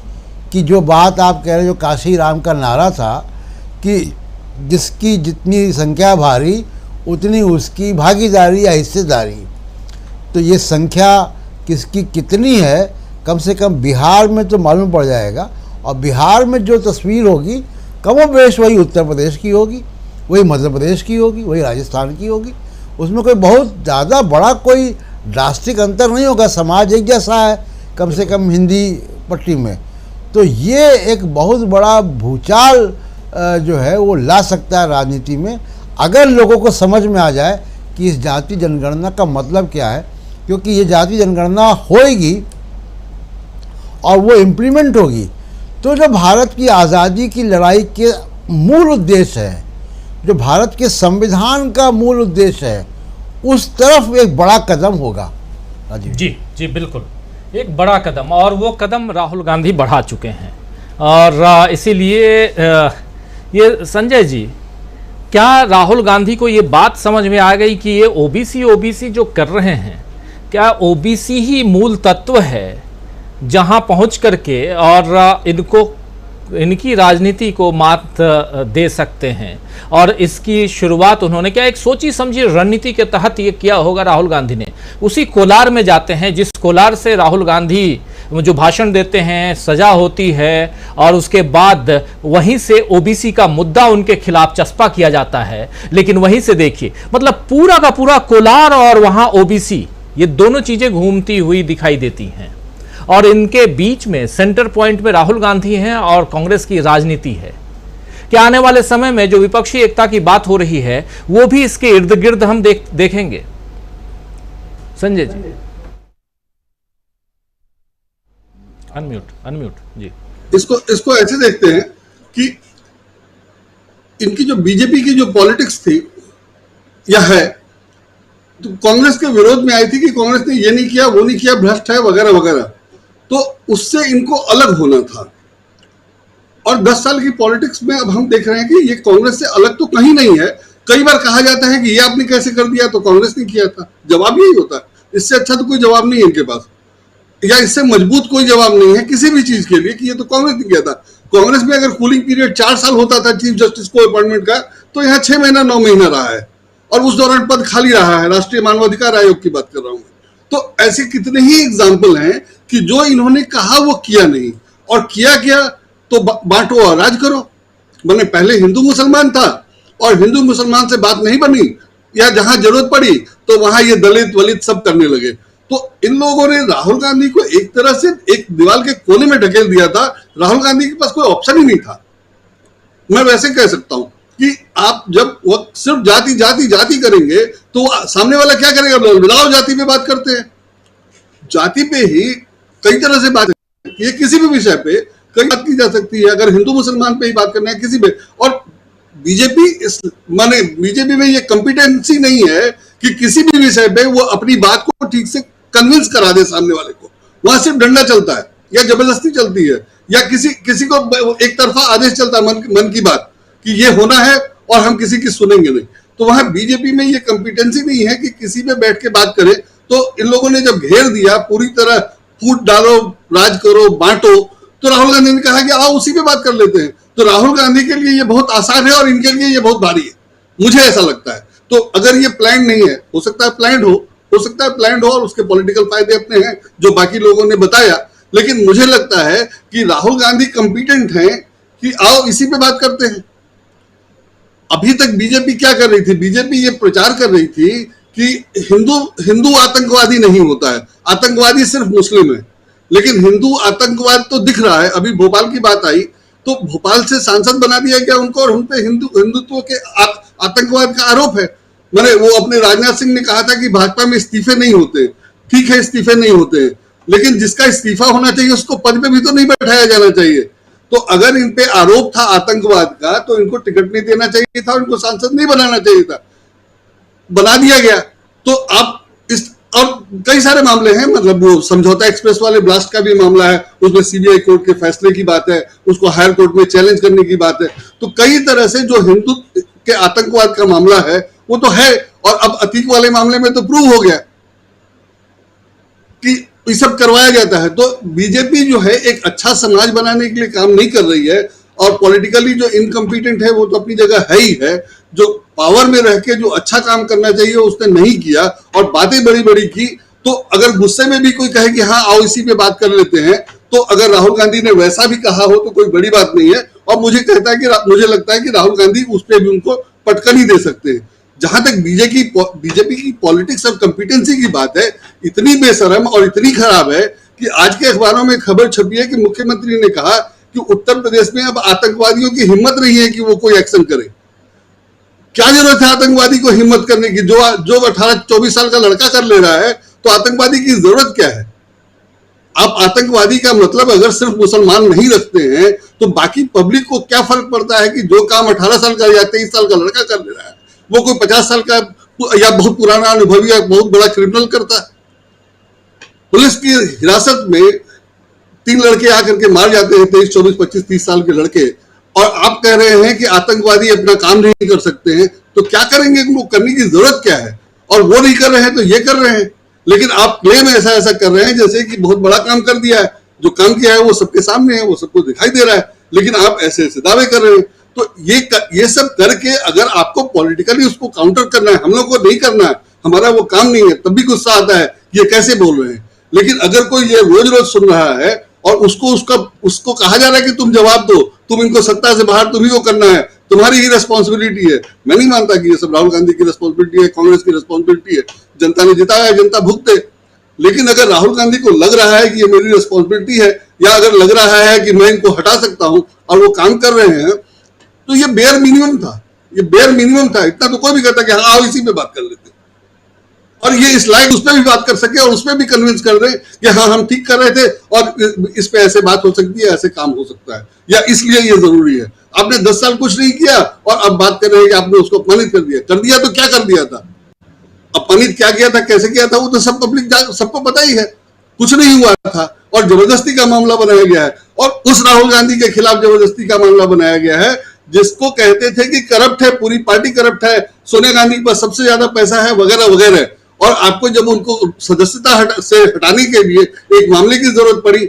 कि जो बात आप कह रहे, जो काशी राम का नारा था कि जिसकी जितनी संख्या भारी उतनी उसकी भागीदारी या हिस्सेदारी, तो ये संख्या किसकी कितनी है कम से कम बिहार में तो मालूम पड़ जाएगा और बिहार में जो तस्वीर होगी कमोबेश वही उत्तर प्रदेश की होगी, वही मध्य प्रदेश की होगी, वही राजस्थान की होगी। उसमें कोई बहुत ज़्यादा बड़ा कोई ड्रास्टिक अंतर नहीं होगा, समाज एक जैसा है कम से कम हिंदी पट्टी में। तो ये एक बहुत बड़ा भूचाल जो है वो ला सकता है राजनीति में, अगर लोगों को समझ में आ जाए कि इस जाति जनगणना का मतलब क्या है। क्योंकि ये जाति जनगणना होएगी और वो इम्प्लीमेंट होगी तो जो भारत की आज़ादी की लड़ाई के मूल उद्देश्य है, जो भारत के संविधान का मूल उद्देश्य है, उस तरफ एक बड़ा कदम होगा। जी जी बिल्कुल, एक बड़ा कदम, और वो कदम राहुल गांधी बढ़ा चुके हैं। और इसीलिए ये संजय जी, क्या राहुल गांधी को ये बात समझ में आ गई कि ये ओबीसी जो कर रहे हैं, क्या ओबीसी ही मूल तत्व है जहां पहुंच करके और इनकी राजनीति को मात दे सकते हैं। और इसकी शुरुआत उन्होंने क्या एक सोची समझी रणनीति के तहत ये किया होगा राहुल गांधी ने। उसी कोलार में जाते हैं जिस कोलार से राहुल गांधी जो भाषण देते हैं, सजा होती है और उसके बाद वहीं से ओबीसी का मुद्दा उनके खिलाफ चस्पा किया जाता है। लेकिन वहीं से देखिए, मतलब पूरा का पूरा कोलार और वहां ओबीसी, ये दोनों चीजें घूमती हुई दिखाई देती हैं और इनके बीच में सेंटर पॉइंट में राहुल गांधी हैं और कांग्रेस की राजनीति है। क्या आने वाले समय में जो विपक्षी एकता की बात हो रही है वो भी इसके इर्द गिर्द हम देखेंगे? संजय जी, अनम्यूट जी। इसको ऐसे देखते हैं कि इनकी जो बीजेपी की जो पॉलिटिक्स थी या है, तो कांग्रेस के विरोध में आई थी कि कांग्रेस ने ये नहीं किया, वो नहीं किया, भ्रष्ट है वगैरह वगैरह, तो उससे इनको अलग होना था। और 10 साल की पॉलिटिक्स में अब हम देख रहे हैं कि ये कांग्रेस से अलग तो कहीं नहीं है। कई बार कहा जाता है कि ये आपने कैसे कर दिया, तो कांग्रेस ने किया था। जवाब यही होता है, इससे अच्छा तो कोई जवाब नहीं है इनके पास, या इससे मजबूत कोई जवाब नहीं है किसी भी चीज के लिए कि ये तो कांग्रेस ने किया था। कांग्रेस में अगर कूलिंग पीरियड 4 साल होता था चीफ जस्टिस को अपॉइंटमेंट का, तो यहाँ 6 महीना 9 महीना रहा है और उस दौरान पद खाली रहा है। राष्ट्रीय मानवाधिकार आयोग की बात कर रहा हूं। तो ऐसे कितने ही एग्जाम्पल हैं कि जो इन्होंने कहा वो किया नहीं, और किया क्या तो बांटो और राज करो। मैंने पहले हिंदू मुसलमान था और हिंदू मुसलमान से बात नहीं बनी, या जहां जरूरत पड़ी तो वहां ये दलित वलित सब करने लगे। तो इन लोगों ने राहुल गांधी को एक तरह से एक दीवार के कोने में ढकेल दिया था। राहुल गांधी के पास कोई ऑप्शन ही नहीं था। मैं वैसे कह सकता हूं कि आप जब वो सिर्फ जाति जाति जाति करेंगे तो सामने वाला क्या करेगा? लगाओ जाति पे बात करते हैं, जाति पे ही कई तरह से बात है, किसी भी विषय पे कई बात की जा सकती है। अगर हिंदू मुसलमान पे ही बात करना है किसी पे, और बीजेपी में ये कॉम्पिटेंसी नहीं है कि किसी भी विषय पे वो अपनी बात को ठीक से कन्विंस करा दे सामने वाले को। वहां सिर्फ डंडा चलता है या जबरदस्ती चलती है या किसी को एक तरफा आदेश चलता है मन की बात कि ये होना है और हम किसी की सुनेंगे नहीं। तो वहां बीजेपी में ये कॉम्पिटेंसी नहीं है कि किसी पे बैठ के बात करे। तो इन लोगों ने जब घेर दिया पूरी तरह, फूट डालो, राज करो, बांटो, तो राहुल गांधी ने कहा कि आओ उसी पे बात कर लेते हैं। तो राहुल गांधी के लिए ये बहुत आसान है और इनके लिए ये बहुत भारी है, मुझे ऐसा लगता है। तो अगर ये प्लान नहीं है, हो सकता है प्लान हो और उसके पॉलिटिकल फायदे अपने हैं जो बाकी लोगों ने बताया, लेकिन मुझे लगता है कि राहुल गांधी कॉम्पिटेंट हैं कि आओ इसी पे बात करते हैं। अभी तक बीजेपी क्या कर रही थी? बीजेपी ये प्रचार कर रही थी कि हिंदू आतंकवादी नहीं होता है, आतंकवादी सिर्फ मुस्लिम है। लेकिन हिंदू आतंकवाद तो दिख रहा है। अभी भोपाल की बात आई तो भोपाल से सांसद बना दिया गया उनको और उन पे हिंदुत्व के आतंकवाद का आरोप है। मैंने वो अपने राजनाथ सिंह ने कहा था कि भाजपा में इस्तीफे नहीं होते। ठीक है, इस्तीफे नहीं होते, लेकिन जिसका इस्तीफा होना चाहिए उसको पद पे भी तो नहीं बैठाया जाना चाहिए। तो अगर इन पे आरोप था आतंकवाद का तो इनको टिकट नहीं देना चाहिए था, इनको सांसद नहीं बनाना चाहिए था, बना दिया गया। तो आप इस और कई सारे मामले हैं, मतलब वो समझौता एक्सप्रेस वाले ब्लास्ट का भी मामला है, उसमें सीबीआई कोर्ट के फैसले की बात है, उसको हायर कोर्ट में चैलेंज करने की बात है। तो कई तरह से जो हिंदू के आतंकवाद का मामला है वो तो है, और अब अतीक वाले मामले में तो प्रूव हो गया कि ये सब करवाया जाता है। तो बीजेपी जो है एक अच्छा समाज बनाने के लिए काम नहीं कर रही है, और पॉलिटिकली जो इनकम्पिटेंट है वो तो अपनी जगह है ही है। जो पावर में रह के जो अच्छा काम करना चाहिए उसने नहीं किया और बातें बड़ी बड़ी की। तो अगर गुस्से में भी कोई कहे कि हाँ आओ इसी पे बात कर लेते हैं, तो अगर राहुल गांधी ने वैसा भी कहा हो तो कोई बड़ी बात नहीं है। और मुझे लगता है कि राहुल गांधी उस पर भी उनको पटकन ही दे सकते हैं। जहां तक बीजेपी की पॉलिटिक्स और कॉम्पिटेंसी की बात है, इतनी बेशरम और इतनी खराब है कि आज के अखबारों में खबर छपी है कि मुख्यमंत्री ने कहा कि उत्तर प्रदेश में अब आतंकवादियों की हिम्मत नहीं है कि वो कोई एक्शन करे। क्या जरूरत है आतंकवादी को हिम्मत करने की? जो 18-24 साल का लड़का कर ले रहा है तो आतंकवादी की जरूरत क्या है? आप आतंकवादी का मतलब अगर सिर्फ मुसलमान नहीं रखते हैं तो बाकी पब्लिक को क्या फर्क पड़ता है कि जो काम 18 साल का या 23 साल का लड़का कर ले रहा है वो कोई 50 साल का या बहुत पुराना अनुभवी या बहुत बड़ा क्रिमिनल करता है? पुलिस की हिरासत में 3 लड़के आकर के मार जाते हैं, 23, 24, 25, 30 साल के लड़के, और आप कह रहे हैं कि आतंकवादी अपना काम नहीं कर सकते हैं। तो क्या करेंगे? उनको करने की जरूरत क्या है? और वो नहीं कर रहे हैं तो ये कर रहे हैं। लेकिन आप क्लेम ऐसा कर रहे हैं जैसे कि बहुत बड़ा काम कर दिया है। जो काम किया है वो सबके सामने है, वो सबको दिखाई दे रहा है, लेकिन आप ऐसे दावे कर रहे हैं। तो ये सब करके अगर आपको पॉलिटिकली उसको काउंटर करना है, हम लोग को नहीं करना है, हमारा वो काम नहीं है, तब भी गुस्सा आता है ये कैसे बोल रहे हैं। लेकिन अगर कोई ये रोज रोज सुन रहा है और उसको कहा जा रहा है कि तुम जवाब दो, तुम इनको सत्ता से बाहर तुम्ही को करना है, तुम्हारी ही रिस्पॉन्सिबिलिटी है। मैं नहीं मानता कि ये सब राहुल गांधी की रिस्पॉन्सिबिलिटी है, कांग्रेस की रिस्पॉन्सिबिलिटी है। जनता ने जिताया है, जनता भुगते। लेकिन अगर राहुल गांधी को लग रहा है कि ये मेरी रिस्पॉन्सिबिलिटी है, या अगर लग रहा है कि मैं इनको हटा सकता हूं और वो काम कर रहे हैं, तो ये बेयर मिनिमम था। इतना तो कोई भी कहता कि हाँ आओ इसी पे बात कर लेते, और ये इस लायक उस पर भी बात कर सके और उसमें भी कन्विंस कर रहे हैं कि हाँ हम ठीक कर रहे थे और इस पे ऐसे बात हो सकती है, ऐसे काम हो सकता है, या इसलिए ये जरूरी है। आपने 10 साल कुछ नहीं किया और अब बात कर रहे हैं कि आपने उसको अपमानित कर दिया तो क्या कर दिया था? अपमानित क्या किया था, कैसे किया था, वो तो सब पब्लिक सबको पता ही है। कुछ नहीं हुआ था और जबरदस्ती का मामला बनाया गया है, और उस राहुल गांधी के खिलाफ जबरदस्ती का मामला बनाया गया है जिसको कहते थे कि करप्ट है, पूरी पार्टी करप्ट है, सोनिया गांधी के पास सबसे ज्यादा पैसा है, वगैरह वगैरह। और आपको जब उनको सदस्यता से हटाने के लिए एक मामले की जरूरत पड़ी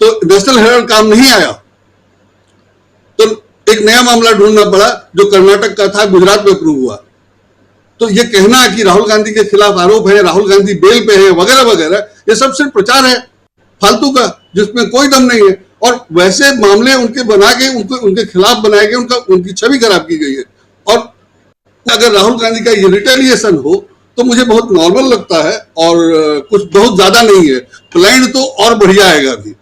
तो नेशनल हेराल्ड काम नहीं आया, तो एक नया मामला ढूंढना पड़ा जो कर्नाटक का था, गुजरात में अप्रूव हुआ। तो ये कहना कि राहुल गांधी के खिलाफ आरोप है, राहुल गांधी बेल पे है, वगैरह वगैरह, ये सब सिर्फ प्रचार है फालतू का, जिसमें कोई दम नहीं है। और वैसे मामले उनके बना के उनके खिलाफ बनाए गए, उनकी छवि खराब की गई है। और अगर राहुल गांधी का ये रिटेलिएशन हो तो मुझे बहुत नॉर्मल लगता है और कुछ बहुत ज्यादा नहीं है। प्लान तो और बढ़िया आएगा अभी,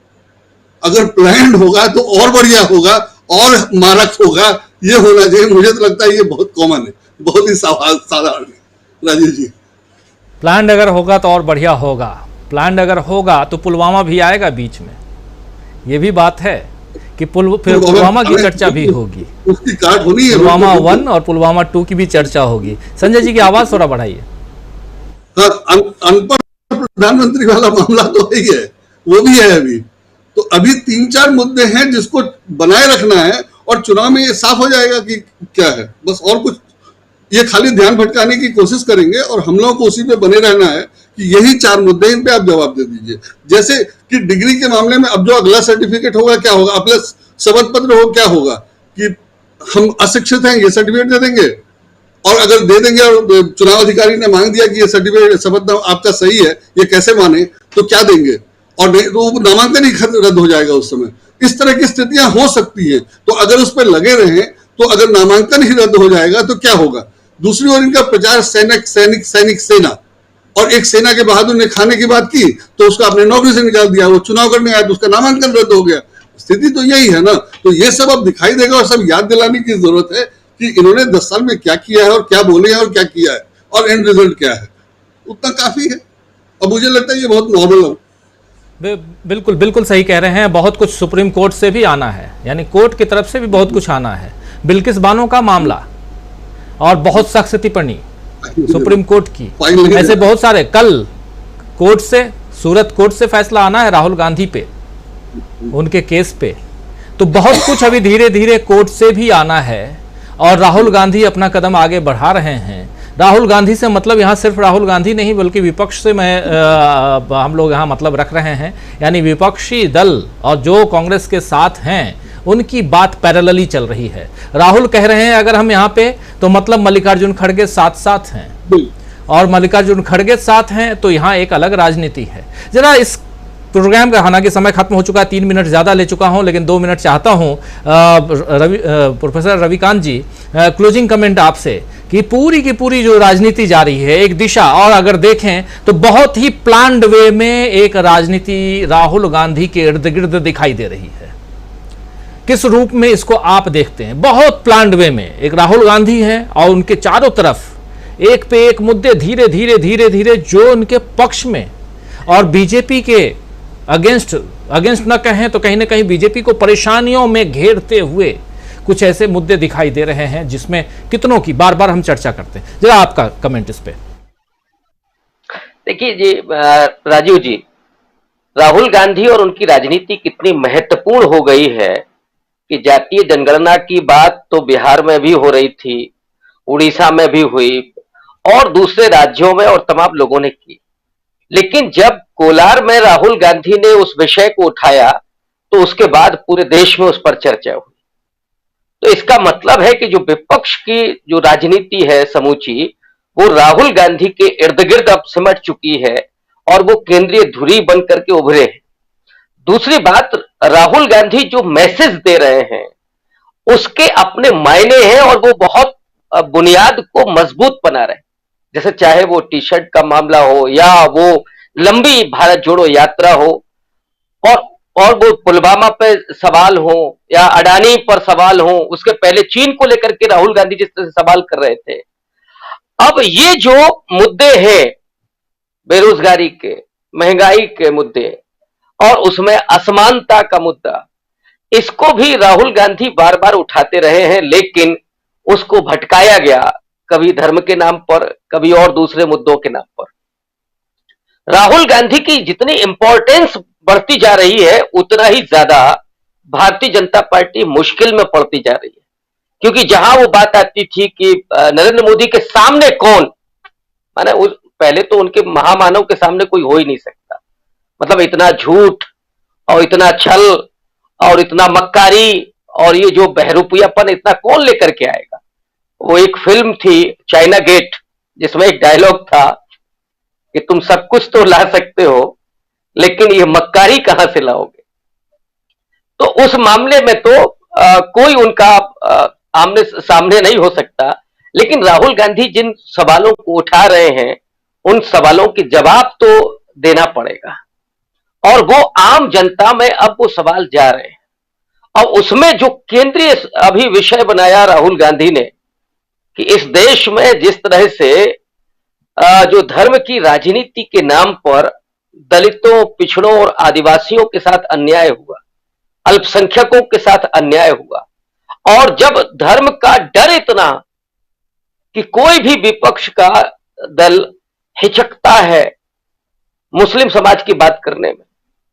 अगर प्लान होगा तो और बढ़िया होगा और मारक होगा, ये होना चाहिए। मुझे तो लगता है ये बहुत कॉमन है, बहुत ही साधारण है राजीव जी। प्लान अगर होगा तो और बढ़िया होगा, प्लान अगर होगा तो पुलवामा भी आएगा बीच में, ये भी बात है कि फिर पुलवामा की चर्चा भी होगी, उसकी काट होनी है। पुलवामा 1 और पुलवामा 2 की भी चर्चा होगी। संजय जी की आवाज थोड़ा बढ़ाइए। अनपढ़ प्रधानमंत्री वाला मामला तो है ही है, वो भी है अभी। तो अभी 3-4 मुद्दे हैं जिसको बनाए रखना है और चुनाव में ये साफ हो जाएगा कि क्या है, बस। और कुछ ये खाली ध्यान भटकाने की कोशिश करेंगे और हम लोगों को उसी पे बने रहना है कि यही 4 मुद्दे, इन पे आप जवाब दे दीजिए। जैसे कि डिग्री के मामले में अब जो अगला सर्टिफिकेट होगा क्या होगा, अपने शपथ पत्र हो क्या होगा कि हम अशिक्षित हैं ये सर्टिफिकेट दे देंगे, और अगर दे देंगे और चुनाव अधिकारी ने मांग दिया कि ये सर्टिफिकेट शपथ आपका सही है, ये कैसे माने, तो क्या देंगे, और तो नामांकन ही रद्द हो जाएगा उस समय। इस तरह की स्थितियां हो सकती हैं। तो अगर उस पर लगे रहें तो अगर नामांकन ही रद्द हो जाएगा तो क्या होगा। दूसरी ओर इनका प्रचार सैनिक सेना, और एक सेना के बहादुर ने खाने की बात की तो उसको अपने नौकरी से निकाल दिया, वो चुनाव करने आया तो उसका नामांकन रद्द हो गया। स्थिति तो यही है ना। तो ये सब अब दिखाई देगा और सब याद दिलाने की जरूरत है कि इन्होंने 10 साल में क्या किया है और क्या बोले हैं और क्या किया है और एंड रिजल्ट क्या है, उतना काफी है। और मुझे लगता है ये बहुत नॉर्मल है। बिल्कुल बिल्कुल सही कह रहे हैं। बहुत कुछ सुप्रीम कोर्ट से भी आना है, यानी कोर्ट की तरफ से भी बहुत कुछ आना है। बिल्किस बानो का मामला और बहुत सख्त टिप्पणी सुप्रीम कोर्ट की, ऐसे बहुत सारे। कल कोर्ट से, सूरत कोर्ट से फैसला आना है राहुल गांधी पे, उनके केस पे। तो बहुत कुछ अभी धीरे धीरे कोर्ट से भी आना है और राहुल गांधी अपना कदम आगे बढ़ा रहे हैं। राहुल गांधी से मतलब यहाँ सिर्फ राहुल गांधी नहीं बल्कि विपक्ष से हम लोग यहाँ मतलब रख रहे हैं, यानी विपक्षी दल और जो कांग्रेस के साथ हैं उनकी बात पैरेलली चल रही है। राहुल कह रहे हैं अगर हम यहाँ पे तो मतलब मल्लिकार्जुन खड़गे साथ साथ हैं, और मल्लिकार्जुन खड़गे साथ हैं तो यहाँ एक अलग राजनीति है। जरा इस प्रोग्राम का हालांकि समय खत्म हो चुका है, 3 मिनट ज़्यादा ले चुका हूं, लेकिन 2 मिनट चाहता हूं प्रोफेसर रविकांत जी, क्लोजिंग कमेंट आपसे कि पूरी की पूरी जो राजनीति जा रही है एक दिशा, और अगर देखें तो बहुत ही प्लान्ड वे में एक राजनीति राहुल गांधी के इर्द गिर्द दिखाई दे रही है। किस रूप में इसको आप देखते हैं? बहुत प्लान्ड वे में एक राहुल गांधी है और उनके चारों तरफ एक पे एक मुद्दे धीरे धीरे धीरे धीरे जो उनके पक्ष में और बीजेपी के अगेंस्ट न कहें तो कहीं ना कहीं बीजेपी को परेशानियों में घेरते हुए कुछ ऐसे मुद्दे दिखाई दे रहे हैं जिसमें कितनों की बार बार हम चर्चा करते हैं। जरा आपका कमेंट इस पे। देखिए जी राजीव जी, राहुल गांधी और उनकी राजनीति कितनी महत्वपूर्ण हो गई है कि जातीय जनगणना की बात तो बिहार में भी हो रही थी, उड़ीसा में भी हुई और दूसरे राज्यों में और तमाम लोगों ने की, लेकिन जब कोलार में राहुल गांधी ने उस विषय को उठाया तो उसके बाद पूरे देश में उस पर चर्चा हुई। तो इसका मतलब है कि जो विपक्ष की जो राजनीति है समूची, वो राहुल गांधी के इर्द गिर्द अब सिमट चुकी है और वो केंद्रीय धुरी बन करके उभरे हैं। दूसरी बात, राहुल गांधी जो मैसेज दे रहे हैं उसके अपने मायने हैं और वो बहुत बुनियाद को मजबूत बना रहे हैं। जैसे चाहे वो टी शर्ट का मामला हो या वो लंबी भारत जोड़ो यात्रा हो और वो पुलवामा पे सवाल हो या अडानी पर सवाल हो, उसके पहले चीन को लेकर के राहुल गांधी जिस तरह से सवाल कर रहे थे। अब ये जो मुद्दे हैं बेरोजगारी के, महंगाई के मुद्दे और उसमें असमानता का मुद्दा, इसको भी राहुल गांधी बार बार उठाते रहे हैं, लेकिन उसको भटकाया गया, कभी धर्म के नाम पर, कभी और दूसरे मुद्दों के नाम पर। राहुल गांधी की जितनी इंपॉर्टेंस बढ़ती जा रही है उतना ही ज्यादा भारतीय जनता पार्टी मुश्किल में पड़ती जा रही है, क्योंकि जहां वो बात आती थी कि नरेंद्र मोदी के सामने कौन, माने पहले तो उनके महामानव के सामने कोई हो ही नहीं सकता, मतलब इतना झूठ और इतना छल और इतना मक्कारी और ये जो बहरूपियापन इतना कौन लेकर के आएगा। वो एक फिल्म थी चाइना गेट जिसमें एक डायलॉग था कि तुम सब कुछ तो ला सकते हो लेकिन ये मक्कारी कहां से लाओगे। तो उस मामले में तो कोई उनका आमने सामने नहीं हो सकता, लेकिन राहुल गांधी जिन सवालों को उठा रहे हैं उन सवालों के जवाब तो देना पड़ेगा। और वो आम जनता में अब वो सवाल जा रहे हैं। अब उसमें जो केंद्रीय अभी विषय बनाया राहुल गांधी ने कि इस देश में जिस तरह से जो धर्म की राजनीति के नाम पर दलितों, पिछड़ों और आदिवासियों के साथ अन्याय हुआ, अल्पसंख्यकों के साथ अन्याय हुआ, और जब धर्म का डर इतना कि कोई भी विपक्ष का दल हिचकता है मुस्लिम समाज की बात करने में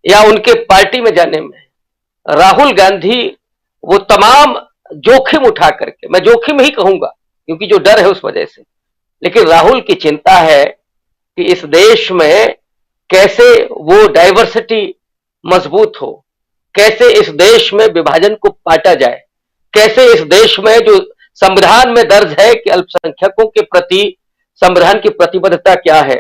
या उनके पार्टी में जाने में, राहुल गांधी वो तमाम जोखिम उठा करके, मैं जोखिम ही कहूंगा क्योंकि जो डर है उस वजह से, लेकिन राहुल की चिंता है कि इस देश में कैसे वो डाइवर्सिटी मजबूत हो, कैसे इस देश में विभाजन को पाटा जाए, कैसे इस देश में जो संविधान में दर्ज है कि अल्पसंख्यकों के प्रति संविधान की प्रतिबद्धता क्या है,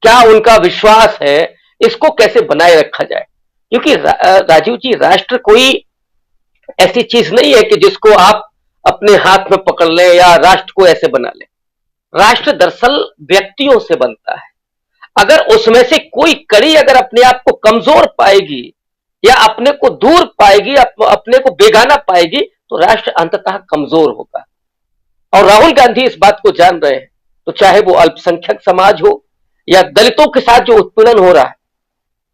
क्या उनका विश्वास है, इसको कैसे बनाए रखा जाए। क्योंकि राजीव जी, राष्ट्र कोई ऐसी चीज नहीं है कि जिसको आप अपने हाथ में पकड़ लें या राष्ट्र को ऐसे बना लें। राष्ट्र दरअसल व्यक्तियों से बनता है। अगर उसमें से कोई कड़ी अगर अपने आप को कमजोर पाएगी या अपने को दूर पाएगी, अपने को बेगाना पाएगी, तो राष्ट्र अंततः कमजोर होगा। और राहुल गांधी इस बात को जान रहे हैं, तो चाहे वो अल्पसंख्यक समाज हो या दलितों के साथ जो उत्पीड़न हो रहा है,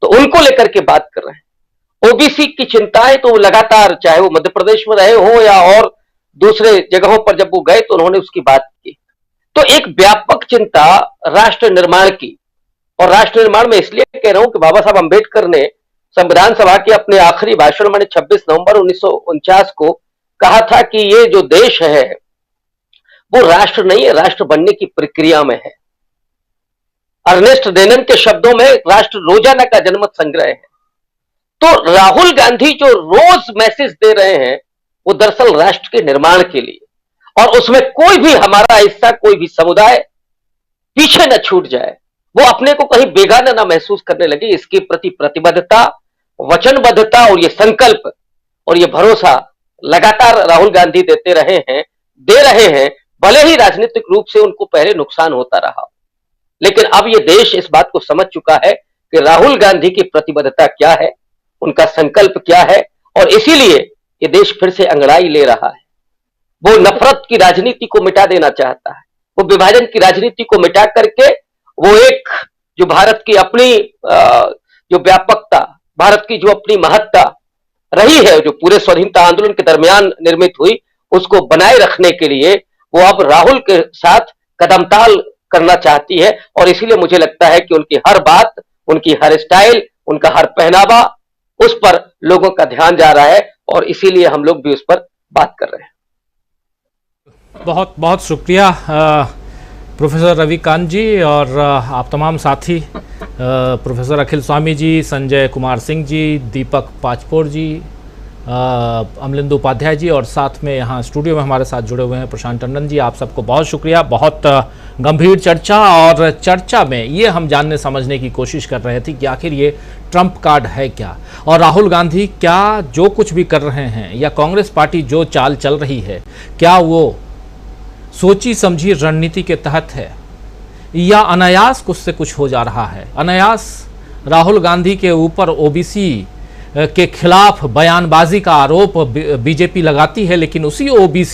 तो उनको लेकर के बात कर रहे हैं। ओबीसी की चिंताएं तो लगातार, चाहे वो मध्य प्रदेश में रहे हो या और दूसरे जगहों पर जब वो गए तो उन्होंने उसकी बात की। तो एक व्यापक चिंता राष्ट्र निर्माण की, और राष्ट्र निर्माण में इसलिए कह रहा हूं कि बाबा साहब अंबेडकर ने संविधान सभा के अपने आखिरी भाषण में 26 नवंबर 1949 को कहा था कि ये जो देश है वो राष्ट्र नहीं है, राष्ट्र बनने की प्रक्रिया में है। अर्नेस्ट रेनन के शब्दों में राष्ट्र रोजाना का जनमत संग्रह है। तो राहुल गांधी जो रोज मैसेज दे रहे हैं वो दरअसल राष्ट्र के निर्माण के लिए, और उसमें कोई भी हमारा हिस्सा, कोई भी समुदाय पीछे न छूट जाए, वो अपने को कहीं बेगाना ना महसूस करने लगे, इसके प्रति प्रतिबद्धता, वचनबद्धता और ये संकल्प और ये भरोसा लगातार राहुल गांधी दे रहे हैं, भले ही राजनीतिक रूप से उनको पहले नुकसान होता रहा, लेकिन अब ये देश इस बात को समझ चुका है कि राहुल गांधी की प्रतिबद्धता क्या है, उनका संकल्प क्या है, और इसीलिए ये देश फिर से अंगड़ाई ले रहा है। वो नफरत की राजनीति को मिटा देना चाहता है, वो विभाजन की राजनीति को मिटा करके वो एक जो भारत की अपनी जो व्यापकता, भारत की जो अपनी महत्ता रही है, जो पूरे स्वाधीनता आंदोलन के दरमियान निर्मित हुई, उसको बनाए रखने के लिए वो अब राहुल के साथ कदमताल करना चाहती है। और इसीलिए मुझे लगता है कि उनकी हर बात, उनकी हर स्टाइल, उनका हर पहनावा, उस पर लोगों का ध्यान जा रहा है, और इसीलिए हम लोग भी उस पर बात कर रहे हैं। बहुत बहुत शुक्रिया प्रोफेसर रविकांत जी, और आप तमाम साथी प्रोफेसर अखिल स्वामी जी, संजय कुमार सिंह जी, दीपक पाचपोर जी, अमलिंदु उपाध्याय जी, और साथ में यहाँ स्टूडियो में हमारे साथ जुड़े हुए हैं प्रशांत टंडन जी। आप सबको बहुत शुक्रिया। बहुत गंभीर चर्चा, और चर्चा में ये हम जानने समझने की कोशिश कर रहे थे कि आखिर ये ट्रम्प कार्ड है क्या, और राहुल गांधी क्या जो कुछ भी कर रहे हैं या कांग्रेस पार्टी जो चाल चल रही है, क्या वो सोची समझी रणनीति के तहत है या अनायास कुछ से कुछ हो जा रहा है। अनायास राहुल गांधी के ऊपर ओबीसी के खिलाफ बयानबाजी का आरोप बीजेपी लगाती है, लेकिन उसी ओबीसी